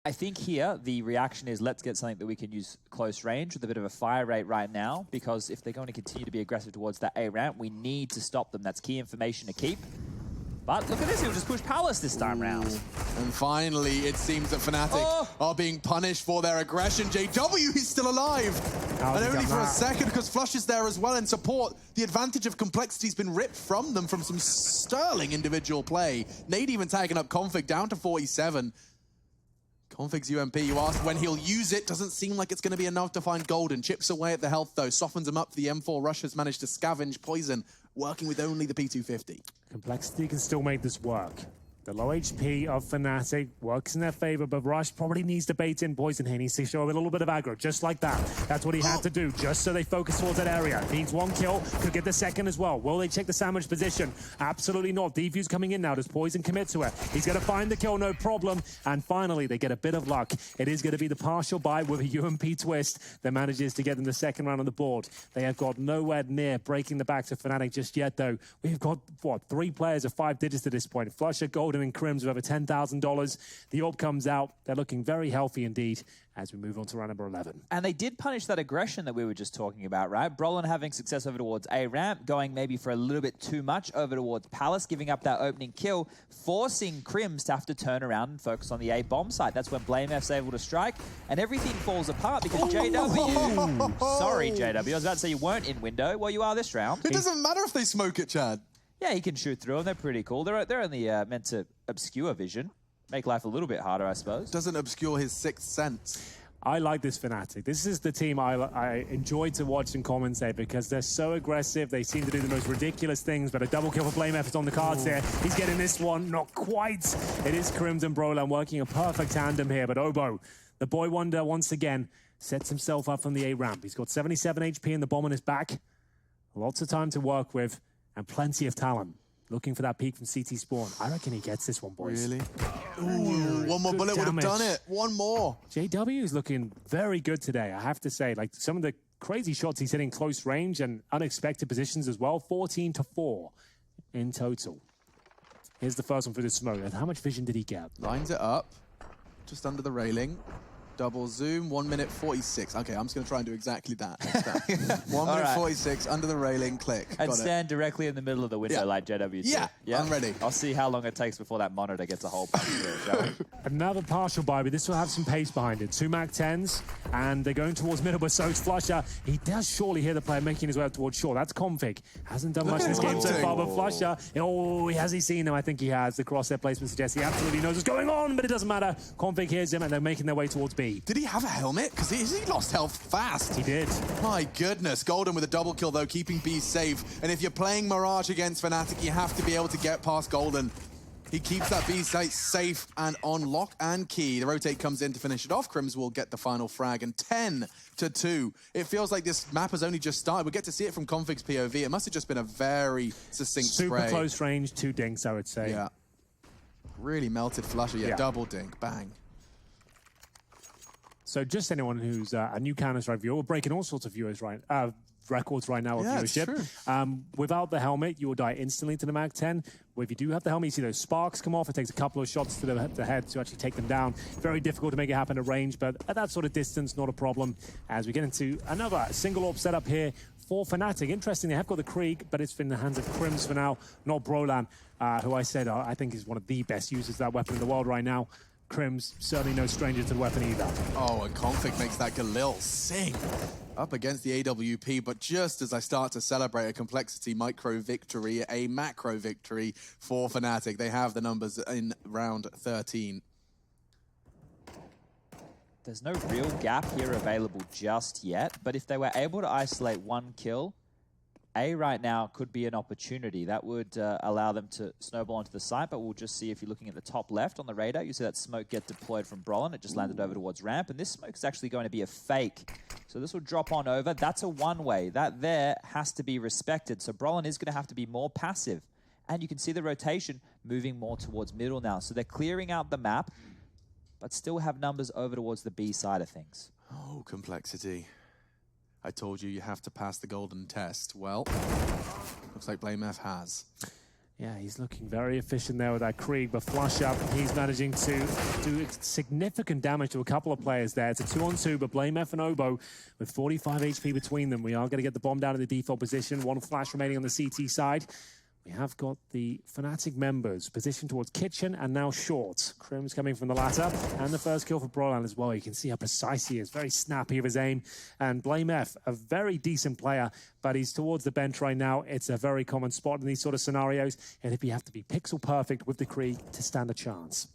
I think here the reaction is let's get something that we can use close range with a bit of a fire rate right now, because if they're going to continue to be aggressive towards that A ramp, we need to stop them. That's key information to keep. But look at this, he'll just push Palace this time round. And finally, it seems that Fnatic are being punished for their aggression. JW is still alive. And only for a second, because Flush is there as well in support. The advantage of Complexity's been ripped from them from some sterling individual play. Nade even tagging up Config down to 47. Config's UMP, you asked when he'll use it. Doesn't seem like it's going to be enough to find Golden. Chips away at the health, though. Softens him up. The M4 Rush has managed to scavenge Poison, working with only the P250. Complexity can still make this work. The low HP of Fnatic works in their favor, but Rush probably needs to bait in Poison here. He needs to show a little bit of aggro, just like that. That's what he had to do, just so they focus towards that area. Needs one kill, could get the second as well. Will they check the sandwich position? Absolutely not. Defuse coming in now. Does Poison commit to it? He's going to find the kill, no problem. And finally, they get a bit of luck. It is going to be the partial buy with a UMP twist that manages to get them the second round on the board. They have got nowhere near breaking the back to Fnatic just yet, though. We've got, what, 3 players of 5 digits at this point. Flusher, Golden, and Crims with over $10,000. The orb comes out. They're looking very healthy indeed as we move on to round number 11. And they did punish that aggression that we were just talking about, right? Brolin having success over towards A ramp, going maybe for a little bit too much over towards Palace, giving up that opening kill, forcing Crims to have to turn around and focus on the A bomb site. That's when BlameF's able to strike, and everything falls apart because JW... Sorry, JW. I was about to say you weren't in window. Well, you are this round. It doesn't matter if they smoke it, Chad. Yeah, he can shoot through them. They're pretty cool. They're only meant to obscure vision. Make life a little bit harder, I suppose. Doesn't obscure his sixth sense. I like this Fnatic. This is the team I enjoy to watch and commentate because they're so aggressive. They seem to do the most ridiculous things, but a double kill for BlameF is on the cards here. He's getting this one. Not quite. It is Crims and Brolan working a perfect tandem here, but Obo, the boy wonder, once again, sets himself up from the A ramp. He's got 77 HP and the bomb on his back. Lots of time to work with. And plenty of talent. Looking for that peak from CT Spawn. I reckon he gets this one, boys. Really? Ooh, one more bullet would have done it. One more. JW is looking very good today, I have to say. Like, some of the crazy shots he's hitting close range and unexpected positions as well. 14-4 in total. Here's the first one for the smoke. And how much vision did he get? Lines it up. Just under the railing. Double zoom, 1 minute 46. Okay, I'm just going to try and do exactly that. 1 minute 46, under the railing, click. And stand directly in the middle of the window like JW. Yeah, I'm ready. I'll see how long it takes before that monitor gets a whole bunch of it. Another partial buy, but this will have some pace behind it. 2 Mac 10s, and they're going towards middle, but so is Flusher. He does surely hear the player making his way up towards shore. That's Config. Hasn't done much in this game so far, but Flusher, has he seen him? I think he has. The crosshair placement suggests he absolutely knows what's going on, but it doesn't matter. Config hears him, and they're making their way towards B. Did he have a helmet? Because he lost health fast. He did. My goodness. Golden with a double kill, though, keeping B safe. And if you're playing Mirage against Fnatic, you have to be able to get past Golden. He keeps that B site safe and on lock and key. The rotate comes in to finish it off. Crims will get the final frag, and 10-2. It feels like this map has only just started. We'll get to see it from Config's POV. It must have just been a very succinct Super spray. close range, 2 dinks, I would say. Yeah. Really melted Flusher. Yeah, double dink. Bang. So just anyone who's a new Counter-Strike viewer, we're breaking all sorts of records right now of viewership. Without the helmet, you will die instantly to the Mag 10. Well, if you do have the helmet, you see those sparks come off. It takes a couple of shots to the head to actually take them down. Very difficult to make it happen at range, but at that sort of distance, not a problem. As we get into another single orb setup here for Fnatic. Interesting, they have got the Krieg, but it's in the hands of Crims for now, not Brolan, who I said I think is one of the best users of that weapon in the world right now. Crims, certainly no stranger to the weapon either. Oh, and Config makes that Galil sing up against the AWP, but just as I start to celebrate a Complexity micro victory, a macro victory for Fnatic, they have the numbers in round 13. There's no real gap here available just yet, but if they were able to isolate 1 kill, A right now could be an opportunity. That would allow them to snowball onto the site, but we'll just see if you're looking at the top left on the radar, you see that smoke get deployed from Brolin. It just landed over towards ramp, and this smoke is actually going to be a fake. So this will drop on over. That's a one-way. That there has to be respected. So Brolin is going to have to be more passive. And you can see the rotation moving more towards middle now. So they're clearing out the map, but still have numbers over towards the B side of things. Oh, Complexity. I told you you have to pass the Golden test. Well, looks like BlameF has. Yeah, he's looking very efficient there with that Krieg, but flush up, he's managing to do significant damage to a couple of players there. It's a 2-on-2, but blame F and Obo with 45 HP between them. We are going to get the bomb down in the default position. One flash remaining on the CT side. We have got the Fnatic members positioned towards kitchen and now short. Crim's coming from the latter, and the first kill for Brolan as well. You can see how precise he is, very snappy of his aim. And Blame F, a very decent player, but he's towards the bench right now. It's a very common spot in these sort of scenarios, and if you have to be pixel perfect with the Krieg to stand a chance.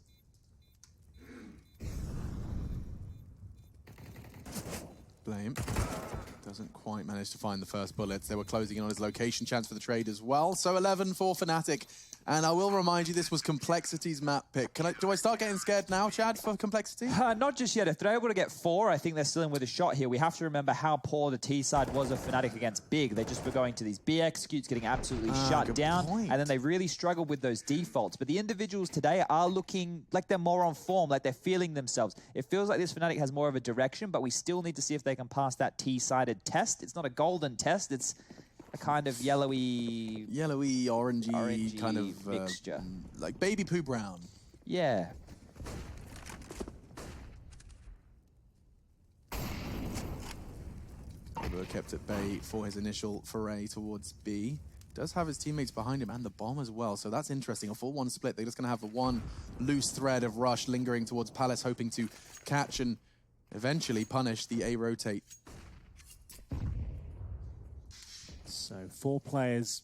Blame doesn't quite manage to find the first bullets. They were closing in on his location chance for the trade as well. So 11 for Fnatic. And I will remind you, this was Complexity's map pick. Do I start getting scared now, Chad, for Complexity? Not just yet. If they're able to get 4, I think they're still in with a shot here. We have to remember how poor the T side was of Fnatic against Big. They just were going to these B executes, getting absolutely shut down. And then they really struggled with those defaults. But the individuals today are looking like they're more on form, like they're feeling themselves. It feels like this Fnatic has more of a direction, but we still need to see if they can pass that T-sided test. It's not a golden test. It's a kind of yellowy, orangey kind of mixture, like baby poo brown. Yeah. Obo kept at bay for his initial foray towards B. Does have his teammates behind him and the bomb as well, so that's interesting. A 4-1 split. They're just going to have the one loose thread of Rush lingering towards Palace, hoping to catch and eventually punish the A rotate. So 4 players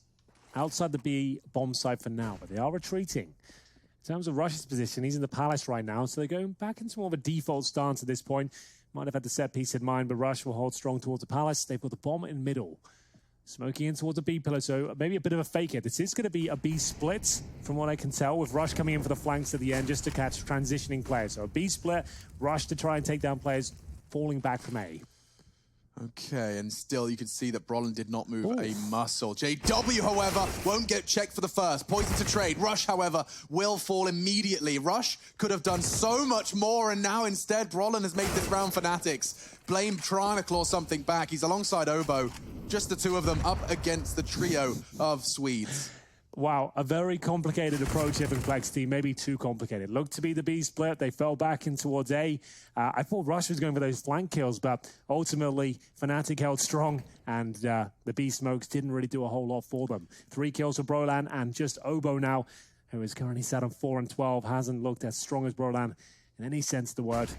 outside the B bomb site for now, but they are retreating. In terms of Rush's position, he's in the Palace right now, so they're going back into more of a default stance at this point. Might have had the set piece in mind, but Rush will hold strong towards the Palace. They've got the bomb in middle. Smoking in towards the B pillar, so maybe a bit of a fake here. This is going to be a B split, from what I can tell, with Rush coming in for the flanks at the end just to catch transitioning players. So a B split, Rush to try and take down players falling back from A. Okay, and still you can see that Brolan did not move a muscle. JW, however, won't get checked for the first. Poison to trade. Rush, however, will fall immediately. Rush could have done so much more, and now instead Brolan has made this round Fnatic's. Blame trying to claw something back. He's alongside Obo. Just the two of them up against the trio of Swedes. Wow, a very complicated approach here for Complexity, maybe too complicated. Looked to be the B split, they fell back in towards A. I thought Rush was going for those flank kills, but ultimately Fnatic held strong, and the B smokes didn't really do a whole lot for them. 3 kills for Brolan, and just Obo now, who is currently sat on 4 and 12, hasn't looked as strong as Brolan in any sense of the word.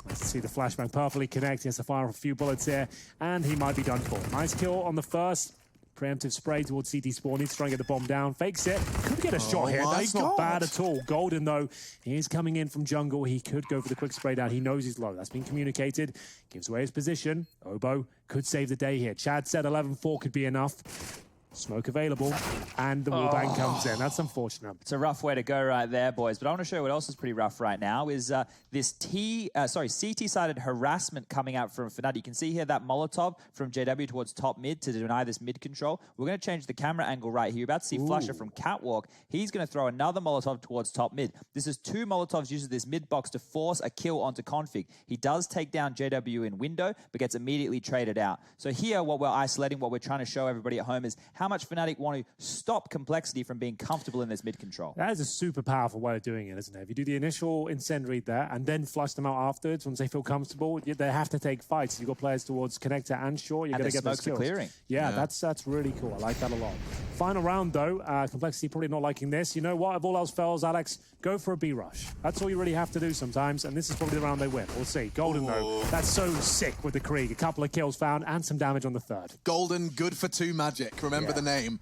Let's see the flashbang perfectly connect. He has to fire a few bullets here, and he might be done for. Nice kill on the first. Preemptive spray towards CT Spawn. Needs to try and get the bomb down. Fakes it. Could get a shot here. That's not bad at all. Golden, though, he is coming in from jungle. He could go for the quick spray down. He knows he's low. That's been communicated. Gives away his position. Obo could save the day here. Chad said 11-4 could be enough. Smoke available, and the wallbang comes in. That's unfortunate. It's a rough way to go right there, boys. But I want to show you what else is pretty rough right now is this CT-sided harassment coming out from Fnatic. You can see here that Molotov from JW towards top mid to deny this mid control. We're going to change the camera angle right here. You're about to see Flusher from Catwalk. He's going to throw another Molotov towards top mid. This is 2 Molotovs using this mid box to force a kill onto Config. He does take down JW in window, but gets immediately traded out. So here, what we're isolating, what we're trying to show everybody at home is how much Fnatic want to stop Complexity from being comfortable in this mid control. That is a super powerful way of doing it, isn't it? If you do the initial incendiary there and then flush them out afterwards once they feel comfortable, they have to take fights. You've got players towards connector and short. You're going to get those kills. Clearing. Yeah, that's really cool. I like that a lot. Final round, though. Complexity probably not liking this. You know what? If all else fails, Alex, go for a B rush. That's all you really have to do sometimes, and this is probably the round they win. We'll see. Golden, though, that's so sick with the Krieg. A couple of kills found and some damage on the third. Golden, good for 2 magic. Remember the name.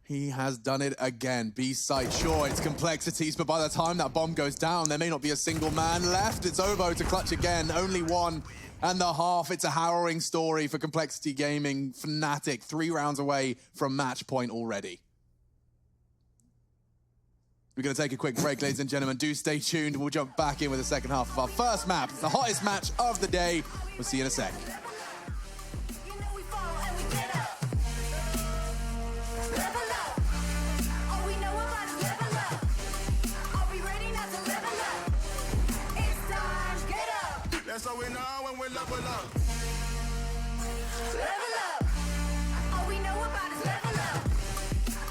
He has done it again. B site, sure, it's Complexities, but by the time that bomb goes down, there may not be a single man left. It's Obo to clutch again. Only 1.5. It's a harrowing story for Complexity Gaming. Fnatic, 3 rounds away from match point already. We're going to take a quick break, ladies and gentlemen. Do stay tuned. We'll jump back in with the second half of our first map. It's the hottest match of the day. We'll see you in a sec. That's all we know when we level up. Level up. All we know about is level up.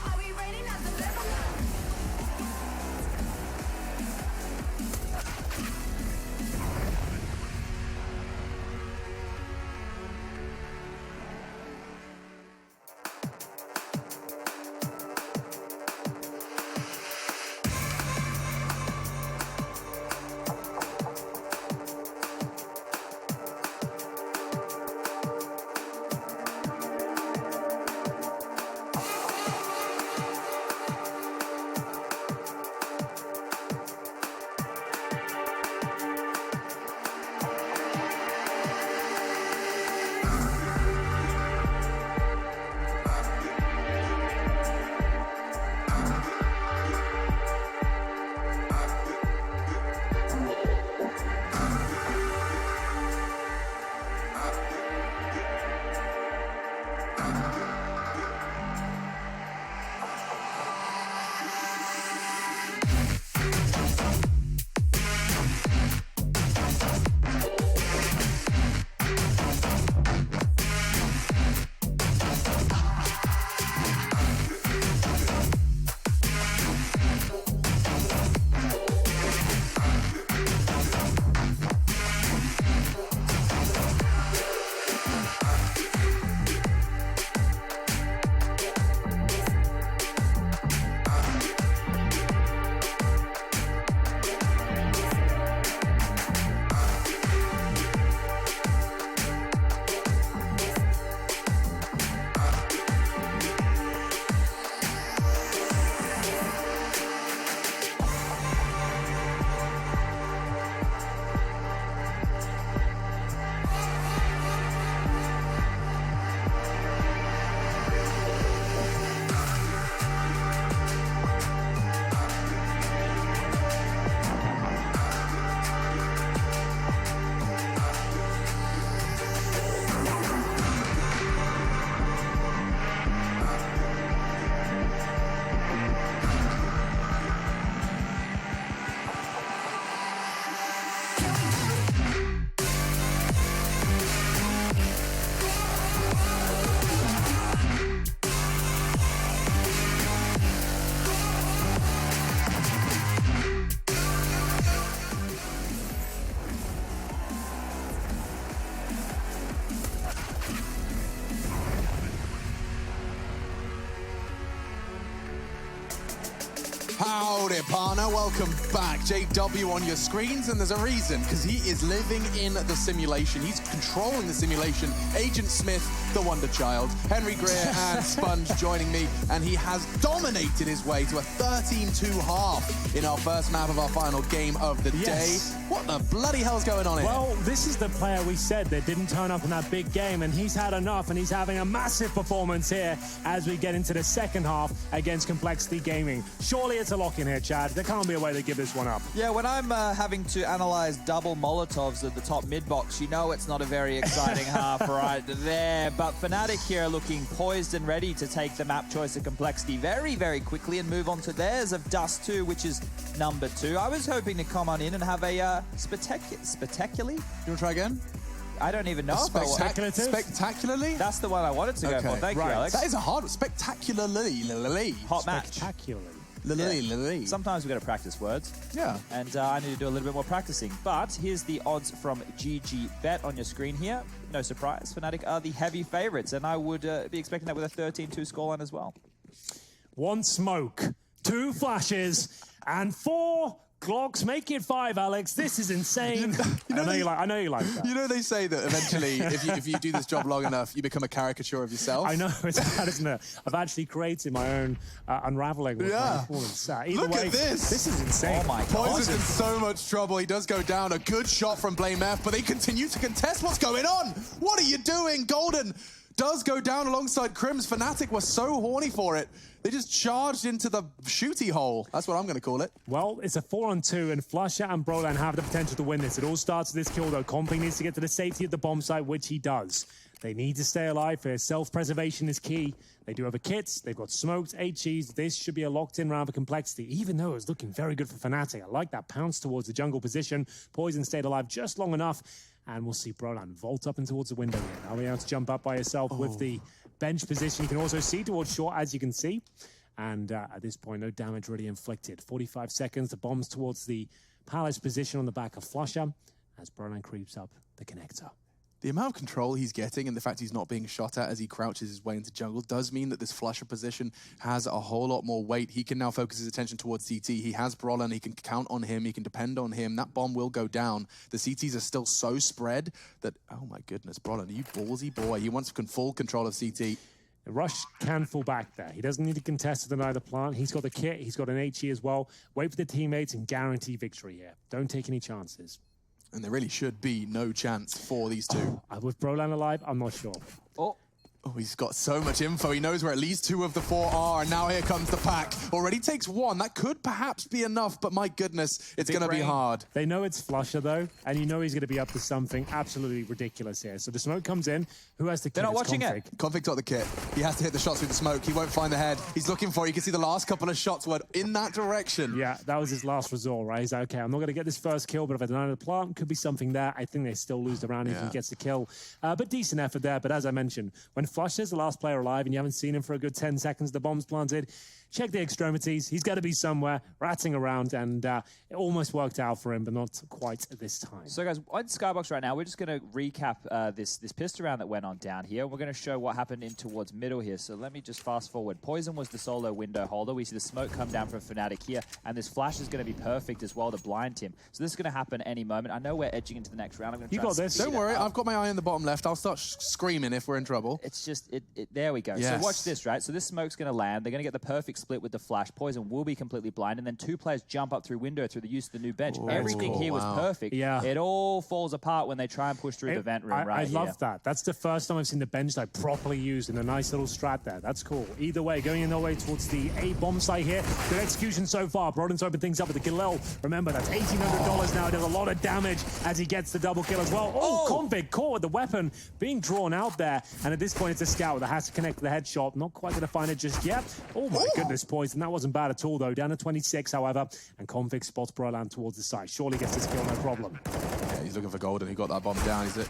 Are we ready not to level up? Howdy, partner. Welcome back. JW on your screens, and there's a reason, because he is living in the simulation. He's controlling the simulation. Agent Smith, the Wonder Child, Henry Greer, and Sponge joining me, and he has dominated his way to a 13-2 half in our first map of our final game of the day. What the bloody hell's going on here? Well, this is the player we said that didn't turn up in that big game, and he's had enough, and he's having a massive performance here as we get into the second half against Complexity Gaming. Surely it's a lock in here, Chad. There can't be a way to give this one up. Yeah, when I'm having to analyze double Molotovs at the top mid box, you know it's not a very exciting half right there. But Fnatic here are looking poised and ready to take the map choice of Complexity very, very quickly and move on to theirs of Dust 2, which is number 2. I was hoping to come on in and have a spectacularly? You want to try again? I don't even know if I want. Spectacularly? That's the one I wanted to go for. Thank you, Alex. That is a hard one. Spectacularly. Hot match. Spectacularly. Yeah. Sometimes we've got to practice words. Yeah. And I need to do a little bit more practicing. But here's the odds from GG Bet on your screen here. No surprise, Fnatic are the heavy favorites, and I would be expecting that with a 13-2 scoreline as well. 1 smoke, 2 flashes, and 4 Glocks. Make it 5, Alex. This is insane. I know you like that. You know they say that eventually, if you do this job long enough, you become a caricature of yourself. I know, it's bad, isn't it? I've actually created my own unraveling with my performance. Either Look way, at this. This is insane. Oh my God. Poison's in so much trouble. He does go down. A good shot from Blame F, but they continue to contest. What's going on? What are you doing? Golden does go down alongside Crims. Fnatic were so horny for it. They just charged into the shooty hole. That's what I'm going to call it. Well, it's a 4-on-2, and Flusher and Brolan have the potential to win this. It all starts with this kill, though. Compy needs to get to the safety of the bomb site, which he does. They need to stay alive here. Self-preservation is key. They do have a kit. They've got smoked, HEs. This should be a locked-in round for Complexity, even though it's looking very good for Fnatic. I like that pounce towards the jungle position. Poison stayed alive just long enough, and we'll see Brolan vault up and towards the window here. Now be able to jump up by yourself with the bench position. You can also see towards short, as you can see. And at this point, no damage really inflicted. 45 seconds, the bombs towards the Palace position on the back of Flusher as Brolan creeps up the connector. The amount of control he's getting and the fact he's not being shot at as he crouches his way into jungle does mean that this Flusher position has a whole lot more weight. He can now focus his attention towards CT. He has Brolan. He can count on him. He can depend on him. That bomb will go down. The CTs are still so spread that, oh my goodness, Brolan, are you ballsy boy? He wants full control of CT. Rush can fall back there. He doesn't need to contest with another plant. He's got the kit. He's got an HE as well. Wait for the teammates and guarantee victory here. Don't take any chances. And there really should be no chance for these two. With Brolan alive, I'm not sure. Oh, he's got so much info. He knows where at least 2 of the 4 are, and now here comes the pack. Already takes 1. That could perhaps be enough, but my goodness, it's going to be hard. They know it's Flusher, though, and you know he's going to be up to something absolutely ridiculous here. So the smoke comes in. Who has the kit? They're not watching Config. it. Config got the kit. He has to hit the shots through the smoke. He won't find the head. He's looking for it. You can see the last couple of shots were in that direction. Yeah, that was his last resort, right? He's like, okay, I'm not going to get this first kill, but if I deny the plant, could be something there. I think they still lose the round if he gets the kill. But decent effort there. But as I mentioned, when Flusher's the last player alive and you haven't seen him for a good 10 seconds, the bomb's planted, check the extremities. He's got to be somewhere, ratting around, and it almost worked out for him, but not quite this time. So, guys, on Skybox right now, we're just going to recap this pistol round that went on down here. We're going to show what happened in towards middle here. So let me just fast forward. Poison was the solo window holder. We see the smoke come down from Fnatic here, and this flash is going to be perfect as well to blind him. So this is going to happen any moment. I know we're edging into the next round. I'm going to You got this. Don't worry, I've got my eye on the bottom left. I'll start screaming if we're in trouble. It's just, there we go. Yes. So watch this, right? So this smoke's going to land. They're going to get the perfect split with the flash. Poison will be completely blind, and then 2 players jump up through window through the use of the new bench. Everything here was perfect. Yeah. It all falls apart when they try and push through the vent room right here. I love that. That's the first time I've seen the bench like properly used in a nice little strat there. That's cool. Either way, going in their way towards the A bomb site here. Good execution so far. Broden's opened things up with the Galil. Remember, that's $1,800 now. It does a lot of damage as he gets the double kill as well. Config caught with the weapon being drawn out there. And at this point, it's a scout that has to connect to the headshot. Not quite going to find it just yet. Oh my goodness, Poison. That wasn't bad at all, though. Down to 26, however, and Config spots Brolan towards the side. Surely gets this kill, no problem. Yeah, he's looking for Golden. He got that bomb down. He's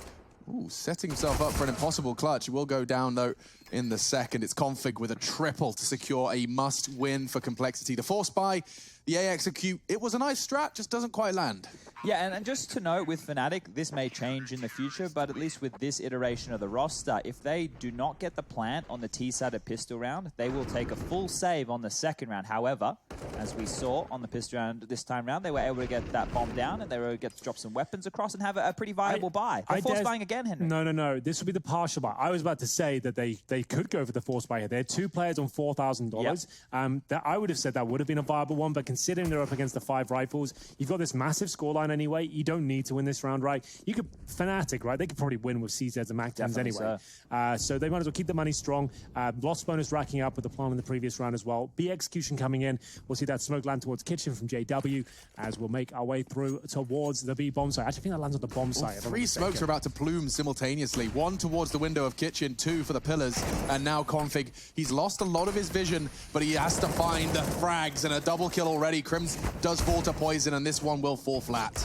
setting himself up for an impossible clutch. He will go down, though, in the second. It's Config with a triple to secure a must-win for Complexity. The force buy The A execute, it was a nice strat, just doesn't quite land. Yeah, and just to note with Fnatic, this may change in the future, but at least with this iteration of the roster, if they do not get the plant on the T-side of pistol round, they will take a full save on the second round. However, as we saw on the pistol round this time round, they were able to get that bomb down and they were able to get to drop some weapons across and have a pretty viable buy. They're force buying again, Henry. No. This would be the partial buy. I was about to say that they could go for the force buy here. They had 2 players on $4,000. That I would have said that would have been a viable one, but considering they're up against the 5 rifles, you've got this massive scoreline anyway. You don't need to win this round, right? You could Fnatic, right? They could probably win with CZs and MAC-10s anyway. So they might as well keep the money strong. Loss bonus racking up with the plan in the previous round as well. B execution coming in. We'll see that smoke land towards Kitchen from JW as we'll make our way through towards the B bomb site. I actually think that lands on the bomb site. 3 smokes are about to plume simultaneously. 1 towards the window of Kitchen, 2 for the pillars, and now Config. He's lost a lot of his vision, but he has to find the frags, and a double kill already. Crims does fall to poison, and this one will fall flat.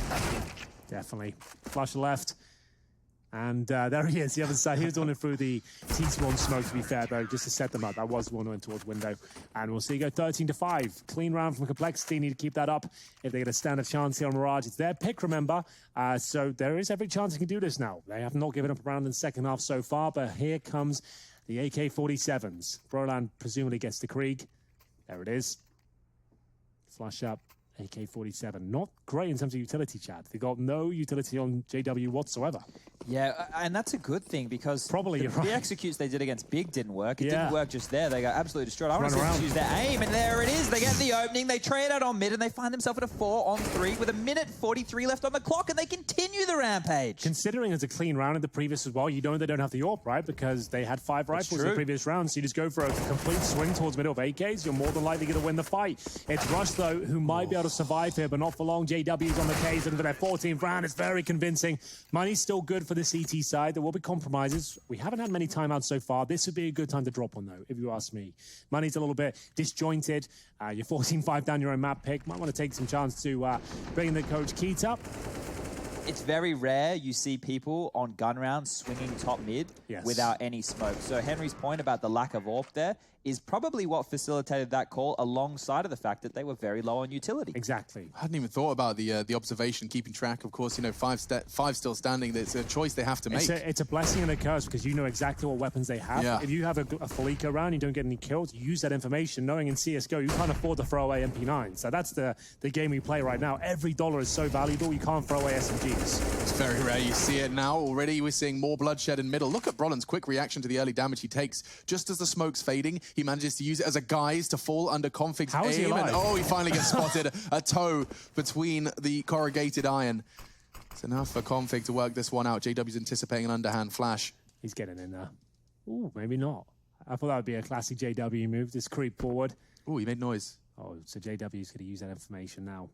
Definitely. Flash left. And there he is, the other side. He was running through the T-spawn smoke, to be fair, though, just to set them up. That was one went towards window. And we'll see go 13-5. Clean round from Complexity. Need to keep that up if they get a standard chance here on Mirage. It's their pick, remember. So there is every chance they can do this now. They have not given up a round in the second half so far, but here comes the AK-47s. Broland presumably gets the Krieg. There it is. Flash up. AK-47. Not great in terms of utility, Chad. They got no utility on JW whatsoever. Yeah, and that's a good thing because probably the executes they did against Big didn't work. It didn't work just there. They got absolutely destroyed. I want to see them use their aim, and there it is. They get the opening. They trade out on mid, and they find themselves at a 4-on-3 with 1:43 left on the clock, and they continue the rampage. Considering it's a clean round in the previous as well, you know they don't have the AWP, right? Because they had 5 rifles in the previous round, so you just go for a complete swing towards middle of AKs. You're more than likely going to win the fight. It's Rush, though, who might be able to survive here, but not for long. JW's on the case, and for their 14th round, it's very convincing. Money's still good for the CT side. There will be compromises. We haven't had many timeouts so far. This would be a good time to drop one, though, if you ask me. Money's a little bit disjointed. You're 14-5 down your own map pick. Might want to take some chance to bring the coach Keat up. It's very rare you see people on gun rounds swinging top mid without any smoke. So Henry's point about the lack of AWP there is probably what facilitated that call alongside of the fact that they were very low on utility. Exactly. I hadn't even thought about the observation, keeping track. Of course, you know, 5 still standing. It's a choice they have to make. It's a blessing and a curse because you know exactly what weapons they have. Yeah. If you have a full eco round, you don't get any kills, you use that information, knowing in CSGO you can't afford to throw away MP9. So that's the game we play right now. Every dollar is so valuable, you can't throw away SMGs. It's very rare. You see it now already. We're seeing more bloodshed in middle. Look at Brolin's quick reaction to the early damage he takes. Just as the smoke's fading, he manages to use it as a guise to fall under Config's aim. And he finally gets spotted. A toe between the corrugated iron. It's enough for Config to work this one out. JW's anticipating an underhand flash. He's getting in there. Ooh, maybe not. I thought that would be a classic JW move. Just creep forward. Ooh, he made noise. Oh, so JW's going to use that information now.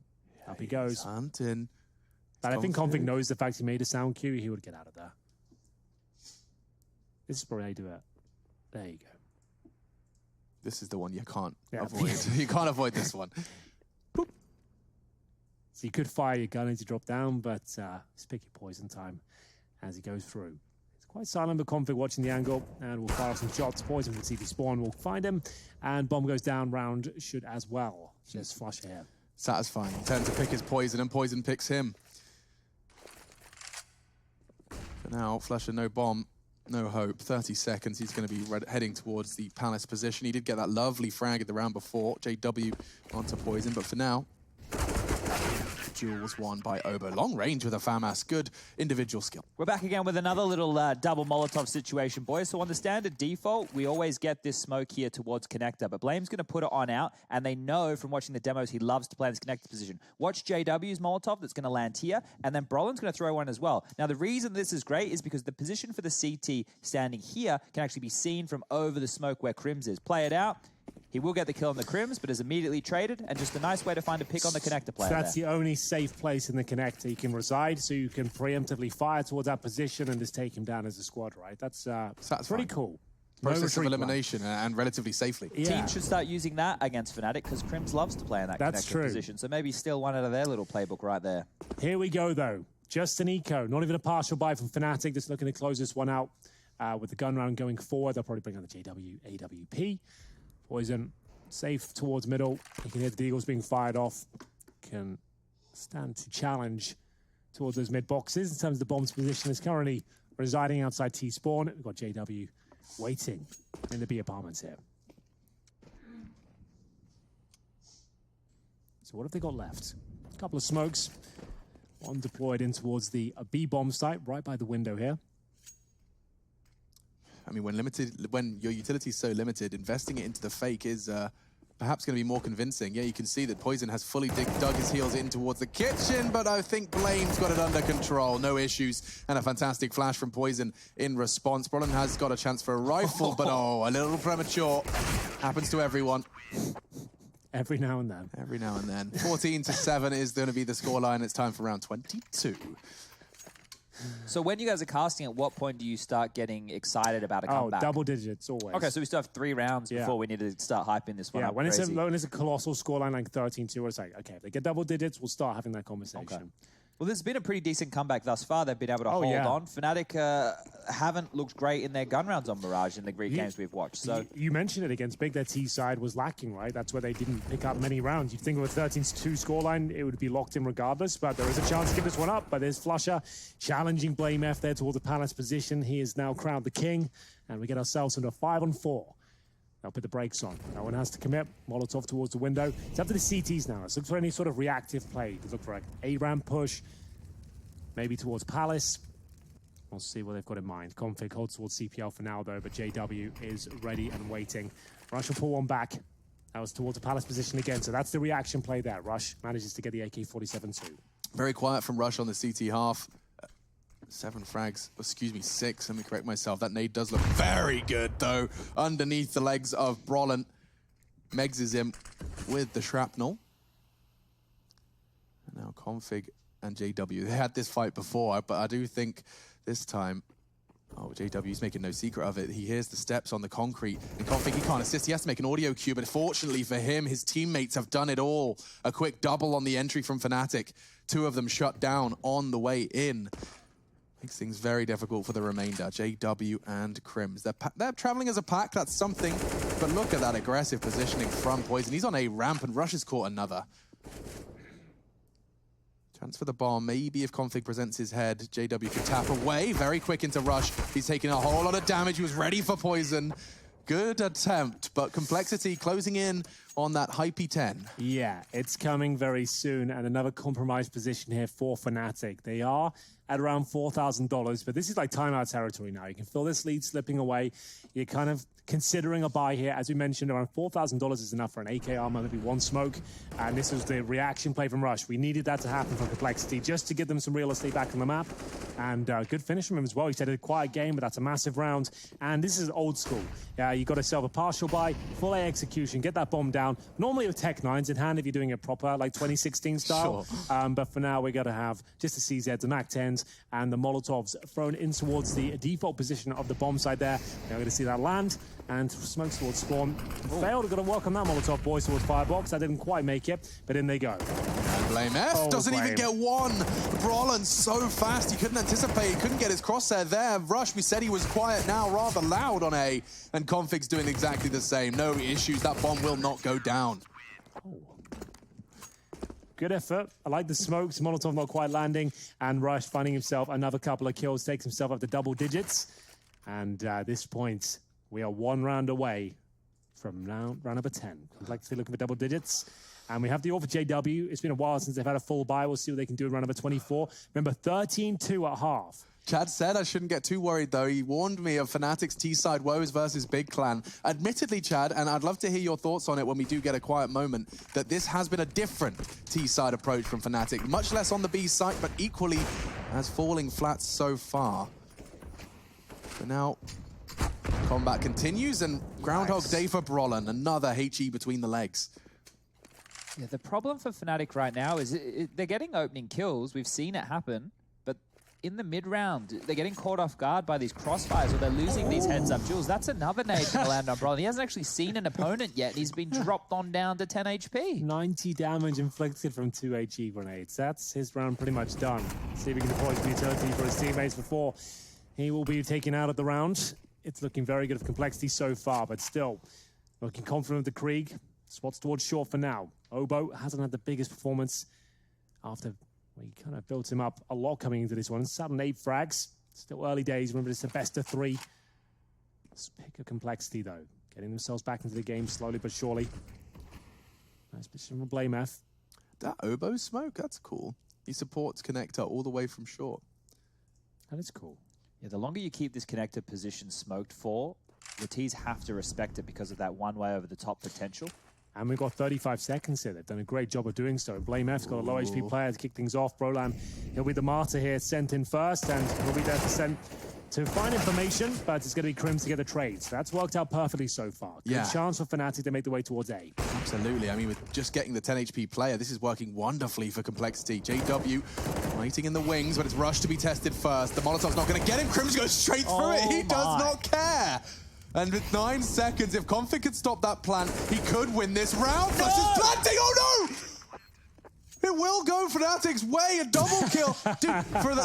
Up he goes. Hunting. But I think Config knows the fact he made a sound cue. He would get out of there. This is probably how you do it. There you go. This is the one you can't avoid. You can't avoid this one. Boop. So you could fire your gun as you drop down, but it's pick your poison time as he goes through. It's quite silent, but Config watching the angle, and we'll fire some shots. Poison from CT spawn will find him, and bomb goes down. Round should as well. Just flush here. Satisfying. Turns to pick his poison, and poison picks him. For now, Flusher, no bomb. No hope. 30 seconds. He's going to be heading towards the Palace position. He did get that lovely frag at the round before. JW onto poison, but for now, duel was won by Obo. Long range with a FAMAS. Good individual skill. We're back again with another little double Molotov situation, boys. So on the standard default, we always get this smoke here towards connector, but Blame's going to put it on out, and they know from watching the demos he loves to play in this connector position. Watch JW's Molotov that's going to land here, and then Brolin's going to throw one as well. Now, the reason this is great is because the position for the CT standing here can actually be seen from over the smoke where Crims is. Play it out. He will get the kill on the Crims, but is immediately traded, and just a nice way to find a pick on the connector player. So that's the only safe place in the connector he can reside, so you can preemptively fire towards that position and just take him down as a squad, right? That's pretty cool. Process of elimination and relatively safely. Yeah. Teams should start using that against Fnatic because Crims loves to play in that connector position. So maybe steal one out of their little playbook right there. Here we go, though. Just an eco. Not even a partial buy from Fnatic. Just looking to close this one out with the gun round going forward. They'll probably bring on the JW, AWP. Poison safe towards middle. You can hear the Deagles being fired off. Can stand to challenge towards those mid boxes. In terms of the bomb's position, is currently residing outside T-spawn. We've got JW waiting in the B apartments here. So what have they got left? A couple of smokes. One deployed in towards the B bomb site, right by the window here. I mean, when your utility is so limited, investing it into the fake is perhaps going to be more convincing. Yeah, you can see that Poison has fully dug his heels in towards the kitchen, but I think Blame's got it under control. No issues, and a fantastic flash from Poison in response. Brolin has got a chance for a rifle, but oh, a little premature. Happens to everyone. Every now and then. Every now and then. 14-7 is going to be the scoreline. It's time for round 22. So when you guys are casting, at what point do you start getting excited about a comeback? Oh, double digits, always. Okay, so we still have 3 rounds before we need to start hyping this one up. When it's a colossal scoreline like 13-2, it's like, okay, if they get double digits, we'll start having that conversation. Okay. Well, there's been a pretty decent comeback thus far. They've been able to hold on. Fnatic haven't looked great in their gun rounds on Mirage in the Greek games we've watched. So you mentioned it against Big. Their T side was lacking, right? That's where they didn't pick up many rounds. You'd think with a 13-2 scoreline, it would be locked in regardless, but there is a chance to give this one up. But there's Flusher challenging Blame F there towards the Palace position. He is now crowned the king, and we get ourselves into a 5-on-4. They'll put the brakes on. No one has to commit. Molotov towards the window. It's up to the CTs now. Let's look for any sort of reactive play. Let's look for an A-ramp push. Maybe towards Palace. We'll see what they've got in mind. Config holds towards CPL for now, though, but JW is ready and waiting. Rush will pull one back. That was towards the Palace position again, so that's the reaction play there. Rush manages to get the AK-47 too. Very quiet from Rush on the CT half. 7 frags, excuse me, 6, let me correct myself. That nade does look very good, though, underneath the legs of Brolin. Megs is in with the shrapnel. And now Config and JW. They had this fight before, but I do think this time, JW's making no secret of it. He hears the steps on the concrete, and Config, he can't assist. He has to make an audio cue, but fortunately for him, his teammates have done it all. A quick double on the entry from Fnatic. 2 of them shut down on the way in. Makes things very difficult for the remainder. JW and Crims. They're traveling as a pack, that's something. But look at that aggressive positioning from Poison. He's on a ramp, and Rush has caught another. Chance for the bomb. Maybe if Config presents his head, JW can tap away. Very quick into Rush. He's taking a whole lot of damage. He was ready for Poison. Good attempt, but Complexity closing in on that hypey 10. Yeah, it's coming very soon, and another compromised position here for Fnatic. They are at around $4,000, but this is like timeout territory now. You can feel this lead slipping away. You're kind of considering a buy here. As we mentioned, around $4,000 is enough for an AK armor, maybe 1 smoke, and this was the reaction play from Rush. We needed that to happen from Complexity just to give them some real estate back on the map, and good finish from him as well. He said a quiet game, but that's a massive round, and this is old school. You got to sell a partial buy, full A execution, get that bomb down. Normally with Tech 9s in hand if you're doing it proper, like 2016 style, sure. But for now we got to have just the CZs, the MAC-10s, and the Molotovs thrown in towards the default position of the bomb side there. Now we're going to see that land, and smokes towards spawn. Failed, got to work on that Molotov, boys, towards Firebox. That didn't quite make it, but in they go. And Blame F doesn't even get one. Brolin so fast, he couldn't anticipate, he couldn't get his crosshair there. Rush, we said he was quiet, now rather loud on A, and Config's doing exactly the same. No issues, that bomb will not go down. Good effort. I like the smokes. Molotov not quite landing, and Rush finding himself another couple of kills, takes himself up to double digits. And at this point, we are 1 round away from round number 10. Complexity looking for double digits. And we have the offer JW. It's been a while since they've had a full buy. We'll see what they can do in round number 24. Remember, 13-2 at half. Chad said I shouldn't get too worried, though. He warned me of Fnatic's T-side woes versus Big Clan. Admittedly, Chad, and I'd love to hear your thoughts on it when we do get a quiet moment, that this has been a different T-side approach from Fnatic. Much less on the B site, but equally as falling flat so far. But now, combat continues, and Groundhog Day for Brolin. Another HE between the legs. Yeah, the problem for Fnatic right now is they're getting opening kills. We've seen it happen. In the mid-round, they're getting caught off guard by these crossfires, or they're losing these heads-up duels. That's another nade to land on Brolin. He hasn't actually seen an opponent yet, and he's been dropped on down to 10 HP. 90 damage inflicted from 2 HE grenades. That's his round pretty much done. See if he can deploy his utility for his teammates before he will be taken out of the round. It's looking very good for Complexity so far, but still looking confident with the Krieg. Spots towards short for now. Obo hasn't had the biggest performance after we kind of built him up a lot coming into this one. Sudden 8 frags. Still early days. Remember, it's a best of 3. Let's pick a complexity, though. Getting themselves back into the game slowly but surely. Nice position from Blamef. That Obo smoke, that's cool. He supports connector all the way from short. That is cool. Yeah, the longer you keep this connector position smoked for, the T's have to respect it because of that one-way over the top potential. And we've got 35 seconds here. They've done a great job of doing so. Blamef's got a low HP player to kick things off. Brolan, he'll be the martyr here, sent in first, and he'll be there to find information, but it's going to be Crim to get the trade. So that's worked out perfectly so far. Good chance for Fnatic to make the way towards A. Absolutely. I mean, with just getting the 10 HP player, this is working wonderfully for Complexity. JW waiting in the wings, but it's rushed to be tested first. The Molotov's not going to get him. Crim's goes straight through it. He does not care. And with 9 seconds, if Config could stop that plant, he could win this round. Flush is planting. Oh no! It will go Fnatic's way, a double kill. Dude,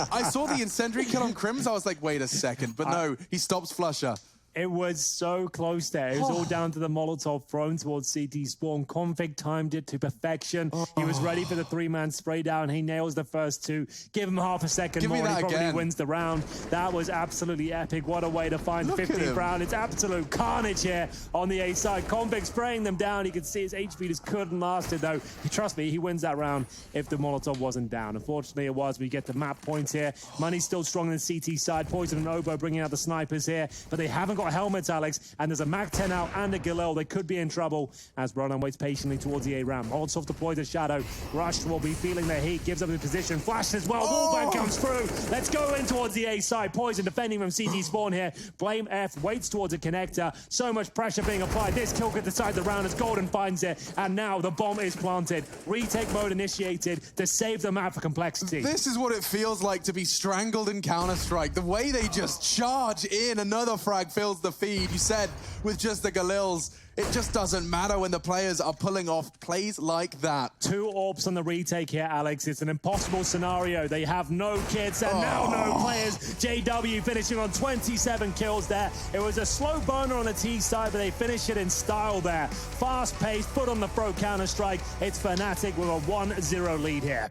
I saw the incendiary kill on Crims. I was like, wait a second. But no, he stops Flusher. It was so close there. It was all down to the Molotov thrown towards CT spawn. Config timed it to perfection. He was ready for the 3-man spray down. He nails the first 2. Give him half a second more, and he probably wins the round. That was absolutely epic. What a way to find 15th round. It's absolute carnage here on the A side. Config spraying them down. You can see his HP just couldn't last it, though. Trust me, he wins that round if the Molotov wasn't down. Unfortunately, it was. We get the map points here. Money's still strong on the CT side. Poison and Obo bringing out the snipers here, but they haven't got helmets, Alex, and there's a Mac 10 out and a Galil. They could be in trouble as Brolan waits patiently towards the A round. Molotov deploys a shadow. Rush will be feeling the heat, gives up his position. Flash as well. Wallbang comes through. Let's go in towards the A side. Poison defending from CT spawn here. Blamef waits towards a connector. So much pressure being applied. This kill could decide the round as Golden finds it, and now the bomb is planted. Retake mode initiated to save the map for Complexity. This is what it feels like to be strangled in Counter-Strike. The way they just charge in. Another frag fills the feed. You said with just the Galils, it just doesn't matter when the players are pulling off plays like that. 2 AWPs on the retake here, Alex. It's an impossible scenario. They have no kits and now no players. JW finishing on 27 kills there. It was a slow burner on the T side, but they finish it in style there. Fast paced, foot on the throat Counter-Strike. It's Fnatic with a 1-0 lead here.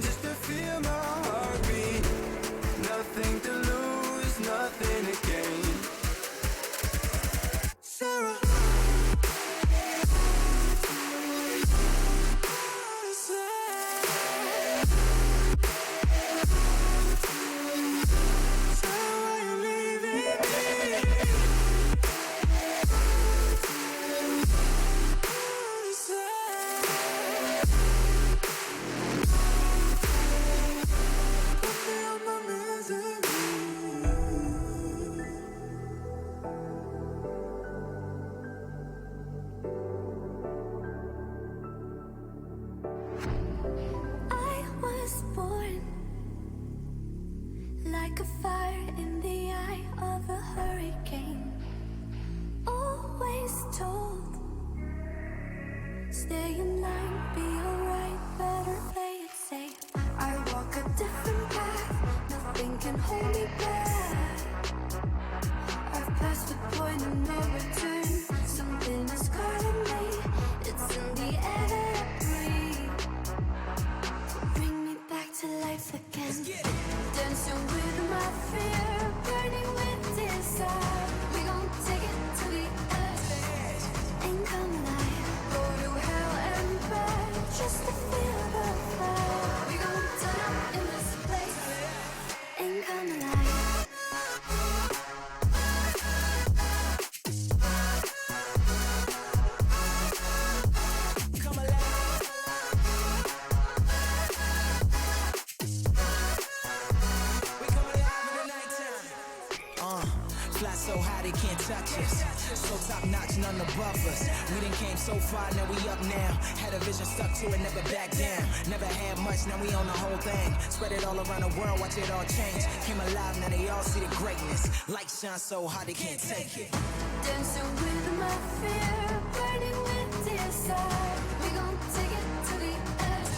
Just to feel my heartbeat. Nothing to lose, nothing to gain. Sarah. Like a fire in the eye of a hurricane. Always told, stay in line, be alright, better play it safe. I walk a different path, nothing can hold me back. I've passed the point of no return, something is calling me. It's in the air that I breathe. Bring me back to life again. Dancing with my fear, burning with desire. We gon' take it to the edge and come alive. Go to hell and back just to feel the fire. We gon' turn up in this place and come alive. so high they can't touch us. So top notch, none above us. We done came so far, now we up now. Had a vision, stuck to it, never back down. Never had much, now we own the whole thing. Spread it all around the world, watch it all change. Came alive, now they all see the greatness. Light shine so hot they can't take it. Dancing with my fear, burning with desire. We gon' take it to the edge.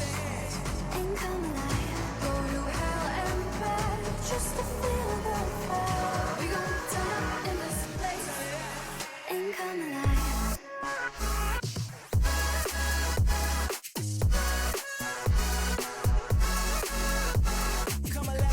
Ain't come alive. Go to hell and back just to feel the fire. We gon' turn up in this place. Ain't come alive. Come alive.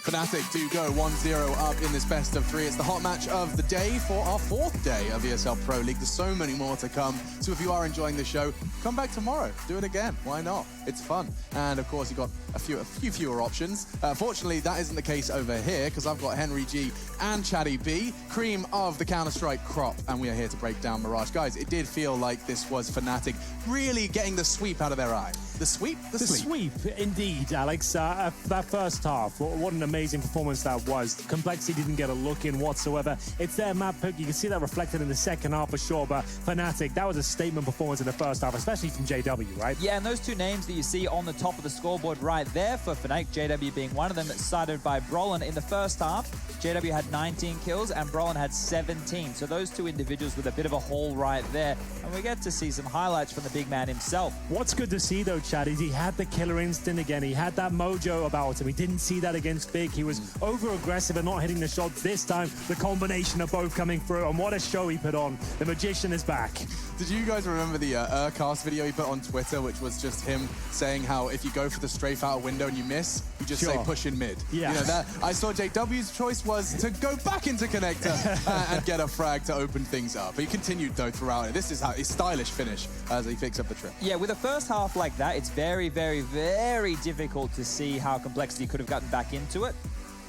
Fnatic do go 1-0 up in this best of 3. It's the hot match of the day for our 4th day of ESL Pro League. There's so many more to come. So if you are enjoying the show, come back tomorrow. Do it again. Why not? It's fun. And of course, you've got a few fewer options. Fortunately, that isn't the case over here because I've got Henry G and Chatty B, cream of the Counter-Strike crop, and we are here to break down Mirage. Guys, it did feel like this was Fnatic really getting the sweep out of their eye. The sweep? The sweep, indeed, Alex. That first half, what an amazing performance that was. Complexity didn't get a look in whatsoever. It's their map pick. You can see that reflected in the second half for sure, but Fnatic, that was a statement performance in the first half, especially from JW, right? Yeah, and those two names that you see on the top of the scoreboard right there for Fnatic, JW being one of them, cited by Brolin in the first half. JW had 19 kills and Brolin had 17. So those two individuals with a bit of a haul right there. And we get to see some highlights from the big man himself. What's good to see though, Chad, is he had the killer instinct again. He had that mojo about him. We didn't see that against Big. He was over-aggressive and not hitting the shots. This time, the combination of both coming through. And what a show he put on. The magician is back. Did you guys remember the Urcast video he put on Twitter, which was just him saying how if you go for the strafe out window and you miss, you just say push in mid. Yeah. You know, that, I saw JW's choice was to go back into connector and get a frag to open things up. He continued though throughout it. This is how his stylish finish as he picks up the trip. Yeah, with a first half like that, it's very, very, very difficult to see how Complexity could have gotten back into it.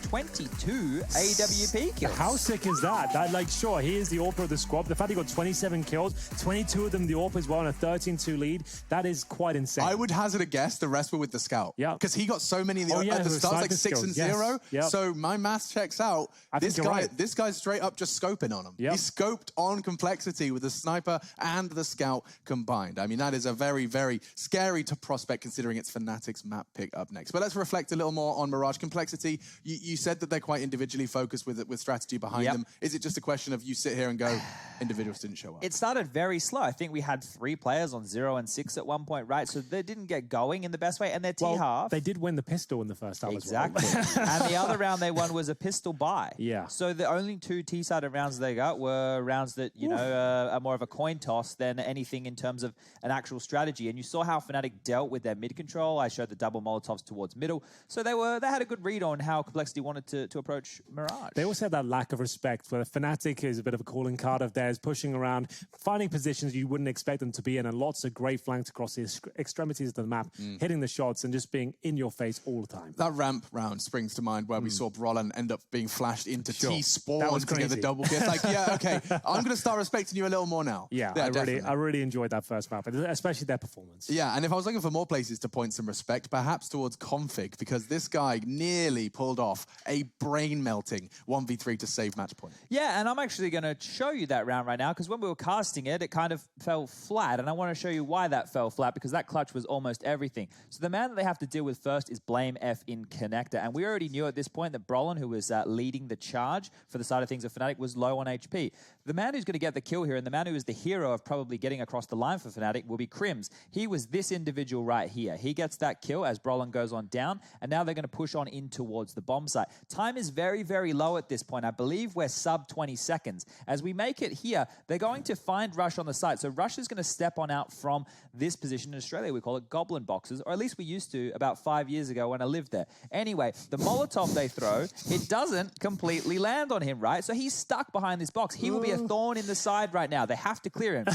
22 AWP kills. How sick is that? That, like, sure, he is the AWP of the squad. The fact he got 27 kills, 22 of them the AWP as well, and a 13-2 lead, that is quite insane. I would hazard a guess the rest were with the scout. Yeah. Because he got so many at the start, like 6 and 0. Yep. So my math checks out. This guy's straight up just scoping on him. Yep. He scoped on Complexity with the sniper and the scout combined. I mean, that is a very, very scary prospect considering it's Fnatic's map pick up next. But let's reflect a little more on Mirage. Complexity, you said that they're quite individually focused with strategy behind them. Is it just a question of you sit here and go, individuals didn't show up? It started very slow. I think we had 3 players on 0 and 6 at one point, right? So they didn't get going in the best way. And their T-half... They did win the pistol in the first half exactly. as well. And the other round they won was a pistol buy. Yeah. So the only 2 T-sided rounds they got were rounds that, you know, are more of a coin toss than anything in terms of an actual strategy. And you saw how Fnatic dealt with their mid control. I showed the double Molotovs towards middle. So they had a good read on how Complexity wanted to approach Mirage. They also had that lack of respect where Fnatic is a bit of a calling card of theirs, pushing around, finding positions you wouldn't expect them to be in, and lots of great flanks across the extremities of the map, hitting the shots and just being in your face all the time. That ramp round springs to mind where we saw Brolin end up being flashed into T-spawn to get the double kill. Like, yeah, okay, I'm going to start respecting you a little more now. Yeah, I really enjoyed that first map, especially their performance. Yeah, and if I was looking for more places to point some respect, perhaps towards Config, because this guy nearly pulled off a brain-melting 1v3 to save match point. Yeah, and I'm actually going to show you that round right now, because when we were casting it, it kind of fell flat, and I want to show you why that fell flat, because that clutch was almost everything. So the man that they have to deal with first is Blame F in Connector, and we already knew at this point that Brolin, who was leading the charge for the side of things of Fnatic, was low on HP. The man who's going to get the kill here, and the man who is the hero of probably getting across the line for Fnatic, will be Crims. He was this individual right here. He gets that kill as Brolin goes on down, and now they're going to push on in towards the bomb site. Time is very, very low at this point. I believe we're sub 20 seconds. As we make it here, they're going to find Rush on the site. So Rush is going to step on out from this position. In Australia, we call it goblin boxes, or at least we used to about 5 years ago when I lived there. Anyway, the Molotov they throw, it doesn't completely land on him, right? So he's stuck behind this box. He will be a thorn in the side right now. They have to clear him.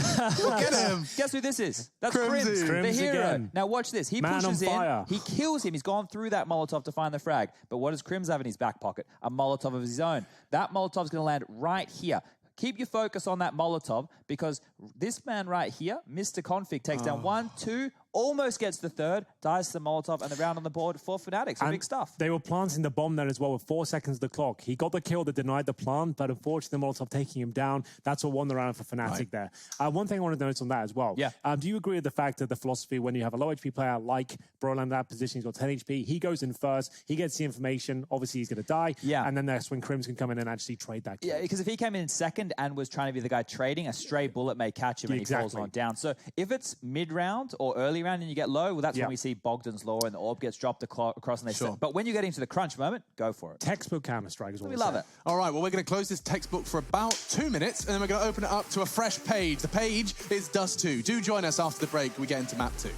Look at him. Guess who this is? That's Crims, the hero. Again. Now watch this. He pushes in. He kills him. He's gone through that Molotov to find the frag. But what does Crims have have in his back pocket a Molotov of his own. That Molotov's going to land right here. Keep your focus on that Molotov because this man right here, Mr. Config, takes down 1, 2, almost gets the third, dies to the Molotov, and the round on the board for Fnatic. So big stuff. They were planting the bomb there as well with 4 seconds of the clock. He got the kill that denied the plant, but unfortunately, the Molotov taking him down. That's what won the round for Fnatic there. One thing I wanted to note on that as well. Yeah. Do you agree with the fact that the philosophy when you have a low HP player like Brolan in that position, he's got 10 HP, he goes in first, he gets the information, obviously he's going to die, and then that's when Crims can come in and actually trade that kill. Yeah, because if he came in second and was trying to be the guy trading, a stray bullet may catch him and he falls on down. So if it's mid-round or early round and you get low, well, that's when we see Bogdan's Law and the orb gets dropped across and they set. But when you get into the crunch moment, go for it. Textbook Counter-Strike is what we love it. All right, well, we're going to close this textbook for about 2 minutes, and then we're going to open it up to a fresh page. The page is Dust 2. Do join us after the break. We get into map 2.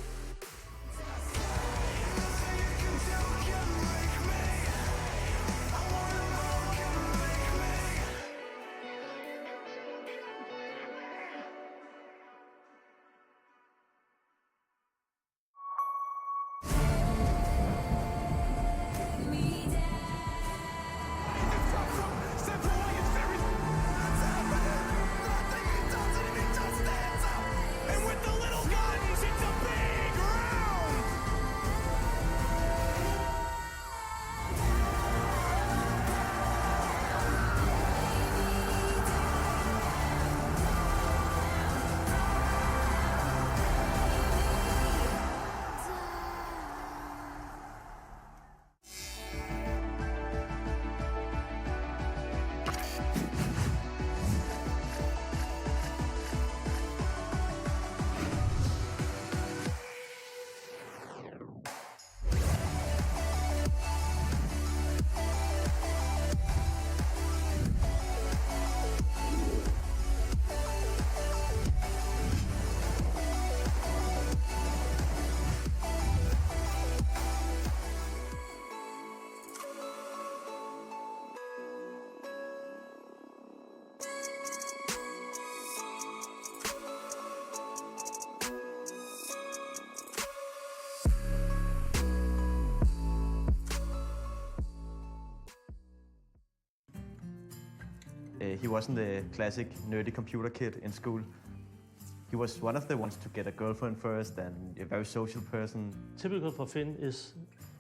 He wasn't the classic nerdy computer kid in school. He was one of the ones to get a girlfriend first and a very social person. Typical for Finn is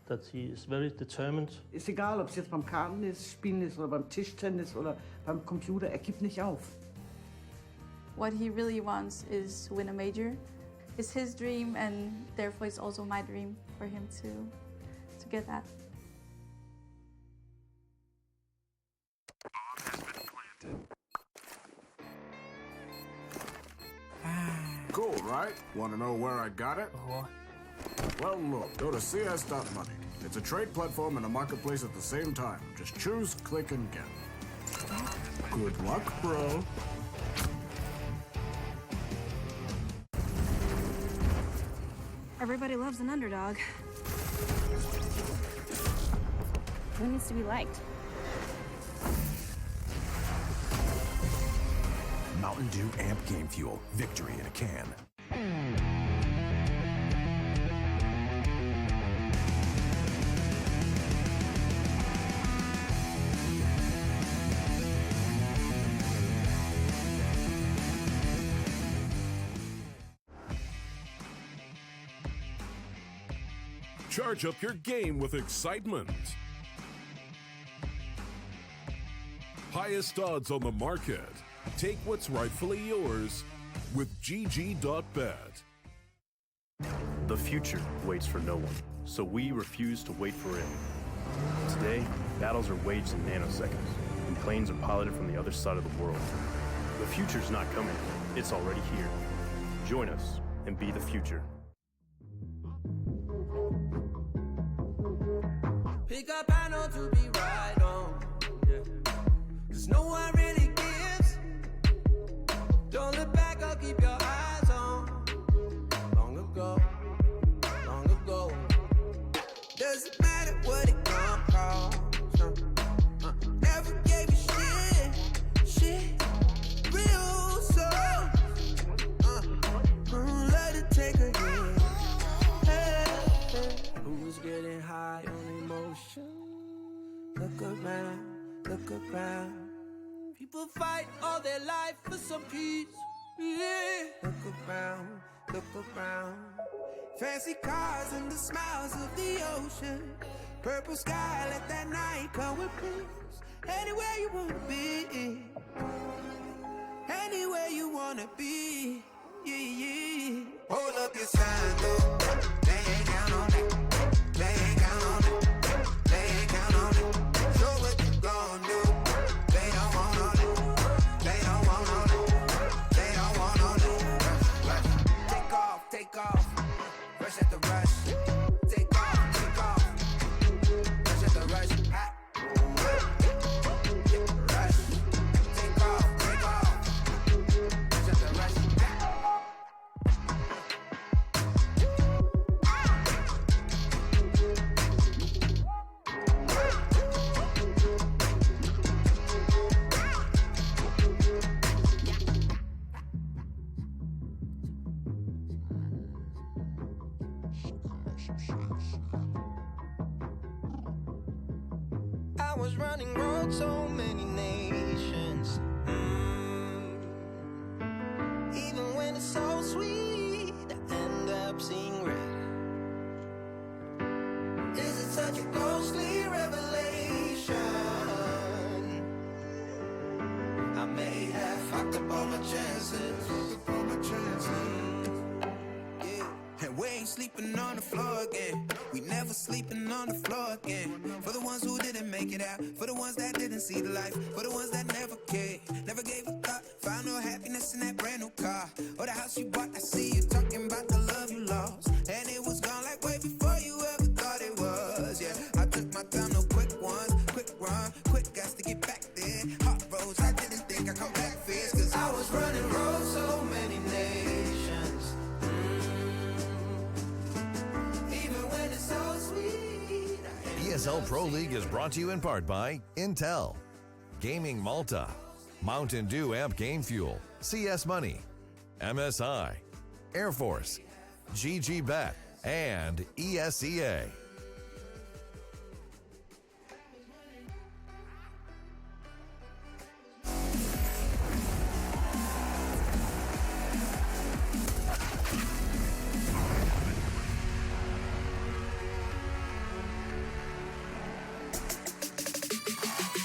that he is very determined. Ist egal, ob es jetzt beim Kartenspielen ist oder beim Tischtennis oder beim Computer, er gibt nicht auf. What he really wants is to win a major. It's his dream and therefore it's also my dream for him to get that. Cool, right? Want to know where I got it? Well, look, go to cs.money. It's a trade platform and a marketplace at the same time. Just choose, click, and get. Good luck, bro. Everybody loves an underdog. Who needs to be liked? Mountain Dew Amp Game Fuel. Victory in a can. Charge up your game with excitement. Highest odds on the market. Take what's rightfully yours with GG.bet. The future waits for no one, so we refuse to wait for it. Today, battles are waged in nanoseconds, and planes are piloted from the other side of the world. The future's not coming, it's already here. Join us and be the future. Pick up, I know to be right on. Yeah. 'Cause no one really gives. Don't look back, I'll keep your eyes on. Long ago. Doesn't matter what it gon' cost. Never gave you shit. Real soul. Let it take a hit. Hey. Who's getting high on emotion? The look around. People fight all their life for some peace. Yeah. Look around, look around. Fancy cars and the smiles of the ocean. Purple sky, let that night come with peace. Anywhere you wanna be. Anywhere you wanna be. Yeah, yeah. Hold up your sign, though. They ain't count on it. They ain't count on it. They ain't count on it. Show what you gon' do. They don't want on it. They don't want on it. They don't want on it. Rush. Take off, take off. Rush at the rush. Take off, take off. Rush at the rush. Hot. Rush. Take off, take off. Rush at the rush. I was running road so many nations. Even when it's so sweet, I end up seeing red. Is it such a ghostly revelation? I may have fucked up all my chances. And we ain't sleeping on the floor again. We never sleeping on the floor again. For the ones who didn't make it out, for the ones that didn't see the life, for the ones that never cared, never gave a thought, found no happiness in that brand new car, or the house you bought. I see you talking about the love you lost, and it was gone like way before you ever thought it was. Yeah, I took my time, no quick ones, quick run, quick gas to get back there. Hot roads, I didn't think I come back fierce, cause I was running roads so many nations. ESL Pro League is brought to you in part by Intel, Gaming Malta, Mountain Dew Amp Game Fuel, CS Money, MSI, Air Force, GG Bet, and ESEA.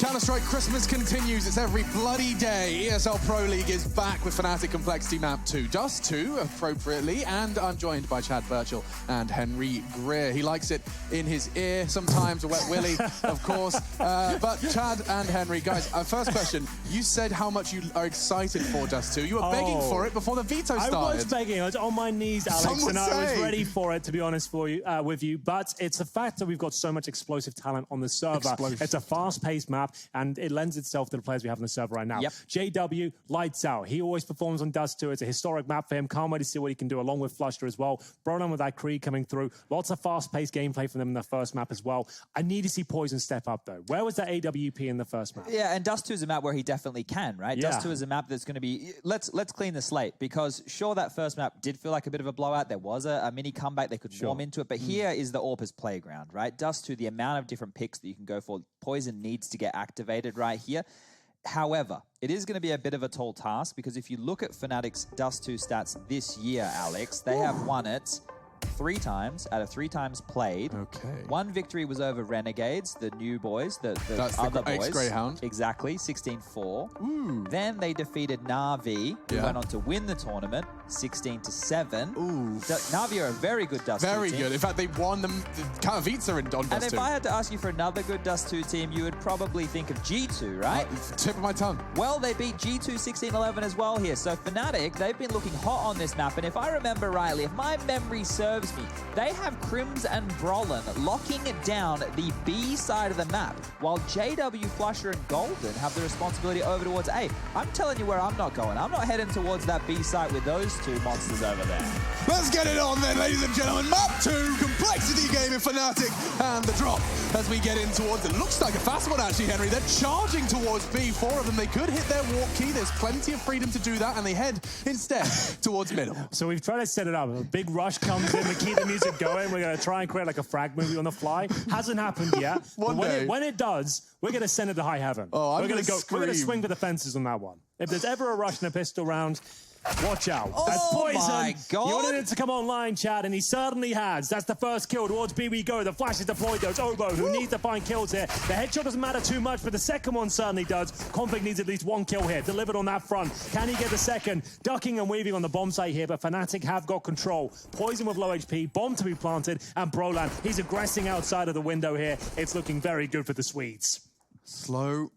Counter-Strike Christmas continues. It's every bloody day. ESL Pro League is back with Fnatic Complexity Map 2. Dust 2, appropriately, and I'm joined by Chad Birchall and Henry Greer. He likes it in his ear, sometimes a wet willy, of course. But Chad and Henry, guys, first question. You said how much you are excited for Dust 2. You were begging for it before the veto started. I was begging. I was on my knees, Alex, and I was ready for it, to be honest with you. But it's a fact that we've got so much explosive talent on the server. It's a fast-paced map, and it lends itself to the players we have on the server right now. Yep. JW, lights out. He always performs on Dust 2. It's a historic map for him. Can't wait to see what he can do along with Fluster as well. Brought on with that Creed coming through. Lots of fast-paced gameplay from them in the first map as well. I need to see Poison step up, though. Where was that AWP in the first map? Yeah, and Dust 2 is a map where he definitely can, right? Yeah. Dust 2 is a map that's going to be... Let's clean the slate, because sure, that first map did feel like a bit of a blowout. There was a mini comeback. They could warm into it. But here is the AWP's playground, right? Dust 2, the amount of different picks that you can go for. Poison needs to get activated right here. However, it is going to be a bit of a tall task, because if you look at Fnatic's Dust 2 stats this year, Alex, they have won it 3 times out of 3 times played. Okay. 1 victory was over Renegades, the new boys, the other boys. Ex-Greyhound. Exactly, 16-4. Then they defeated Navi, who went on to win the tournament, 16-7. Navi are a very good Dust 2 team. Very good. In fact, they won the Katowice on Dust 2. And if I had to ask you for another good Dust 2 team, you would probably think of G2, right? Tip of my tongue. Well, they beat G2 16-11 as well here. So Fnatic, they've been looking hot on this map. And if I remember rightly, if my memory serves me, they have Crims and Brolin locking down the B side of the map, while JW, Flusher, and Golden have the responsibility over towards A. I'm telling you where I'm not going. I'm not heading towards that B site with those those two monsters over there. Let's get it on then, ladies and gentlemen. Map 2, complexity game in Fnatic, and the drop as we get in towards it. Looks like a fast one, actually, Henry. They're charging towards B. 4 of them, they could hit their walk key. There's plenty of freedom to do that, and they head instead towards middle. So we've tried to set it up. A big rush comes in, we keep the music going. We're going to try and create like a frag movie on the fly. Hasn't happened yet. When it does, we're going to send it to high heaven. Oh, we're going to swing for the fences on that one. If there's ever a rush in a pistol round, watch out. That's Poison. My God. You wanted it to come online, Chad, and he certainly has. That's the first kill. Towards B we go. The flash is deployed, though. It's Obo who needs to find kills here. The headshot doesn't matter too much, but the second one certainly does. Config needs at least one kill here. Delivered on that front. Can he get the second? Ducking and weaving on the bomb site here, but Fnatic have got control. Poison with low HP, bomb to be planted, and Brolan, he's aggressing outside of the window here. It's looking very good for the Swedes. Slow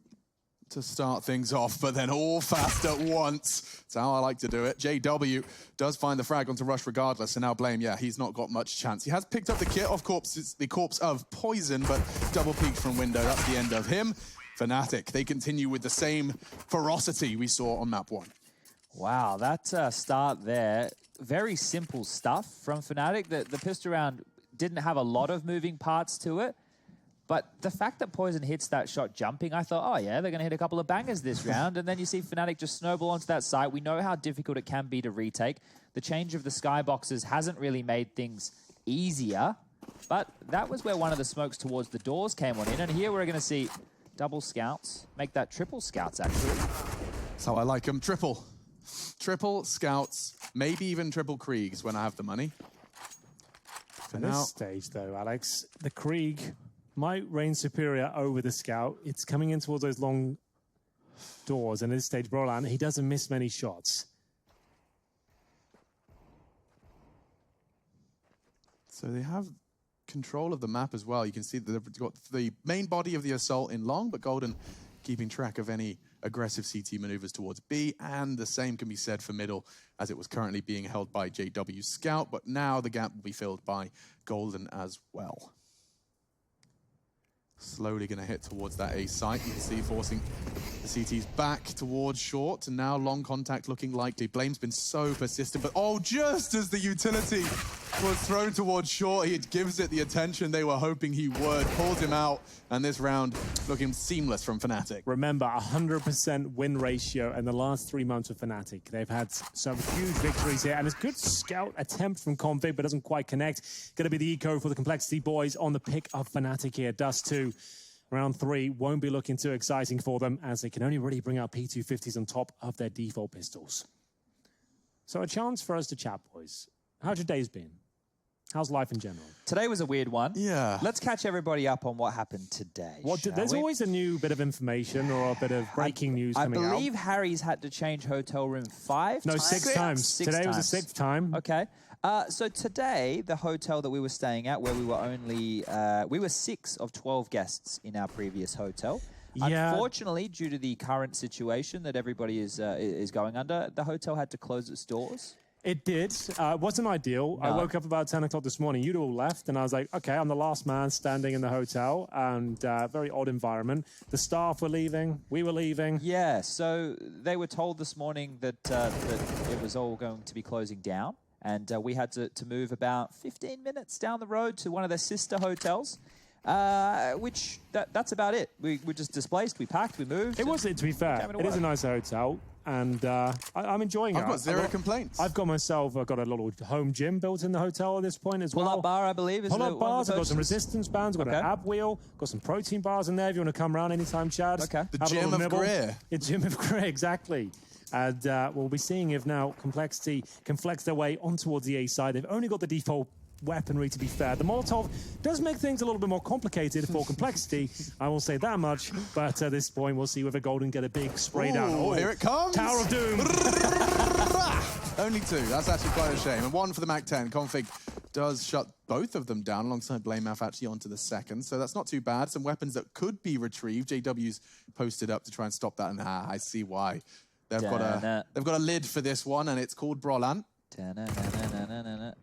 to start things off, but then all fast at once. That's how I like to do it. JW does find the frag onto Rush regardless, and now Blame, yeah, he's not got much chance. He has picked up the kit of the corpse of Poison, but double peeked from window. That's the end of him. Fnatic, they continue with the same ferocity we saw on map 1. Wow, that start there, very simple stuff from Fnatic. The pistol round didn't have a lot of moving parts to it. But the fact that Poison hits that shot jumping, I thought, oh yeah, they're going to hit a couple of bangers this round. And then you see Fnatic just snowball onto that site. We know how difficult it can be to retake. The change of the skyboxes hasn't really made things easier. But that was where one of the smokes towards the doors came on in. And here we're going to see double scouts, make that triple scouts, actually. That's how I like them. Triple scouts, maybe even triple Kriegs when I have the money. For this stage, though, Alex, the Krieg might reign superior over the scout. It's coming in towards those long doors, and at this stage, Brolan, he doesn't miss many shots. So they have control of the map as well. You can see that they've got the main body of the assault in long, but Golden keeping track of any aggressive CT maneuvers towards B, and the same can be said for middle, as it was currently being held by JW Scout, but now the gap will be filled by Golden as well. Slowly going to hit towards that A site. You can see forcing the CTs back towards short, and now long contact looking likely. Blame's been so persistent, but oh, just as the utility was thrown towards short, he gives it the attention they were hoping he would. Pulls him out, and this round looking seamless from Fnatic. Remember, 100% win ratio in the last 3 months of Fnatic. They've had some huge victories here, and it's a good scout attempt from Config, but doesn't quite connect. Going to be the eco for the Complexity boys on the pick of Fnatic here. Dust 2. Round 3 won't be looking too exciting for them, as they can only really bring out P250s on top of their default pistols. So a chance for us to chat, boys. How's your days been? How's life in general? Today was a weird one. Yeah. Let's catch everybody up on what happened today. There's always a new bit of information or a bit of breaking news coming out. I believe Harry's had to change hotel room 5 No, times? 6 times. Today was the 6th time. Okay. So today, the hotel that we were staying at, where we were only, we were 6 of 12 guests in our previous hotel. Yeah. Unfortunately, due to the current situation that everybody is going under, the hotel had to close its doors. It did. It wasn't ideal. No. I woke up about 10 o'clock this morning. You'd all left, and I was like, okay, I'm the last man standing in the hotel, and very odd environment. The staff were leaving. We were leaving. Yeah, so they were told this morning that, that it was all going to be closing down, and we had to move about 15 minutes down the road to one of their sister hotels. Which that's about it. We just displaced, we packed, we moved. It was, to be fair, it is a nice hotel, and I'm enjoying it. I've got zero complaints. I've got a little home gym built in the hotel at this point as well. Pull-up bar, I believe. Pull-up bars, I've got some resistance bands, I've got an ab wheel, got some protein bars in there if you want to come around anytime, Chad. Okay. The gym of Greer. The gym of Greer, exactly. And we'll be seeing if now Complexity can flex their way on towards the A side. They've only got the default weaponry, to be fair. The Molotov does make things a little bit more complicated for Complexity, I will say that much, but at this point we'll see whether Golden get a big spray down. Oh, here it comes! Tower of Doom! Only 2, that's actually quite a shame. And 1 for the MAC-10. Config does shut both of them down alongside Blamef actually onto the second, so that's not too bad. Some weapons that could be retrieved. JW's posted up to try and stop that, and I see why. They've got a lid for this one, and it's called Brolan.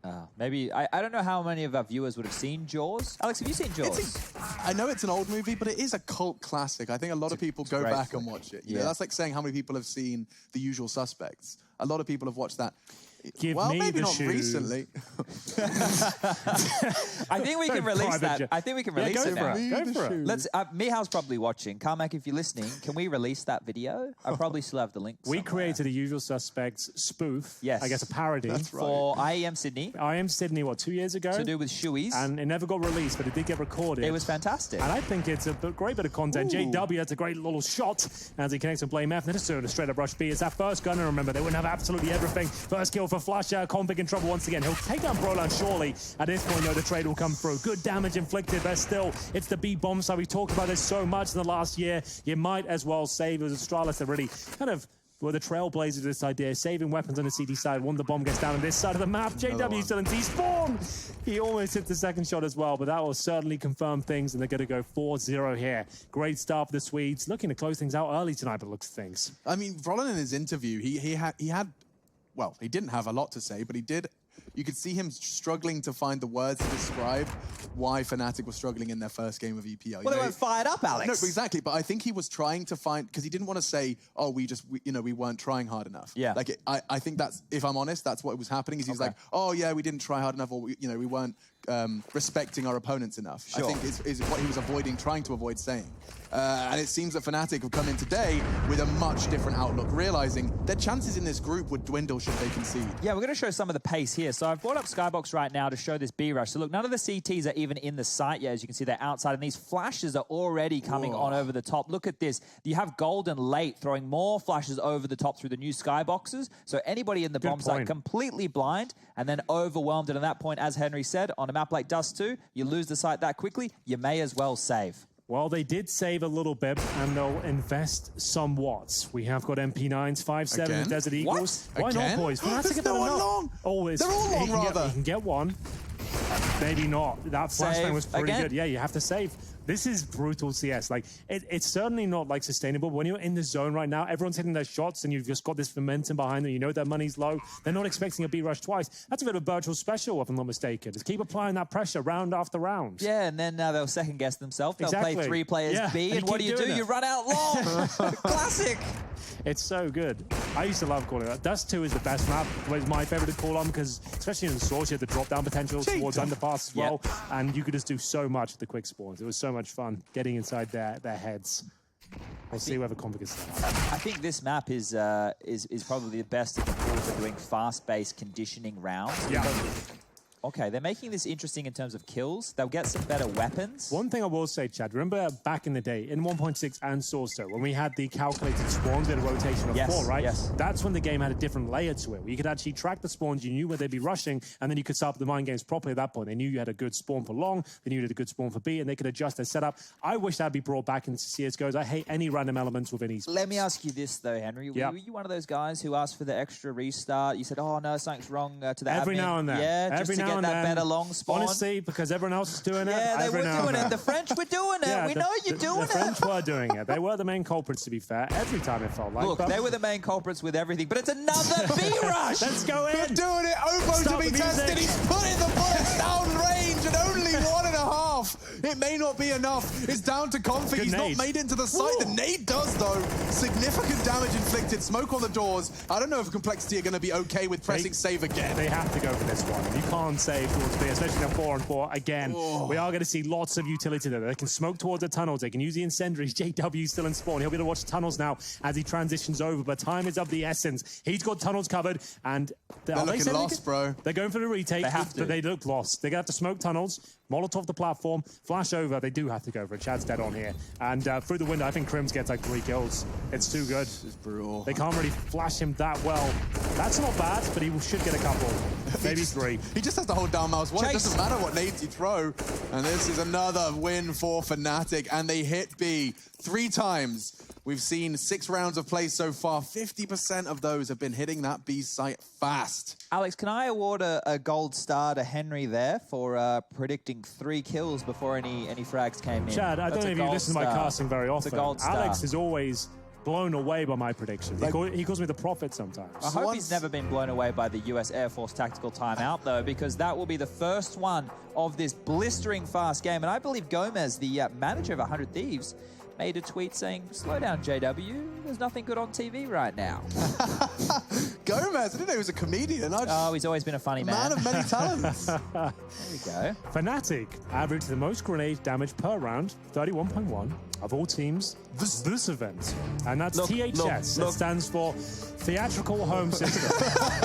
Oh, maybe, I don't know how many of our viewers would have seen Jaws. Alex, have you seen Jaws? I know it's an old movie, but it is a cult classic. I think a lot of people go back and watch it. Yeah. That's like saying how many people have seen The Usual Suspects. A lot of people have watched that. Give well, me maybe the not shoes. recently. I think we can release that. I think we can release it now. Go for it. Let's. Mihal's probably watching. Carmack, if you're listening, can we release that video? I probably still have the link. We somewhere. created a Usual Suspects spoof. Yes. I guess a parody. That's right. For IEM Sydney. IEM Sydney, what, 2 years ago? To do with shoeies. And it never got released, but it did get recorded. It was fantastic. And I think it's a great bit of content. JW, that's a great little shot as he connects with Blame F. Then it's a straight up rush B. It's that first gunner, remember. They wouldn't have absolutely everything. First kill for Flasher. Config in trouble once again. He'll take down Broland, surely. At this point, though, the trade will come through. Good damage inflicted, but still, it's the B bomb side. We talked about this so much in the last year. You might as well save. It was Astralis that really kind of were the trailblazers of this idea, saving weapons on the CD side. One, the bomb gets down on this side of the map. JW still in T-spawn. He almost hit the second shot as well, but that will certainly confirm things, and they're going to go 4-0 here. Great start for the Swedes, looking to close things out early tonight, but looks of things. I mean, Roland in his interview, he had, well, he didn't have a lot to say, but he did. You could see him struggling to find the words to describe why Fnatic was struggling in their first game of EPL. Well, they weren't fired up, Alex. No, exactly. But I think he was trying to find, because he didn't want to say, oh, we weren't trying hard enough. Yeah. Like, I think that's, if I'm honest, that's what was happening. Is he was like, oh yeah, we didn't try hard enough, or we weren't respecting our opponents enough. Sure. I think is what he was trying to avoid saying. And it seems that Fnatic have come in today with a much different outlook, realizing their chances in this group would dwindle should they concede. Yeah, we're going to show some of the pace here. So I've brought up Skybox right now to show this B rush. So look, none of the CTs are even in the site yet. As you can see, they're outside, and these flashes are already coming on over the top. Look at this. You have Golden late throwing more flashes over the top through the new Skyboxes. So anybody in the bomb site completely blind and then overwhelmed. And at that point, as Henry said, on a map like Dust 2, you lose the site that quickly, you may as well save. Well, they did save a little bit, and they'll invest somewhat. We have got MP9s, 5-7 Desert Eagles. Why not, boys? There's no one long. They're all long, rather. You can get one. Maybe not. That flashbang was pretty again. good. Yeah, you have to save. This is brutal CS. Like, it's certainly not like sustainable. When you're in the zone right now, everyone's hitting their shots and you've just got this momentum behind them. You know their money's low. They're not expecting a B rush twice. That's a bit of a virtual special, if I'm not mistaken. Just keep applying that pressure round after round. Yeah, and then they'll second guess themselves. They'll play 3 players B, and what do? You run out long. Classic. It's so good. I used to love calling it. Dust 2 is the best map. It's my favorite to call on because, especially in the Source, you had the drop-down potential towards underpass as well. And you could just do so much with the quick spawns. It was so much fun getting inside their heads. We'll see whether Config is set up. I think this map is probably the best in the pool for doing fast-based conditioning rounds. Yeah. Okay, they're making this interesting in terms of kills. They'll get some better weapons. One thing I will say, Chad, remember back in the day, in 1.6 and Source, when we had the calculated spawns, we had a rotation of 4, right? Yes. That's when the game had a different layer to it, where you could actually track the spawns, you knew where they'd be rushing, and then you could start up the mind games properly at that point. They knew you had a good spawn for long, they knew you had a good spawn for B, and they could adjust their setup. I wish that'd be brought back into CSGOs. I hate any random elements within esports. Let me ask you this, though, Henry. Were you one of those guys who asked for the extra restart? You said, oh, no, something's wrong to the Every admin. now and then. Yeah, just Every to now get and that then. better long spawn. Honestly, because everyone else is doing it. Yeah, they were doing it. The French were doing it. Yeah, we know you're doing it. The French were doing it. They were the main culprits, to be fair. Every time it felt like. Look, they were the main culprits with everything, but it's another B rush. Let's go in. They're doing it. Obo to be tested. He's putting the bullets down range and only 1.5. It may not be enough. It's down to Config. He's not made into the site. The nade does, though. Significant damage inflicted. Smoke on the doors. I don't know if Complexity are going to be okay with pressing save again. They have to go for this one. You can't save towards B, especially in 4-on-4. Again, we are going to see lots of utility there. They can smoke towards the tunnels. They can use the incendiaries. JW still in spawn. He'll be able to watch tunnels now as he transitions over, but time is of the essence. He's got tunnels covered, and they're looking lost, bro. They're going for the retake, They have to. but they look lost. They're going to have to smoke tunnels, Molotov the platform, flash over. They do have to go for it. Chad's dead on here. And through the window, I think Crims gets like 3 kills. It's too good. It's brutal. They can't really flash him that well. That's not bad, but he should get a couple. Maybe 3. He just has to hold down mouse 1. It doesn't matter what nades you throw. And this is another win for Fnatic. And they hit B 3 times. We've seen 6 rounds of play so far. 50% of those have been hitting that B site fast. Alex, can I award a gold star to Henry there for predicting 3 kills before any frags came in? Chad, I don't know if you listen to my casting very often. It's a gold star. Alex is always blown away by my predictions. He calls me the prophet sometimes. I hope he's never been blown away by the US Air Force tactical timeout, though, because that will be the first one of this blistering fast game. And I believe Gomez, the manager of 100 Thieves, made a tweet saying, slow down, JW. There's nothing good on TV right now. Gomez, I didn't know he was a comedian. He's always been a funny man. Man of many talents. There we go. Fnatic averaged the most grenade damage per round, 31.1, of all teams this event. And that's THS. It stands for Theatrical Home System.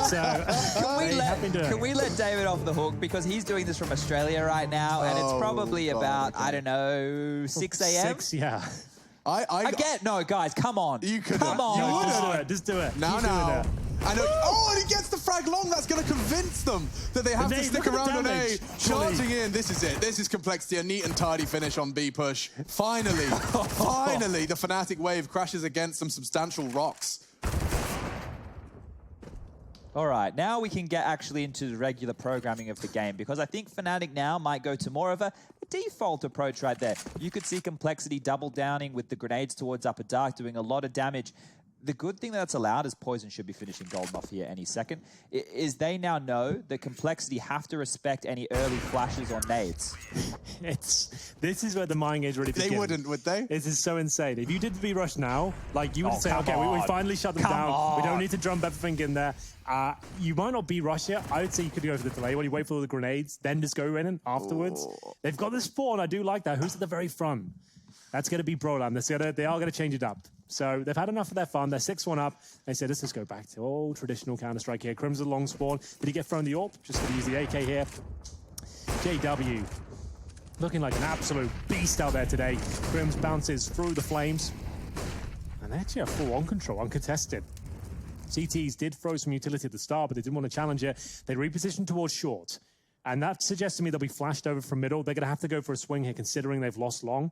So can we let David off the hook? Because he's doing this from Australia right now, and it's probably about, I don't know, 6 a.m.? 6, yeah. No, guys, come on. You could. Come on. Just do it. Now. I know. Oh, and he gets the frag long. That's going to convince them that they have to stick around on A. Charging in. This is it. This is Complexity. A neat and tidy finish on B push. Finally, finally, the Fnatic wave crashes against some substantial rocks. All right, now we can get actually into the regular programming of the game, because I think Fnatic now might go to more of a default approach right there. You could see Complexity double downing with the grenades towards Upper Dark, doing a lot of damage. The good thing that's allowed is Poison should be finishing Golden off here any second, is they now know that Complexity have to respect any early flashes or nades. This is where the mind games really begins. They wouldn't, would they? This is so insane. If you did the B-Rush now, like you would say, okay, we finally shut them down. We don't need to drum everything in there. You might not B-Rush it. I would say you could go for the delay when you wait for all the grenades, then just go in afterwards. They've got the spawn. I do like that. Who's at the very front? That's going to be Brolam. They are going to change it up. So they've had enough of their fun. They're 6-1 up. They said, let's just go back to old traditional Counter-Strike here. Crimson long spawn. Did he get thrown the AWP? Just going to use the AK here. JW looking like an absolute beast out there today. Crims bounces through the flames. And they actually have full on control, uncontested. CTs did throw some utility at the start, but they didn't want to challenge it. They repositioned towards short. And that suggests to me they'll be flashed over from middle. They're going to have to go for a swing here, considering they've lost long.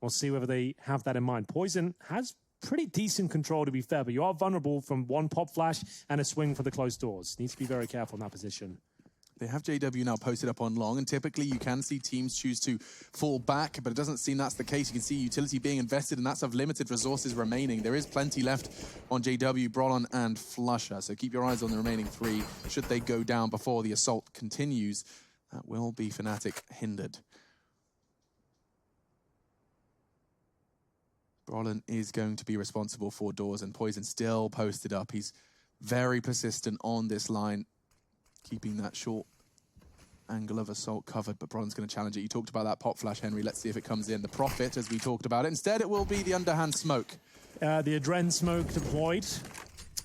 We'll see whether they have that in mind. Poison has pretty decent control, to be fair, but you are vulnerable from one pop flash and a swing for the closed doors. Needs to be very careful in that position. They have JW now posted up on long, and typically you can see teams choose to fall back, but it doesn't seem that's the case. You can see utility being invested, and that's of limited resources remaining. There is plenty left on JW, Brolon, and Flusher, so keep your eyes on the remaining three. Should they go down before the assault continues, that will be Fnatic hindered. Brolin is going to be responsible for doors, and Poison still posted up. He's very persistent on this line, keeping that short angle of assault covered, but Brolin's going to challenge it. You talked about that pop flash, Henry. Let's see if it comes in. The Prophet, as we talked about it. Instead, it will be the underhand smoke. The Adren smoke deployed.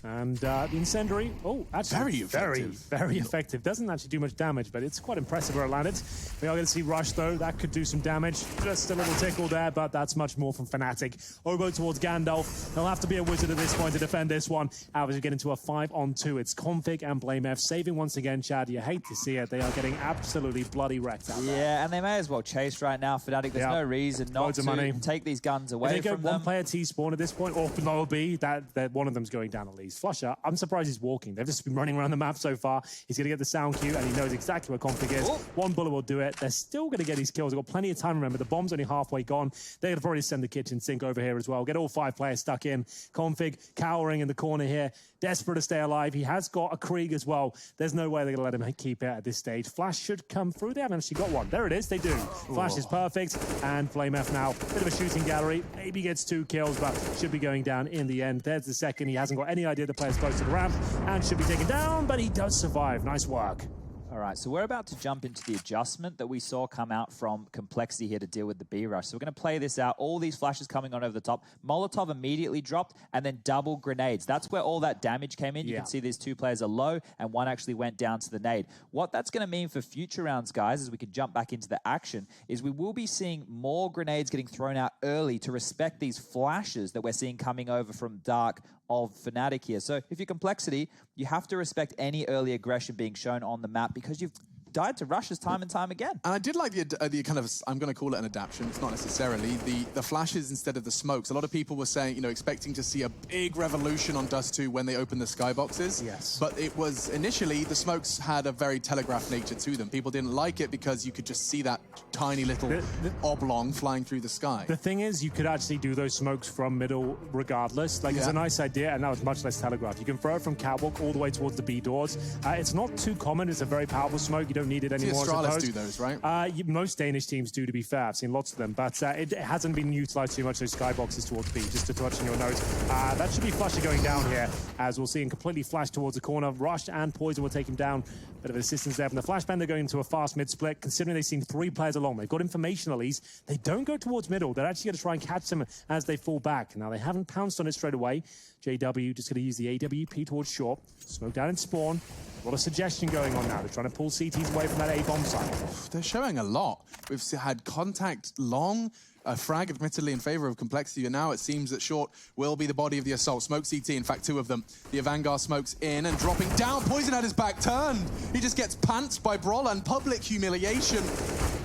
And the incendiary, actually very effective. Doesn't actually do much damage, but it's quite impressive where it landed. We are going to see Rush, though. That could do some damage. Just a little tickle there, but that's much more from Fnatic. Oboe towards Gandalf. They'll have to be a wizard at this point to defend this one. As we get into a 5-on-2, it's Config and BlameF saving once again, Chad. You hate to see it. They are getting absolutely bloody wrecked out there. Yeah, and they may as well chase right now. Fnatic, there's no reason not to take these guns away from them. If they go one-player T-spawn at this point, or lower B, that one of them's going down at least. Flusher, I'm surprised he's walking. They've just been running around the map so far. He's going to get the sound cue, and he knows exactly where Config is. One bullet will do it. They're still going to get these kills. They've got plenty of time, remember. The bomb's only halfway gone. They're going to probably send the kitchen sink over here as well. Get all 5 players stuck in. Config cowering in the corner here. Desperate to stay alive. He has got a Krieg as well. There's no way they're going to let him keep it at this stage. Flash should come through. They haven't actually got one. There it is. They do. Flash is perfect. And BlameF now. Bit of a shooting gallery. Maybe gets 2 kills, but should be going down in the end. There's the second. He hasn't got any idea the player's close to the ramp and should be taken down, but he does survive. Nice work. All right, so we're about to jump into the adjustment that we saw come out from Complexity here to deal with the B-Rush. So we're going to play this out. All these flashes coming on over the top. Molotov immediately dropped, and then double grenades. That's where all that damage came in. You can see these 2 players are low, and one actually went down to the nade. What that's going to mean for future rounds, guys, as we can jump back into the action, is we will be seeing more grenades getting thrown out early to respect these flashes that we're seeing coming over from Dark of Fnatic here. So if you're Complexity, you have to respect any early aggression being shown on the map because you've died to rushes time and time again. And I did like the kind of, I'm going to call it an adaptation, it's not necessarily, the flashes instead of the smokes. A lot of people were saying, you know, expecting to see a big revolution on Dust 2 when they opened the skyboxes. Yes. But it was, initially, the smokes had a very telegraphed nature to them. People didn't like it because you could just see that tiny little oblong flying through the sky. The thing is, you could actually do those smokes from middle regardless. Like, it's a nice idea, and that was much less telegraphed. You can throw it from catwalk all the way towards the B doors. It's not too common. It's a very powerful smoke. You don't don't need it anymore. Astralis do those, right? Most Danish teams do, to be fair. I've seen lots of them, but it hasn't been utilized too much, those skyboxes towards B. Just to touch on your note, that should be Flusher going down here, as we'll see him completely flash towards the corner. Rush and Poison will take him down. Bit of assistance there from the flashbang. They're going into a fast mid-split, considering they've seen 3 players along. They've got information at least. They don't go towards middle. They're actually going to try and catch them as they fall back. Now, they haven't pounced on it straight away. JW just going to use the AWP towards short. Smoke down in spawn. A lot of suggestion going on now. They're trying to pull CTs away from that A-bomb site. They're showing a lot. We've had contact long, a frag admittedly in favor of Complexity, and now it seems that short will be the body of the assault. Smoke CT, in fact, 2 of them. The Vanguard smokes in and dropping down. Poison had his back turned. He just gets pantsed by Brawl and public humiliation.